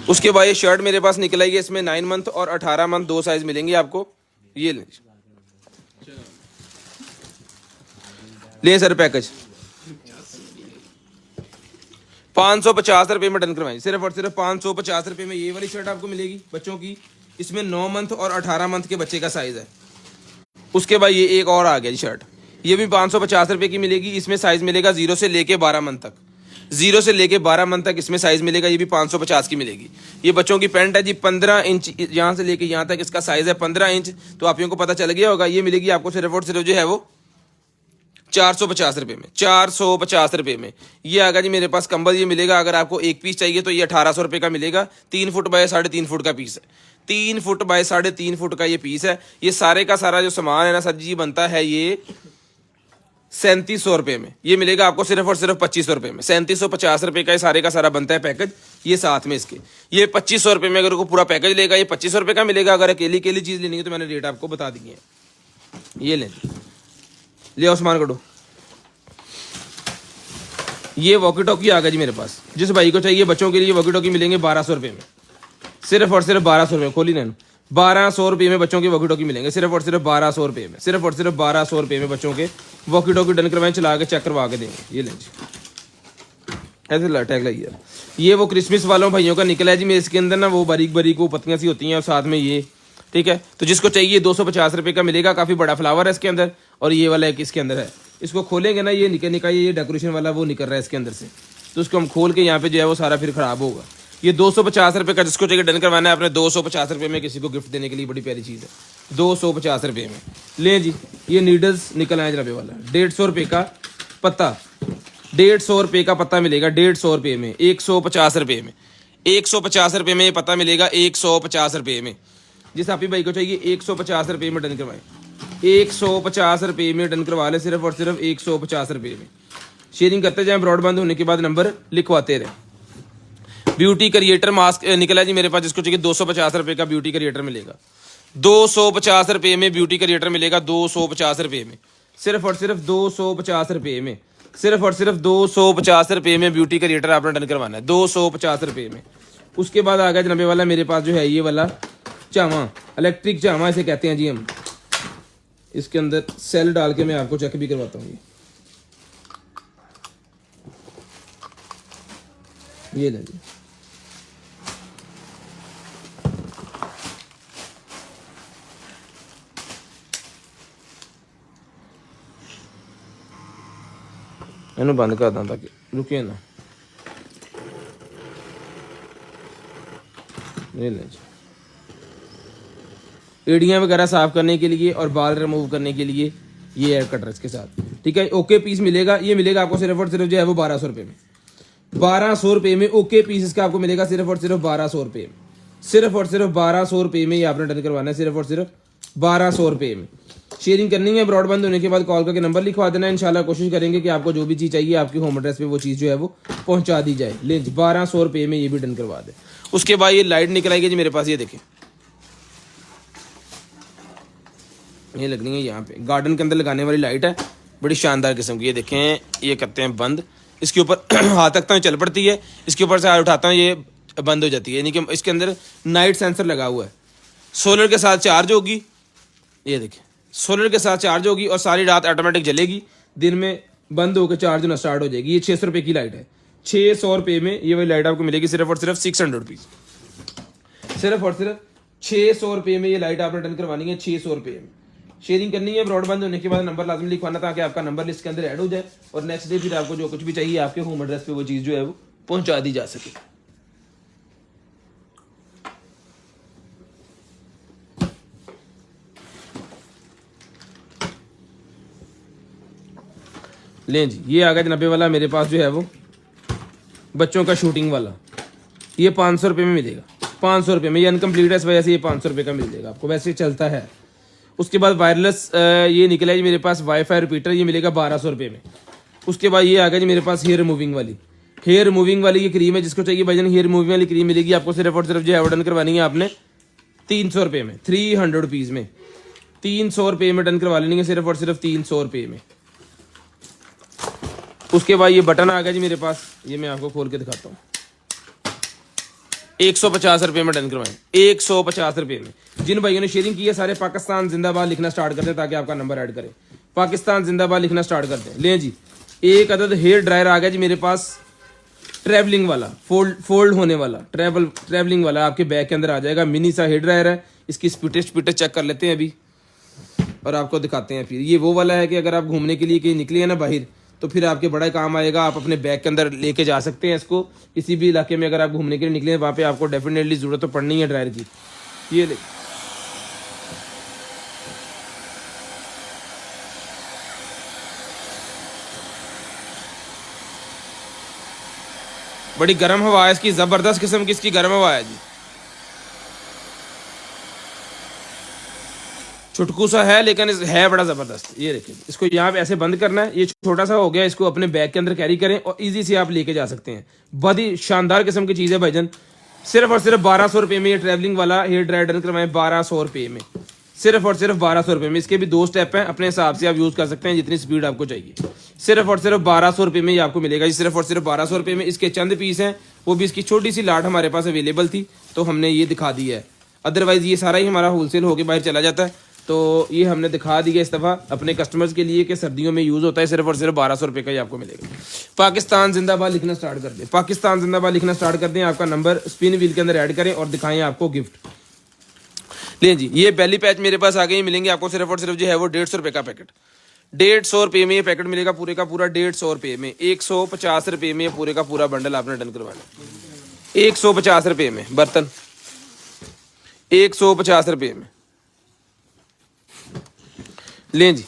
उसके बाद ये शर्ट मेरे पास निकल आई है, इसमें 9 मंथ और 18 मंथ 2 साइज मिलेंगे आपको, ये ले सर पैकेज 550 रुपये में डन करवाएं, सिर्फ और सिर्फ 550 रुपये में ये वाली शर्ट आपको मिलेगी बच्चों की। इसमें 9 मंथ और 18 मंथ के बच्चे का साइज है। उसके बाद ये एक और आ गया जी शर्ट, ये भी 550 रुपये की मिलेगी। इसमें साइज मिलेगा 0 से लेके 12 मंथ तक, 0 से लेके 12 मंथ तक इसमें साइज मिलेगा, ये भी 550 की मिलेगी। ये बच्चों की पैंट है जी, 15 इंच यहाँ से लेके यहाँ तक इसका साइज है 15 इंच, तो आप को पता चल गया होगा। ये मिलेगी आपको सिर्फ और सिर्फ जो है वो 450 रुपये में, 450 रुपये में। ये आगा जी मेरे पास कंबल, ये मिलेगा अगर आपको एक पीस चाहिए तो ये 1800 रुपये का मिलेगा। 3 फुट बाय 3.5 फुट का पीस है, 3 फुट बाय 3.5 फुट का ये पीस है। ये सारे का सारा जो सामान है ना सर जी बनता है ये 3700 रुपये में, ये मिलेगा आपको सिर्फ और सिर्फ 2500 रुपये में। 3750 रुपये का ये सारे का सारा बनता है पैकेज। ये साथ में इसके ये 2500 रुपये में अगर को पूरा पैकेज लेगा ये 2500 रुपये का मिलेगा। अगर अकेली अकेली चीज़ लेनी है तो मैंने रेट आपको बता दिए हैं। ये लें, ले आओ सामान कटो। ये वॉकी टॉकी आ गया जी मेरे पास, जिस भाई को चाहिए बच्चों के लिए वॉकी टॉकी मिलेंगे 1200 रुपये में, सिर्फ और सिर्फ 1200 रुपये। खोली नैन 1200 रुपये में बच्चों के वॉकी टॉकी मिलेंगे, सिर्फ और सिर्फ 1200 रुपये में, सिर्फ और सिर्फ 1200 रुपये में बच्चों के वॉकी टॉकी डन करवाएं, चला के चेक करवा के देंगे। ये लें जी, ऐसे टैग लगी। ये वो क्रिसमस वालों भाइयों का निकला है जी मेरे, इसके अंदर ना वो बारीक बारीक वो पत्तियाँ सी होती हैं और साथ में ये, ठीक है। तो जिसको चाहिए 250 रुपये का मिलेगा। काफ़ी बड़ा फ्लावर है इसके अंदर, और ये वाला एक इसके अंदर है। इसको खोलेंगे ना ये निकल ये डेकोरेशन वाला वो निकल रहा है इसके अंदर से, तो उसको हम खोल के यहाँ पे जो है वो सारा फिर ख़राब होगा। ये 250 रुपये का, जिसको चाहिए डन करवाना है आपने 250 रुपये में, किसी को गिफ्ट देने के लिए बड़ी प्यारी चीज़ है 250 रुपये में। लें जी, ये नीडल्स निकल आए जनाबे वाला 150 रुपये का पत्ता, 150 रुपये का पत्ता मिलेगा 150 रुपये में, 150 रुपये में, 150 रुपये में ये पत्ता मिलेगा 150 रुपये में। जिस आप ही भाई को चाहिए 150 रुपये में डन करवाएं, 150 रुपये में डन करवा ले, सिर्फ और सिर्फ 150 रुपये में। शेयरिंग करते जाएं, ब्रॉडबैंड होने के बाद नंबर लिखवाते रहें। ब्यूटी क्रिएटर मास्क निकला जी मेरे पास, जिसको चाहिए 250 रुपये का ब्यूटी क्रिएटर मिलेगा, 250 रुपये में ब्यूटी क्रिएटर मिलेगा, 250 रुपये में, सिर्फ और सिर्फ 250 रुपये में, सिर्फ और सिर्फ 250 रुपये में ब्यूटी क्रिएटर आपने डन करवाना है 250 रुपये में। उसके बाद आ गया जनाबे वाला मेरे पास जो है ये वाला चामा, इलेक्ट्रिक चामा इसे कहते हैं जी हम। इसके अंदर सेल डाल के मैं आपको चेक भी करवाता हूँ। ये ले जी, इन्हें बंद कर दा ताकि रुके ना। ये ले जी, एड़ियाँ वगैरह साफ करने के लिए और बाल रिमूव करने के लिए ये एयर कटर इसके साथ, ठीक है। ओके पीस मिलेगा, ये मिलेगा आपको सिर्फ और सिर्फ जो है वो 1200 रुपये में, 1200 रुपये में ओके पीस इसका आपको मिलेगा सिर्फ और सिर्फ 1200 रुपये में, सिर्फ और सिर्फ 1200 रुपये में ये आपने डन करवाना है, सिर्फ और सिर्फ 1200 रुपये में। शेयरिंग करनी है, ब्रॉडबैंड होने के बाद कॉल करके नंबर लिखवा देना है। इंशाल्लाह कोशिश करेंगे कि आपको जो भी चीज़ चाहिए आपकी होम एड्रेस पे वो चीज़ जो है वो पहुंचा दी जाए। ले 1200 रुपये में ये भी डन करवा दे। उसके बाद ये लाइट निकल आएगी जी मेरे पास, ये देखें ये लगनी है यहाँ पे, गार्डन के अंदर लगाने वाली लाइट है, बड़ी शानदार किस्म की। ये देखें, ये करते हैं बंद, इसके ऊपर हाथ रखता हूँ चल पड़ती है, इसके ऊपर से हाथ उठाता हूँ ये बंद हो जाती है। यानी कि इसके अंदर नाइट सेंसर लगा हुआ है, सोलर के साथ चार्ज होगी। ये देखें, सोलर के साथ चार्ज होगी और सारी रात ऑटोमेटिक जलेगी, दिन में बंद होकर चार्ज होना स्टार्ट हो जाएगी। ये 600 रुपये की लाइट है, 600 रुपये में ये वाली लाइट आपको मिलेगी, सिर्फ और सिर्फ 600 रुपीज़, सिर्फ और सिर्फ 600 रुपये में ये लाइट आपने डन करवानी है, 600 रुपये में। शेयरिंग करनी है, ब्रॉडबैंड होने के बाद नंबर लाजमी लिखवाना ताकि आपका नंबर लिस्ट के अंदर ऐड हो जाए और नेक्स्ट डे फिर आपको जो कुछ भी चाहिए आपके होम एड्रेस पे वो चीज़ जो है वो पहुंचा दी जा सके। लें जी, ये आ गया जनाबे वाला मेरे पास जो है वो बच्चों का शूटिंग वाला, ये 500 रुपये में मिलेगा। 500 रुपये में, ये अनकम्प्लीट है इस वजह से ये 500 रुपये का मिल जाएगा आपको, वैसे चलता है। उसके बाद वायरलेस ये निकला है जी मेरे पास वाईफाई रिपीटर, ये मिलेगा 1200 रुपये में। उसके बाद ये आ गया जी मेरे पास हेयर रिमूविंग वाली, हेयर रिमूविंग वाली ये क्रीम है, जिसको चाहिए भाईजान हेयर रिमूविंग वाली क्रीम मिलेगी आपको सिर्फ और सिर्फ जो है डन करवानी है आपने 300 रुपये में, 300 रुपीज़ में, 300 रुपये में डन करवा लेनी है सिर्फ और सिर्फ 300 रुपये में। उसके बाद ये बटन आ गया जी मेरे पास, ये मैं आपको खोल के दिखाता हूँ। 150 रुपये में डन करवाएं, 150 रुपये में। जिन भाइयों ने शेयरिंग की है सारे पाकिस्तान जिंदाबाद लिखना स्टार्ट कर दें ताकि आपका नंबर ऐड करें। पाकिस्तान जिंदाबाद लिखना स्टार्ट कर दें। लें जी, एक अदद हेयर ड्रायर आ गया जी मेरे पास, ट्रैवलिंग वाला, फोल्ड होने वाला, ट्रैवलिंग वाला आपके बैग के अंदर आ जाएगा। मिनी सा हेयर ड्रायर है, इसकी स्पीटेज चेक कर लेते हैं अभी और आपको दिखाते हैं फिर। ये वो वाला है कि अगर आप घूमने के लिए कहीं निकले हैं ना बाहर, तो फिर आपके बड़ा काम आएगा। आप अपने बैग के अंदर लेके जा सकते हैं इसको, किसी भी इलाके में अगर आप घूमने के लिए निकले हैं वहाँ पे आपको डेफिनेटली ज़रूरत तो पड़नी है ड्रायर की। ये ले, बड़ी गर्म हवा है इसकी, ज़बरदस्त किस्म की इसकी गर्म हवा है जी। चुटकू सा है लेकिन है बड़ा ज़बरदस्त। ये देखिए, इसको यहाँ पे ऐसे बंद करना है, ये छोटा सा हो गया, इसको अपने बैग के अंदर कैरी करें और इजी से आप लेके जा सकते हैं। बहुत ही शानदार किस्म की चीज़ है भाईजान। सिर्फ और सिर्फ 1200 रुपये में ये ट्रैवलिंग वाला हेयर ड्रायर डन करवाएं, 1200 रुपये में, सिर्फ और सिर्फ 1200 रुपये में। इसके भी 2 स्टेप हैं, अपने हिसाब से आप यूज़ कर सकते हैं जितनी स्पीड आपको चाहिए। सिर्फ और सिर्फ 1200 रुपये में ये आपको मिलेगा जी, सिर्फ और सिर्फ 1200 रुपये में। इसके चंद पीस हैं, वो भी इसकी छोटी सी लाट हमारे पास अवेलेबल थी तो हमने ये दिखा दी है, अदरवाइज़ ये सारा ही हमारा होलसेल होकर बाहर चला जाता है। तो ये हमने दिखा दिया इस दफ़ा अपने कस्टमर्स के लिए कि सर्दियों में यूज़ होता है। सिर्फ और सिर्फ 1200 रुपये का ही आपको मिलेगा। पाकिस्तान जिंदाबाद लिखना स्टार्ट कर दें, पाकिस्तान जिंदाबाद लिखना स्टार्ट कर दें, आपका नंबर स्पिन व्हील के अंदर ऐड करें और दिखाएं आपको गिफ्ट। लें जी, ये बेली पैच मेरे पास आ गए, मिलेंगे आपको सिर्फ और सिर्फ जो है वो 150 रुपये का पैकेट, 150 रुपये में ये पैकेट मिलेगा पूरे का पूरा, 150 रुपये में। 150 रुपये में पूरे का पूरा बंडल आपने डन करवाना, 150 रुपये में। बर्तन 150 रुपये में। लें जी,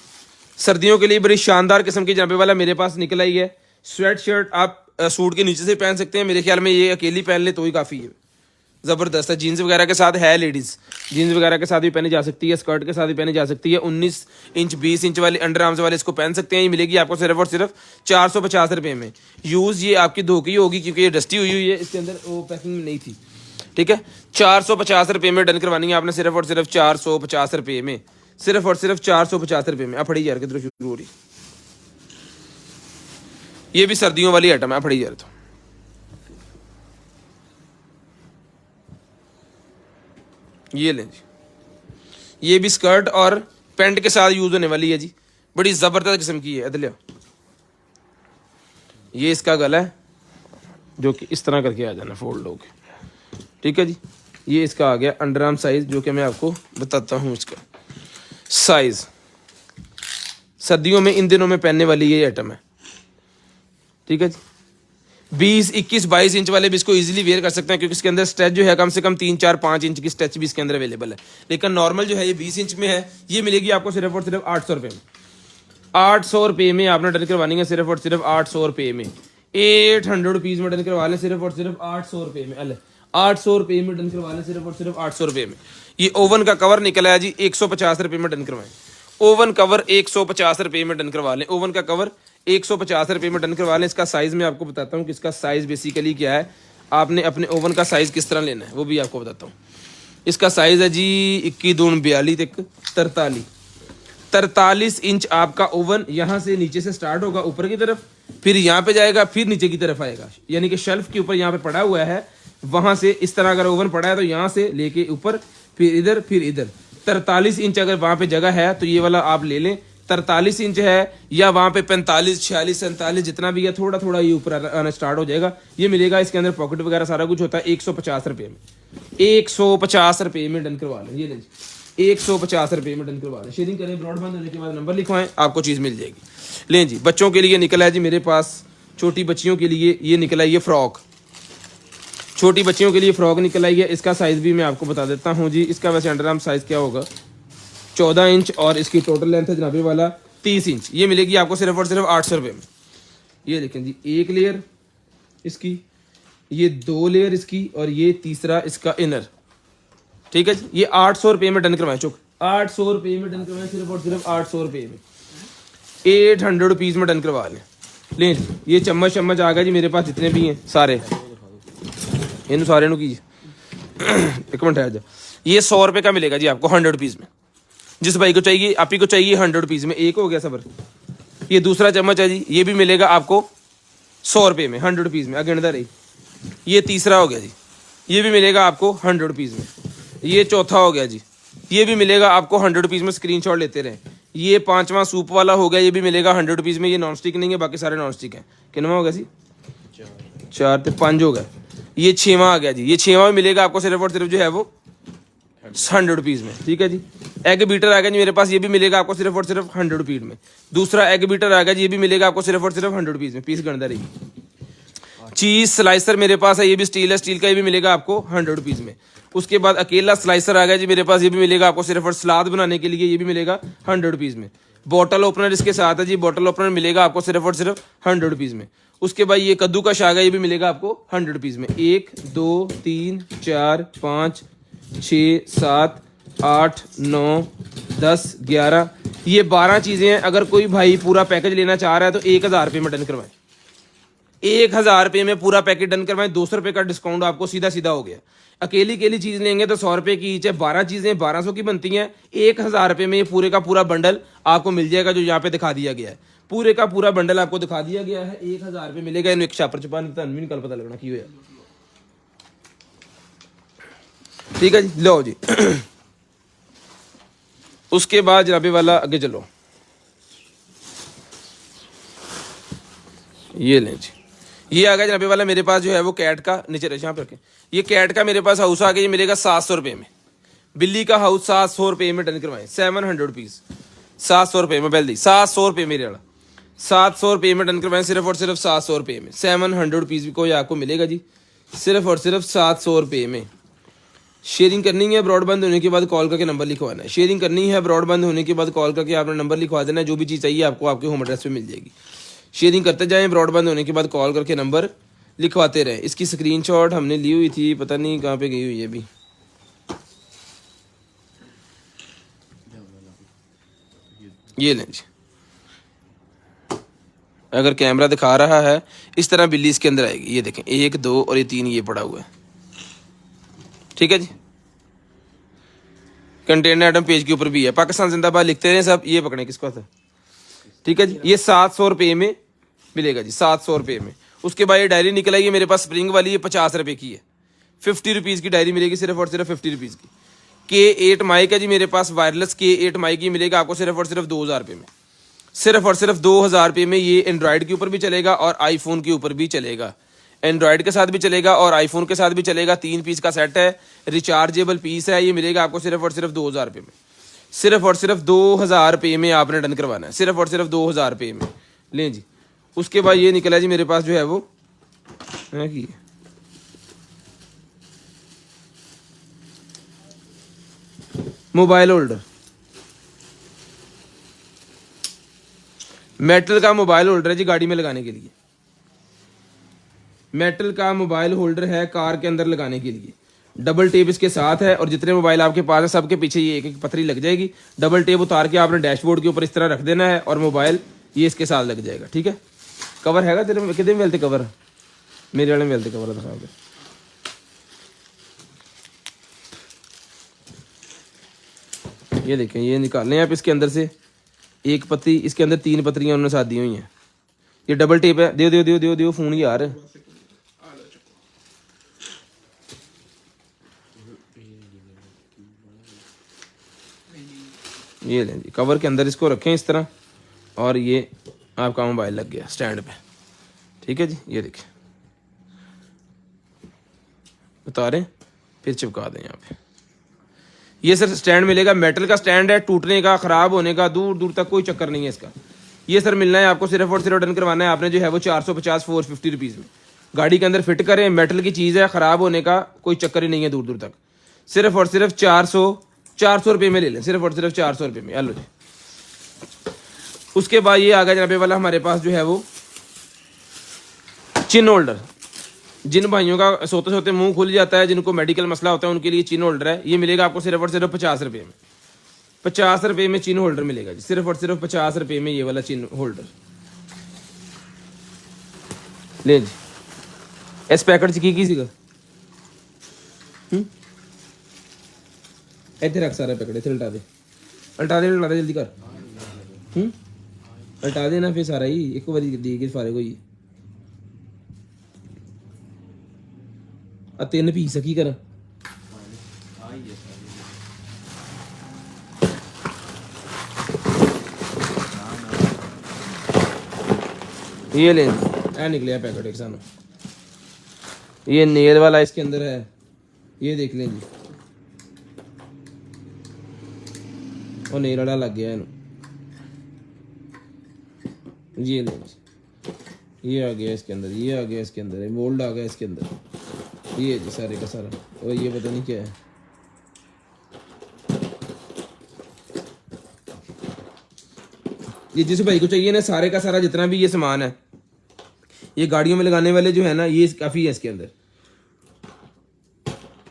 सर्दियों के लिए बड़ी शानदार किस्म की जनाबे वाला मेरे पास निकल आई है। स्वेट शर्ट आप सूट के नीचे से पहन सकते हैं, मेरे ख्याल में ये अकेली पहन ले तो ही काफ़ी है, ज़बरदस्त है। जीन्स वगैरह के साथ है, लेडीज़ जीन्स वगैरह के साथ भी पहनी जा सकती है, स्कर्ट के साथ भी पहनी जा सकती है। 19 इंच 20 इंच वाले अंडर आर्म्स वाले इसको पहन सकते हैं। ये मिलेगी आपको सिर्फ और सिर्फ 450 रुपये में। यूज़ ये आपकी धोखी होगी क्योंकि ये डस्टी हुई है, इसके अंदर वो पैकिंग में नहीं थी, ठीक है। 450 रुपये में डन करवानी है आपने, सिर्फ और सिर्फ 450 रुपये में, सिर्फ और सिर्फ 450 रुपये में। अफड़ी यार किधर शुरू हो रही, ये भी सर्दियों वाली आइटम है। अफड़ी यार, तो ये लें जी, ये भी स्कर्ट और पैंट के साथ यूज होने वाली है जी, बड़ी ज़बरदस्त किस्म की है। अदलिया, ये इसका गला है जो कि इस तरह करके आ जाना फोल्ड होके, ठीक है जी। ये इसका आ गया अंडर आर्म साइज, जो कि मैं आपको बताता हूँ इसका साइज। सर्दियों में इन दिनों में पहनने वाली ये आइटम है, ठीक है जी। 20, 21, 22 इंच वाले भी इसको इजीली वेयर कर सकते हैं क्योंकि इसके अंदर स्ट्रेच जो है कम से कम 3, 4, 5 इंच की स्ट्रेच भी इसके अंदर अवेलेबल है। लेकिन नॉर्मल जो है ये 20 इंच में है। ये मिलेगी आपको सिर्फ और सिर्फ 800 रुपये में। 800 रुपये में आपने डन करवानी है, सिर्फ और सिर्फ 800 रुपये में। 800 रुपीज़ में डन करवा लें, सिर्फ और सिर्फ 800 रुपये में। अल 800 रुपये में डन करवा लें, सिर्फ और सिर्फ 800 रुपये में। ये ओवन का कवर निकला है जी, 150 रुपये में डन करवाएं। ओवन कवर 150 रुपये में डन करवा लें, ओवन का कवर 150 रुपये में डन करवा लें। इसका साइज़ मैं आपको बताता हूँ कि इसका साइज़ बेसिकली क्या है। आपने अपने ओवन का साइज़ किस तरह लेना है वो भी आपको बताता हूँ। इसका साइज़ है जी 21 दून 42 तक 43 इंच आपका ओवन। यहाँ से नीचे से स्टार्ट होगा ऊपर की तरफ, फिर यहाँ पे जाएगा, फिर नीचे की तरफ आएगा, यानी कि शेल्फ के ऊपर यहाँ पे पड़ा हुआ है। वहाँ से इस तरह अगर ओवन पड़ा है तो यहाँ से लेके ऊपर, फिर इधर, फिर इधर। 43 इंच अगर वहाँ पे जगह है तो ये वाला आप ले लें। 43 इंच है या वहाँ पे 45, 46, 47 जितना भी है, थोड़ा थोड़ा ये ऊपर आना स्टार्ट हो जाएगा। ये मिलेगा, इसके अंदर पॉकेट वगैरह सारा कुछ होता है। 150 रुपये में, 150 रुपये में डन करवा लें। ये लें 150 रुपये में डन करवा लें। शेयरिंग करें, ब्रॉडबैंड होने के बाद नंबर लिखवाएं, आपको चीज़ मिल जाएगी। लें जी, बच्चों के लिए निकला है जी मेरे पास, छोटी बच्चियों के लिए ये निकला है, ये फ्रॉक, छोटी बच्चियों के लिए फ्रॉक निकल आई है। इसका साइज़ भी मैं आपको बता देता हूँ जी। इसका वैसे अंडर आर्म साइज़ क्या होगा, 14 इंच, और इसकी टोटल लेंथ है जनाबे वाला 30 इंच। ये मिलेगी आपको सिर्फ और सिर्फ 800 रुपये में। ये देखें जी, एक लेयर इसकी ये 2 लेयर इसकी और ये तीसरा इसका इनर। ठीक है जी, ये 800 रुपये में डन करवाएं। चुक 800 रुपये में डन करवाएं, सिर्फ और सिर्फ 800 रुपये में, 800 रुपीज़ में डन करवा लें। लें जी, ये चम्मच चम्मच आ गया जी मेरे पास जितने भी हैं सारे, इन सारे नु कीजिए। एक मिनट है, ये 100 रुपये का मिलेगा जी आपको 100 रुपीज़ में। जिस भाई को चाहिए, आप ही को चाहिए 100 रुपीज़ में। एक हो गया सबर। ये दूसरा चम्मच है जी, ये भी मिलेगा आपको 100 रुपये में, 100 रुपीज़ में। अगेंडा रही, ये तीसरा हो गया जी, ये भी मिलेगा आपको 100 रुपीज़ में। ये चौथा हो गया जी, ये भी मिलेगा आपको 100 रुपीज़ में। स्क्रीनशॉट लेते रहें। ये 5वां सूप वाला हो गया, ये भी मिलेगा 100 रुपीज़ में। ये नॉन स्टिक नहीं है, बाकी सारे नॉन स्टिक हैं। कितना हो गया जी? 4 तो 5 हो गया। ये 6वां आ गया जी, ये 6वां मिलेगा आपको सिर्फ और सिर्फ जो है वो 100 रुपीज़ में। ठीक है जी। एग बीटर आ गया जी मेरे पास, ये भी मिलेगा आपको सिर्फ और सिर्फ 100 रुपीज़ में। दूसरा एग बीटर आ गया जी, ये भी मिलेगा आपको सिर्फ और सिर्फ 100 रुपीज़ में। पीस गणदा रही। चीज़ स्लाइसर मेरे पास है, ये भी स्टील है, स्टील का, ये भी मिलेगा आपको 100 रुपीज़ में। उसके बाद अकेला स्लाइसर आ गया जी मेरे पास, ये भी मिलेगा आपको सिर्फ और सलाद बनाने के लिए, ये भी मिलेगा 100 रुपीज़ में। बॉटल ओपनर इसके साथ है जी, बॉटल ओपनर मिलेगा आपको सिर्फ और सिर्फ 100 रुपीज़ में। उसके बाद ये कद्दू का शाग है, ये भी मिलेगा आपको 100 रुपीज़ में। 1 2 3 4 5 6 7 8 9 10 11, ये 12 चीज़ें हैं। अगर कोई भाई पूरा पैकेज लेना चाह रहा है तो 1000 रुपये में डन करवाएं। 1000 रुपये में पूरा पैकेट डन करवाएं। 200 रुपये का डिस्काउंट आपको सीधा सीधा हो गया। अकेली अकेली चीज़ लेंगे तो 100 रुपये की ईच है, 12 चीज़ें 1200 की बनती हैं। 1000 रुपये में ये पूरे का पूरा बंडल आपको मिल जाएगा, जो यहाँ पे दिखा दिया गया है। पूरे का पूरा बंडल आपको दिखा दिया गया है, 1000 रुपये मिलेगा। इन एक छापर छुपा नहीं कल पता लगना की हो। ठीक है जी, लो जी। उसके बाद जनाबे वाला आगे चलो, ये लें जी, ये आ गया जनाबे वाला मेरे पास जो है वो कैट का, नीचे यहाँ पे रखें। ये कैट का मेरे पास हाउस आ गया, ये मिलेगा 700 रुपये में। बिल्ली का हाउस 700 रुपये में डन करवाएं, 700 रुपीज़। 700 रुपये में बिल्ली, 700 रुपये मेरे वाला, 700 रुपये में डन करवाएं, सिर्फ और सिर्फ 700 रुपये में। 700 रुपीज़ को आपको मिलेगा जी, सिर्फ और सिर्फ 700 रुपये में। शेयरिंग करनी है, ब्रॉडबैंड होने के बाद कॉल करके नंबर लिखवाना है। शेयरिंग करनी है, ब्रॉडबैंड होने के बाद कॉल करके आपने नंबर लिखवा देना है। जो भी चीज़ चाहिए आपको आपके होम एड्रेस पे मिल जाएगी। शेयरिंग करते जाएं, ब्रॉडबैंड होने के बाद कॉल करके नंबर लिखवाते रहें। इसकी स्क्रीनशॉट हमने ली हुई थी, पता नहीं कहाँ पे गई हुई है अभी। ये लें जी, अगर कैमरा दिखा रहा है इस तरह बिल्ली इसके अंदर आएगी। ये देखें, 1 2 और ये 3 ये पड़ा हुआ है। ठीक है जी। कंटेनर आइटम पेज के ऊपर भी है, पाकिस्तान जिंदाबाद लिखते रहे सब। ये पकड़े किसको था। ठीक है जी, ये 700 रुपये में मिलेगा जी, 700 रुपये में। उसके बाद ये डायरी निकल आई है मेरे पास स्प्रिंग वाली, ये 50 रुपये की है। 50 रुपीज़ की डायरी मिलेगी, सिर्फ और सिर्फ 50 रुपीज़ की। K8 माइक है जी मेरे पास, वायरलेस K8 माइक ही मिलेगा आपको सिर्फ और सिर्फ 2000 रुपये में। सिर्फ और सिर्फ 2000 रुपये में। ये एंड्रॉयड के ऊपर भी चलेगा और आईफोन के ऊपर भी चलेगा। एंड्रॉयड के साथ भी चलेगा और आईफोन के साथ भी चलेगा। 3 पीस का सेट है, रिचार्जेबल पीस है। ये मिलेगा आपको सिर्फ और सिर्फ 2000 रुपये में। सिर्फ और सिर्फ 2000 रुपये में आपने डन करवाना है, सिर्फ और सिर्फ 2000 रुपये में। लें जी। उसके बाद ये निकला जी मेरे पास जो है वो है कि मोबाइल होल्डर, मेटल का मोबाइल होल्डर है जी, गाड़ी में लगाने के लिए। मेटल का मोबाइल होल्डर है कार के अंदर लगाने के लिए। डबल टेप इसके साथ है और जितने मोबाइल आपके पास है सबके पीछे ये एक एक पथरी लग जाएगी। डबल टेप उतार के आपने डैशबोर्ड के ऊपर इस तरह रख देना है और मोबाइल ये इसके साथ लग जाएगा। ठीक है। कवर हैगा तेरे में? कितने में मिलते कवर? मेरे वाले में मिलते कवर दिखाओगे। ये देखें, ये निकालने हैं आप इसके अंदर से एक पत्ती, इसके अंदर 3 पत्रियां उन्होंने साथ दी हुई हैं। ये डबल टेप है। दियो दियो दियो दियो दियो फोन यार। ये लें जी, कवर के अंदर इसको रखें इस तरह और ये आपका मोबाइल लग गया स्टैंड पे। ठीक है जी। ये देखिए, उतारें फिर चिपका दें यहाँ पे। ये सर स्टैंड मिलेगा, मेटल का स्टैंड है, टूटने का, ख़राब होने का दूर दूर तक कोई चक्कर नहीं है इसका। ये सर मिलना है आपको, सिर्फ और सिर्फ डन करवाना है आपने जो है वो 450 450 रुपीज़ में। गाड़ी के अंदर फिट करें, मेटल की चीज़ है, ख़राब होने का कोई चक्कर ही नहीं है दूर दूर तक। सिर्फ और सिर्फ 400 रुपये में ले लें, सिर्फ और सिर्फ 400 रुपये में। हेलो जी। उसके बाद ये आ गया जनाबे वाला हमारे पास जो है वो चिन होल्डर। जिन भाइयों का सोते सोते मुंह खुल जाता है, जिनको मेडिकल मसला होता है, उनके लिए चिन होल्डर है। ये मिलेगा आपको सिर्फ और सिर्फ 50 रुपये में। 50 रुपये में चिन होल्डर मिलेगा जी, सिर्फ और सिर्फ 50 रुपये में ये वाला चिन होल्डर। ले जी, इस पैकेट च की सीगा? ਇੱਥੇ ਰੱਖ ਸਾਰਾ ਪੈਕਟ, ਇੱਥੇ ਉਲਟਾ ਦੇ, ਉਲਟਾ ਦੇ, ਉਲਟਾ ਦੇ ਜਲਦੀ ਕਰ। ਉਲਟਾ ਦੇ ਨਾ ਫਿਰ ਸਾਰਾ ਹੀ ਇੱਕ ਵਾਰੀ ਦੇ ਕੇ ਫਾਰਗ ਹੋਈ। ਆ 3 ਪੀਸ ਕੀ ਕਰਾਂ? ये ले, निकले पैकेट एक सामने, ये नेल वाला इसके अंदर है, ये देख लें जी। और नेल वाला लग गया इन्हों, ये ले जी, ये आ गया इसके अंदर, ये आ गया इसके अंदर, मोल्ड आ गया इसके अंदर, ये जी सारे का सारा। और ये पता नहीं क्या है, ये जिस भाई को चाहिए ना, सारे का सारा जितना भी ये सामान है, ये गाड़ियों में लगाने वाले जो है ना, ये काफ़ी है इसके अंदर।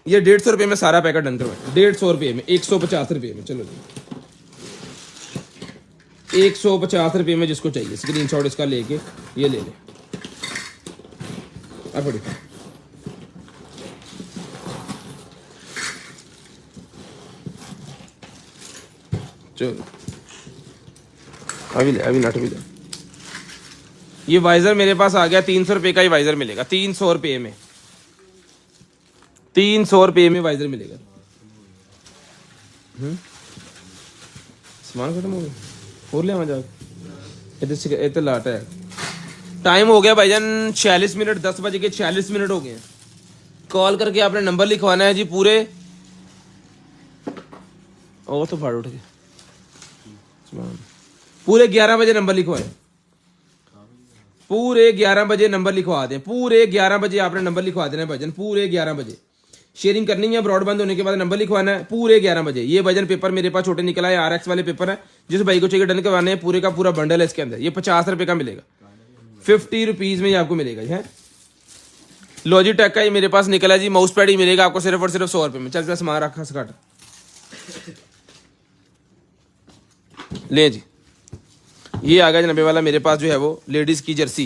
ये 150 रुपये में सारा पैकेट डन करवाएं, 150 रुपये में, 150 रुपये में। चलो जी, 150 रुपये में जिसको चाहिए स्क्रीनशॉट इसका लेके ये ले ले। अब बड़ी चलो, अभी नट भी ले। ये वाइजर मेरे पास आ गया, 300 रुपये का ही वाइजर मिलेगा, 300 रुपये में, 300 रुपये में वाइजर मिलेगा। सामान खत्म हो गया, और ले जाओ, इधर लाट है। टाइम हो गया भाईजान 46 मिनट, 10 बजे के 46 मिनट हो गए हैं। कॉल करके आपने नंबर लिखवाना है जी पूरे, ओ तो फाड़ उठ गए, पूरे 11 बजे नंबर लिखवाएं, पूरे 11 बजे नंबर लिखवा दें, पूरे 11 बजे आपने नंबर लिखवा देना है भजन, पूरे 11 बजे शेयरिंग करनी है। ब्रॉडबैंड होने के बाद नंबर लिखवाना है पूरे 11 बजे। ये भजन पेपर मेरे पास छोटे निकला है, RX वाले पेपर है, जिस भाई को चाहिए डन करवाने हैं, पूरे का पूरा बंडल है इसके अंदर। ये 50 रुपये का मिलेगा, 50 रुपीज़ में ये आपको मिलेगा है। लॉजिटेक का ये मेरे पास निकला है जी, माउस पैड ही मिलेगा आपको सिर्फ और सिर्फ 100 रुपये में। चल सामान रखा सकाट ले जी। ये आ गया जनाबे वाला मेरे पास जो है वो लेडीज़ की जर्सी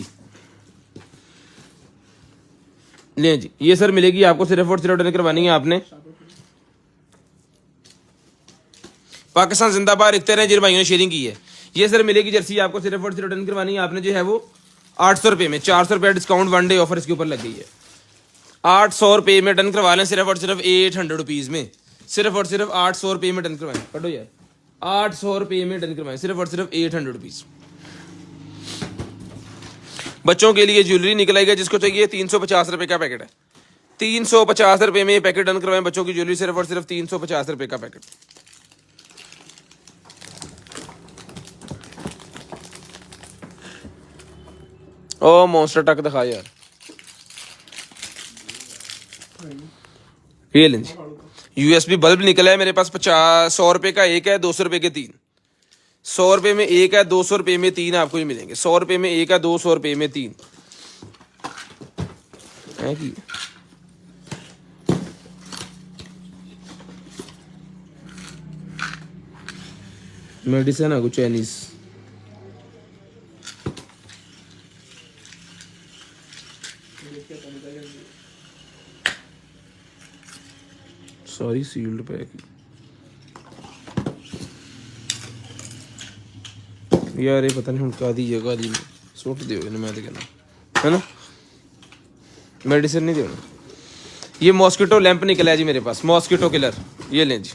ले जी। ये सर मिलेगी आपको सिर्फ और सिर्फ डन करवानी है आपने। पाकिस्तान जिंदाबाद लिखते रहे जिन भाइयों ने शेयरिंग की है। ये सर मिलेगी जर्सी आपको सिर्फ और सिर्फ डन करवानी है आपने जो है वो 800 रुपये में। 400 रुपये डिस्काउंट 1 डे ऑफर इसके ऊपर लग गई है। 800 रुपये में डन करवा लें सिर्फ और सिर्फ 800 रुपीज़ में, सिर्फ और सिर्फ 800 रुपये में डन करवाएं। पढ़ो यार, 800 रुपये में डन करवाएं सिर्फ और सिर्फ 800 रुपीज़। बच्चों के लिए ज्वेलरी निकलेगा, जिसको चाहिए 350 रुपये का पैकेट है। 350 रुपये में ये पैकेट डन करवाएं बच्चों की ज्वेलरी, सिर्फ और सिर्फ 350 रुपये का पैकेट। ओ मॉन्स्टर टक दिखा यार, ये लें जी। USB बल्ब निकला है मेरे पास 100 रुपये का एक है, 200 रुपये के 3। 100 रुपये में एक है, 200 रुपये में 3 आपको ही मिलेंगे। 100 रुपये में एक है, 200 रुपये में 3 है कि मेडिसिन है कुछ चाइनीज। सॉरी सील्ड पैक यार, ये पता नहीं हूँ कादी जगह दी सुट दियो इन्हें, मैं तो कहना है ना मेडिसिन नहीं देना। ये मॉस्किटो लैंप निकला है जी मेरे पास, मॉस्किटो किलर। ये लें जी,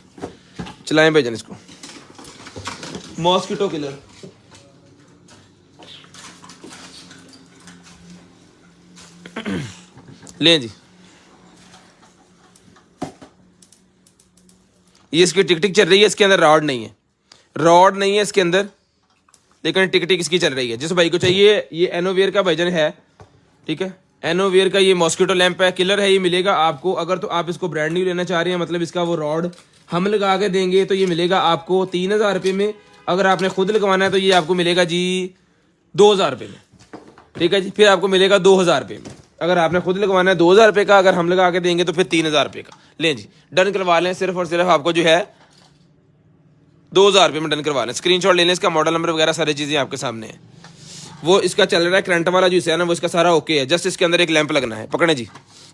चलाएं भेजन इसको, मॉस्किटो किलर। लें जी, ये इसकी टिक टिक चल रही है, इसके अंदर रॉड नहीं है, रॉड नहीं है इसके अंदर, लेकिन टिक टिक इसकी चल रही है। जिस भाई को चाहिए, ये एनोवेयर का वर्जन है, ठीक है, एनोवेयर का ये मॉस्किटो लैंप है, किलर है, ये मिलेगा आपको। अगर तो आप इसको ब्रांड न्यू लेना चाह रहे हैं, मतलब इसका वो रॉड हम लगा के देंगे, तो ये मिलेगा आपको 3000 रुपये में। अगर आपने खुद लगवाना है तो ये आपको मिलेगा जी 2000 रुपये में, ठीक है जी। फिर आपको मिलेगा 2000 रुपये में, अगर आपने खुद लगवाना है 2000 रुपये का, अगर हम लगा के देंगे तो फिर 3000 रुपये का। लें जी, डन करवा लें। सिर्फ और सिर्फ आपको जो है 2000 रुपये में डन करवा लें। स्क्रीनशॉट ले लें, इसका मॉडल नंबर वगैरह सारी चीज़ें आपके सामने हैं। वो इसका चल रहा है करंट वाला जो हिस्सा है ना, वो इसका सारा ओके है। जस्ट इसके अंदर एक लैंप लगना है। पकड़े जी,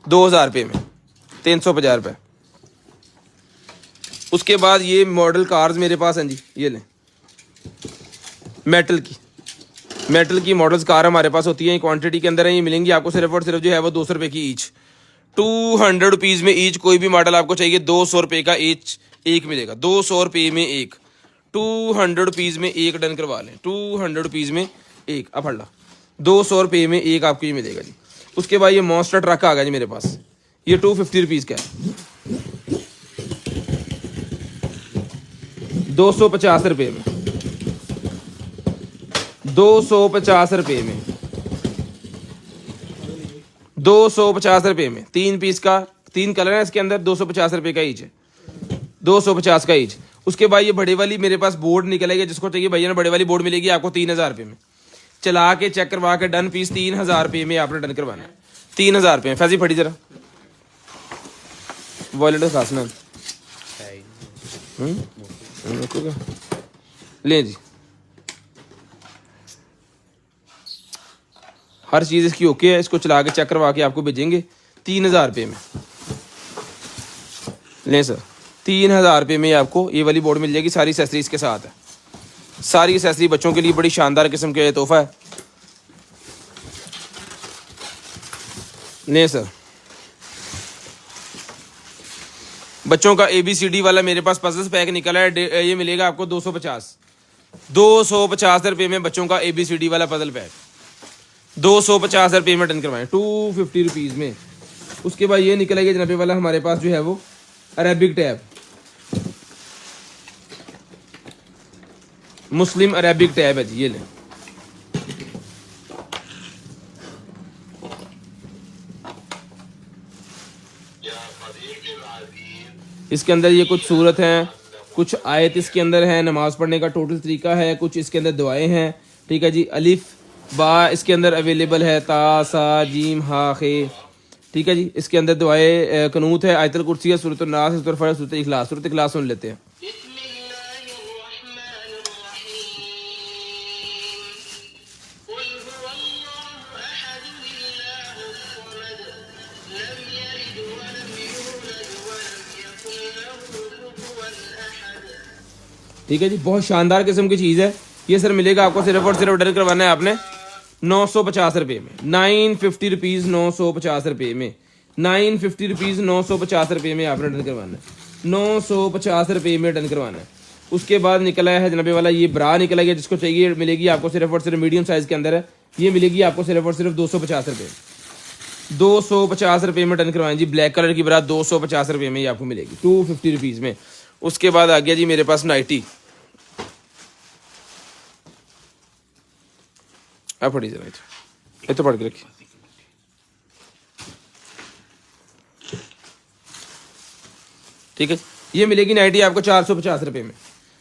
2000 रुपये में 350 रुपये। उसके बाद ये मॉडल कार्स मेरे पास हैं जी, ये लें। मेटल की मॉडल्स कार हमारे पास होती हैं, क्वांटिटी के अंदर है। ये मिलेंगी आपको सिर्फ और सिर्फ जो है वो 200 रुपये की ईच, 200 रुपीज़ में ईच। कोई भी मॉडल आपको चाहिए 200 रुपये का ईच एक मिलेगा, 200 रुपये में एक, 200 रुपीज़ में एक डन करवा लें। 200 रुपीज़ में एक, अब हल्ला 200 रुपये में एक आपको ये मिलेगा जी। उसके बाद ये मॉन्स्टर ट्रक आ गया जी मेरे पास, ये 250 रुपीज़ का है, 250 रुपये में, 250 रुपये में, 250 रुपये में। 3 पीस का, 3 कलर है इसके अंदर, 250 रुपये का ईच है, 250 का ईच। उसके बाद ये बड़े वाली मेरे पास बोर्ड निकलेगी, जिसको चाहिए भैया ना बड़े वाली बोर्ड मिलेगी आपको 3000 रुपये में। चला के चेक करवा के डन पीस 3000 रुपये में आपने डन करवाना है, 3000 रुपये में। फैजी फटी जरा वॉलेट खास ना ले जी। हर चीज़ इसकी ओके है। इसको चला के चेक करवा के आपको भेजेंगे 3000 रुपये में। लें सर, 3000 रुपये में आपको ये वाली बोर्ड मिल जाएगी, सारी एक्सेसरी इसके साथ है। सारी एक्सेसरी बच्चों के लिए बड़ी शानदार किस्म का तोहफा है। लें सर, बच्चों का ABCD वाला मेरे पास पजल्स पैक निकला है, ये मिलेगा आपको 250 रुपये में। बच्चों का ABCD वाला पजल पैक 250 रुपये में डन करवाएं, 250 रुपीज़ में। उसके बाद ये निकलेगा जनाबे वाला हमारे पास जो है वो अरेबिक टैब, मुस्लिम अरेबिक टैब है जी, ये लें। इसके अंदर ये कुछ सूरत हैं, कुछ आयत इसके अंदर है, नमाज पढ़ने का टोटल तरीका है, कुछ इसके अंदर दुआएं हैं। ठीक है जी, अलिफ बा इसके अंदर अवेलेबल है, ता सा जीम हा खे। ठीक है जी, इसके अंदर दुआएं कनूत है, आयतुल कुर्सी है, सूरत नास, सूरत फलक, सूरत इखलास। सूरत इखलास सुन लेते हैं। ठीक है जी, बहुत शानदार किस्म की चीज़ है ये। सर मिलेगा आपको सिर्फ और सिर्फ ऑर्डर करवाना है आपने 950 रुपये में, 950 रुपीज़, 950 रुपये में, 950 रुपीज़, 950 रुपये में आपने डन करवाना है, 950 रुपये में डन करवाना है। उसके बाद निकला है जनाबे वाला ये ब्रा निकला गया, जिसको चाहिए मिलेगी आपको सिर्फ और सिर्फ मीडियम साइज़ के अंदर है, ये मिलेगी आपको सिर्फ और सिर्फ 250 रुपये, 250 रुपये में डन करवाएं जी। ब्लैक कलर की ब्रा 250 रुपये में ही आपको मिलेगी, 250 रुपीज़ में। उसके बाद आ गया जी मेरे पास नाइटी, आप पढ़ी जरा, ये तो पढ़ के रखिए। ठीक है, ये मिलेगी नाइटी आपको 450 रुपये में,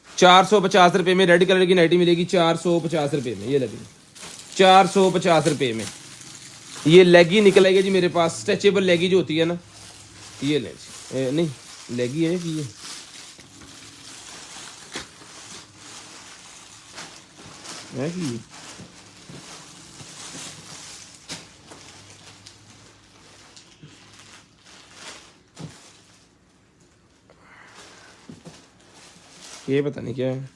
450 रुपये में। रेड कलर की नाइटी मिलेगी 450 रुपये में, ये लगेगी 450 रुपये में। ये लेगी निकलेगी जी मेरे पास, स्ट्रेचेबल लेगी जो होती है ना, ये ले जी, नहीं लेगी है कि ये है कि ये पता नहीं क्या है।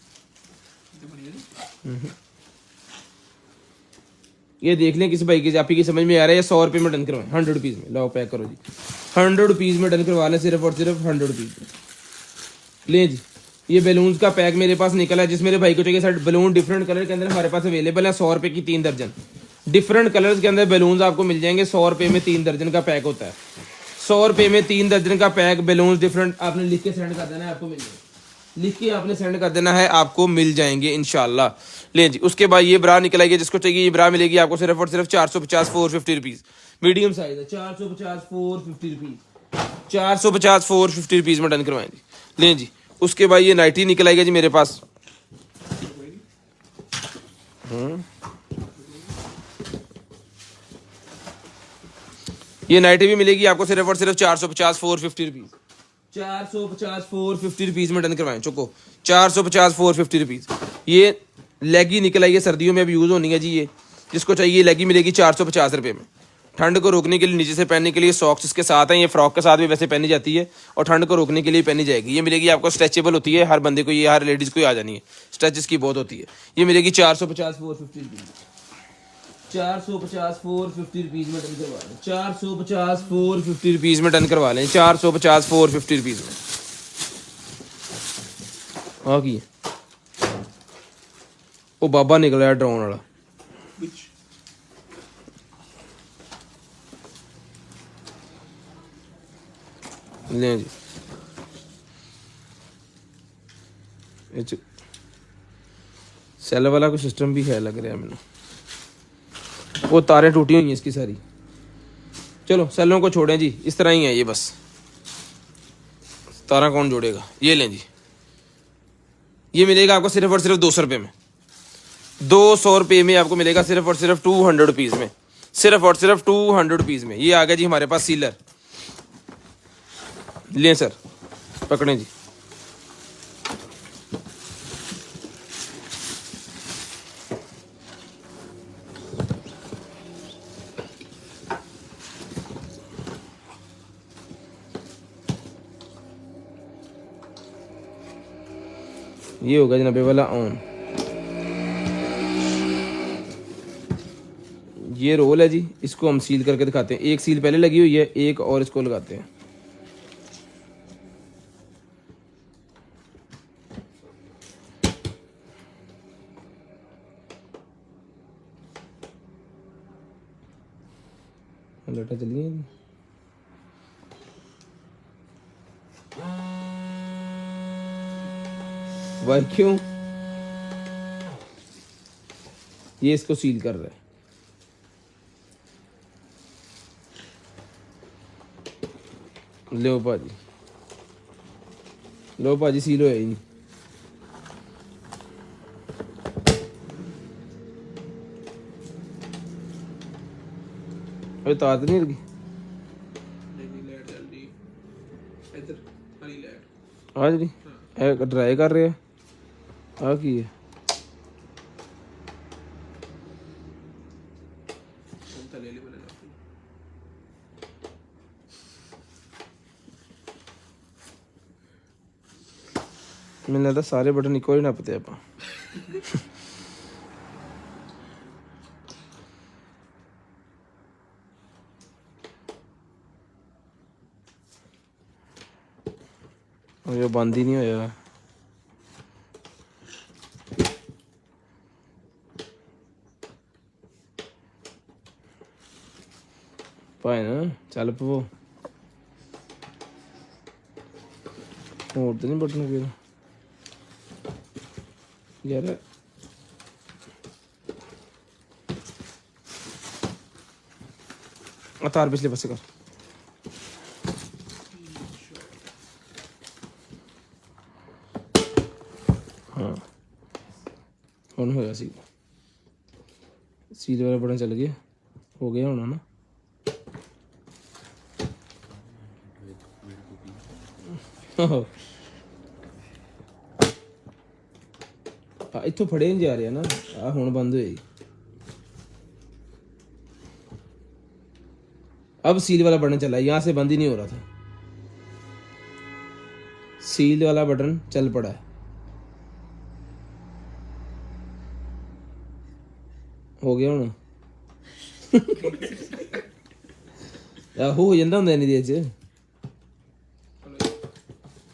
ये देख लें किसी भाई की आप ही की समझ में आ रहा है। ये 100 रुपये में डन करवाएं, 100 रुपीज़ में। लो पैक करो जी, 100 रुपीज़ में डन करवा लें, सिर्फ और सिर्फ 100 रुपीज़ में। लें जी, ये बैलून्स का पैक मेरे पास निकला है, जिस मेरे भाई को चाहिए सर बैलून डिफरेंट कलर के अंदर हमारे पास अवेलेबल है। 100 रुपये की 3 दर्जन डिफरेंट कलर्स के अंदर बैलून्स आपको मिल जाएंगे। 100 रुपये में 3 दर्जन का पैक होता है, 100 रुपये में 3 दर्जन का पैक बैलून्स डिफरेंट। आपने लिख के सेंड कर देना है, आपको मिल जाएंगे, लिख के आपने सेंड कर देना है, आपको मिल जाएंगे इंशाल्लाह। लें जी, उसके बाद ये ब्रा निकल आएगी, जिसको चाहिए ये ब्रा मिलेगी आपको सिर्फ और सिर्फ 450 450 रुपीज़। मीडियम साइज है, 450 450 रुपीज़, 450 450 रुपीज़ में डन करवाएं जी। लें जी, उसके बाद ये नाइटी निकल आएगी जी मेरे पास। ये नाइटी भी मिलेगी आपको सिर्फ और सिर्फ 450 450 रुपीज़, 450 450 रुपीज़ में डन करवाएं चुको, 450 450 रुपीज़। ये लेगी निकल आई है, सर्दियों में अब यूज़ होनी है जी। ये जिसको चाहिए लेगी मिलेगी 450 रुपये में। ठंड को रोकने के लिए नीचे से पहनने के लिए सॉक्स इसके साथ हैं, ये फ्रॉक के साथ भी वैसे पहनी जाती है और ठंड को रोकने के लिए पहनी जाएगी। ये मिलेगी आपको, स्ट्रेचेबल होती है, हर बंदे को, ये हर लेडीज़ को ही आ जानी है, स्ट्रेच इसकी बहुत होती है। ये मिलेगी 450 450 रुपीज़, 450 450 रुपीज़ में डन करवा लें, 450 450 रुपीज़ में डन करवा लें, 450 450 रुपीज़ में। हाँ की वो बाबा निकला है ड्रोन वाला। Which? लें जी सेल वाला कोई सिस्टम भी है लग रहा है मैंने। वो तारें टूटी हुई हैं इसकी सारी। चलो सेलों को छोड़ें जी, इस तरह ही है ये, बस तारा कौन जोड़ेगा। ये लें जी, ये मिलेगा आपको सिर्फ और सिर्फ 200 रुपये में, 200 रुपये में आपको मिलेगा सिर्फ और सिर्फ 200 रुपीज़ में, सिर्फ और सिर्फ 200 रुपीज़ में। ये आ गया जी हमारे पास सीलर। लें सर, पकड़ें जी। ये होगा जनाबे वाला ऑन। ये रोल है जी, इसको हम सील करके दिखाते हैं। एक सील पहले लगी हुई है, एक और इसको लगाते हैं। लटा चलिए, वाह क्यों ये इसको सील कर रहा है। लो भाजी, लो भाजी, सील हो ही नहीं। अरे तार तो नहीं लगी। नहीं लाइट जल रही इधर, हरी लाइट आज नहीं ड्राई कर रहे हैं। आ की है तो ले ले बोले जाती। मैंने लगता सारे बटन इको ही नपते आप। ये बंद ही नहीं होया। पाए ना चल पवो, और तो नहीं बटन कोई यार। तार पिछले पासे कर। हाँ हुन होया सी, सील वाला बटन चल गया, हो गया होना ना। इतों फड़े नहीं जा रहा ना, आ हुण बंद हुई। अब सील वाला बटन चला, यहाँ से बंद ही नहीं हो रहा था। सील वाला बटन चल पड़ा है, हो गया हुण। हो जाता होंगे इन्नी देर च।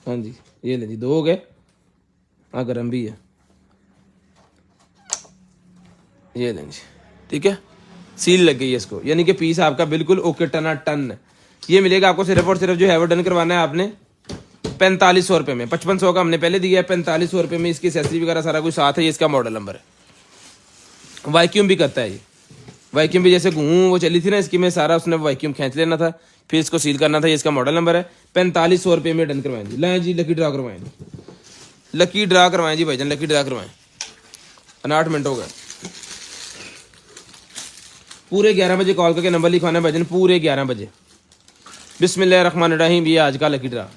हाँ जी ये ले जी, 2 हो गए। हाँ गर्म भी है, ये लें जी, ठीक है। सील लग गई है इसको, यानी कि पीस आपका बिल्कुल ओके टना टन है। ये मिलेगा आपको सिर्फ और सिर्फ जो है वो डन करवाना है आपने 4500 रुपये में। 5500 का हमने पहले दिया है, 4500 रुपये में इसकी एक्सेसरी वगैरह सारा कुछ साथ है। ये इसका मॉडल नंबर है। वैक्यूम भी करता है ये, वैक्यूम भी जैसे घूम वो चली थी ना इसकी में, सारा उसने वैक्यूम खींच लेना था, फिर इसको सील करना था। ये इसका मॉडल नंबर है। 4500 रुपये में डन करवाएं जी। लाएं जी, लकी ड्रा करवाएं जी, लकी ड्रा करवाएं जी भाईजान, लकी ड्रा करवाएं। 8 मिनट हो गए। पूरे 11 बजे कॉल करके नंबर लिखवाना है भाईजान, पूरे 11 बजे। बिस्मिल्लाहिर्रहमानिर्रहीम, ये आज का लकी ड्रा।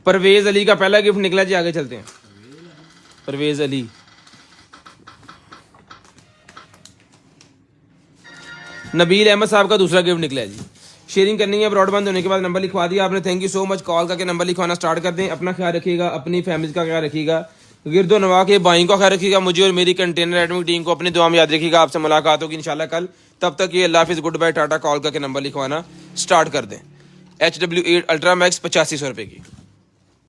परवेज अली का पहला गिफ्ट निकला जी, आगे चलते हैं। परवेज अली, नबील अहमद साहब का दूसरा गिफ्ट निकला है जी। शेयरिंग करनी है, ब्रॉडबैंड होने के बाद नंबर लिखवा दिया आपने, thank you so much. Call करके नंबर लिखवाना स्टार्ट कर दें। अपना ख्याल रखिएगा, अपनी फैमिली का ख्याल रखिएगा, गिरदो नवा के भाई का ख्याल रखिएगा, मुझे और मेरी कंटेनर एडमिट टीम को अपनी दुआ में याद रखिएगा। आपसे मुलाकात होगी इंशाल्लाह कल। तब तक ये अल्लाह हाफिज़, गुड बाय, टाटा। कॉल करके नंबर लिखवाना स्टार्ट कर दें। HW8 अल्ट्रा मैक्स 8500 रुपये की।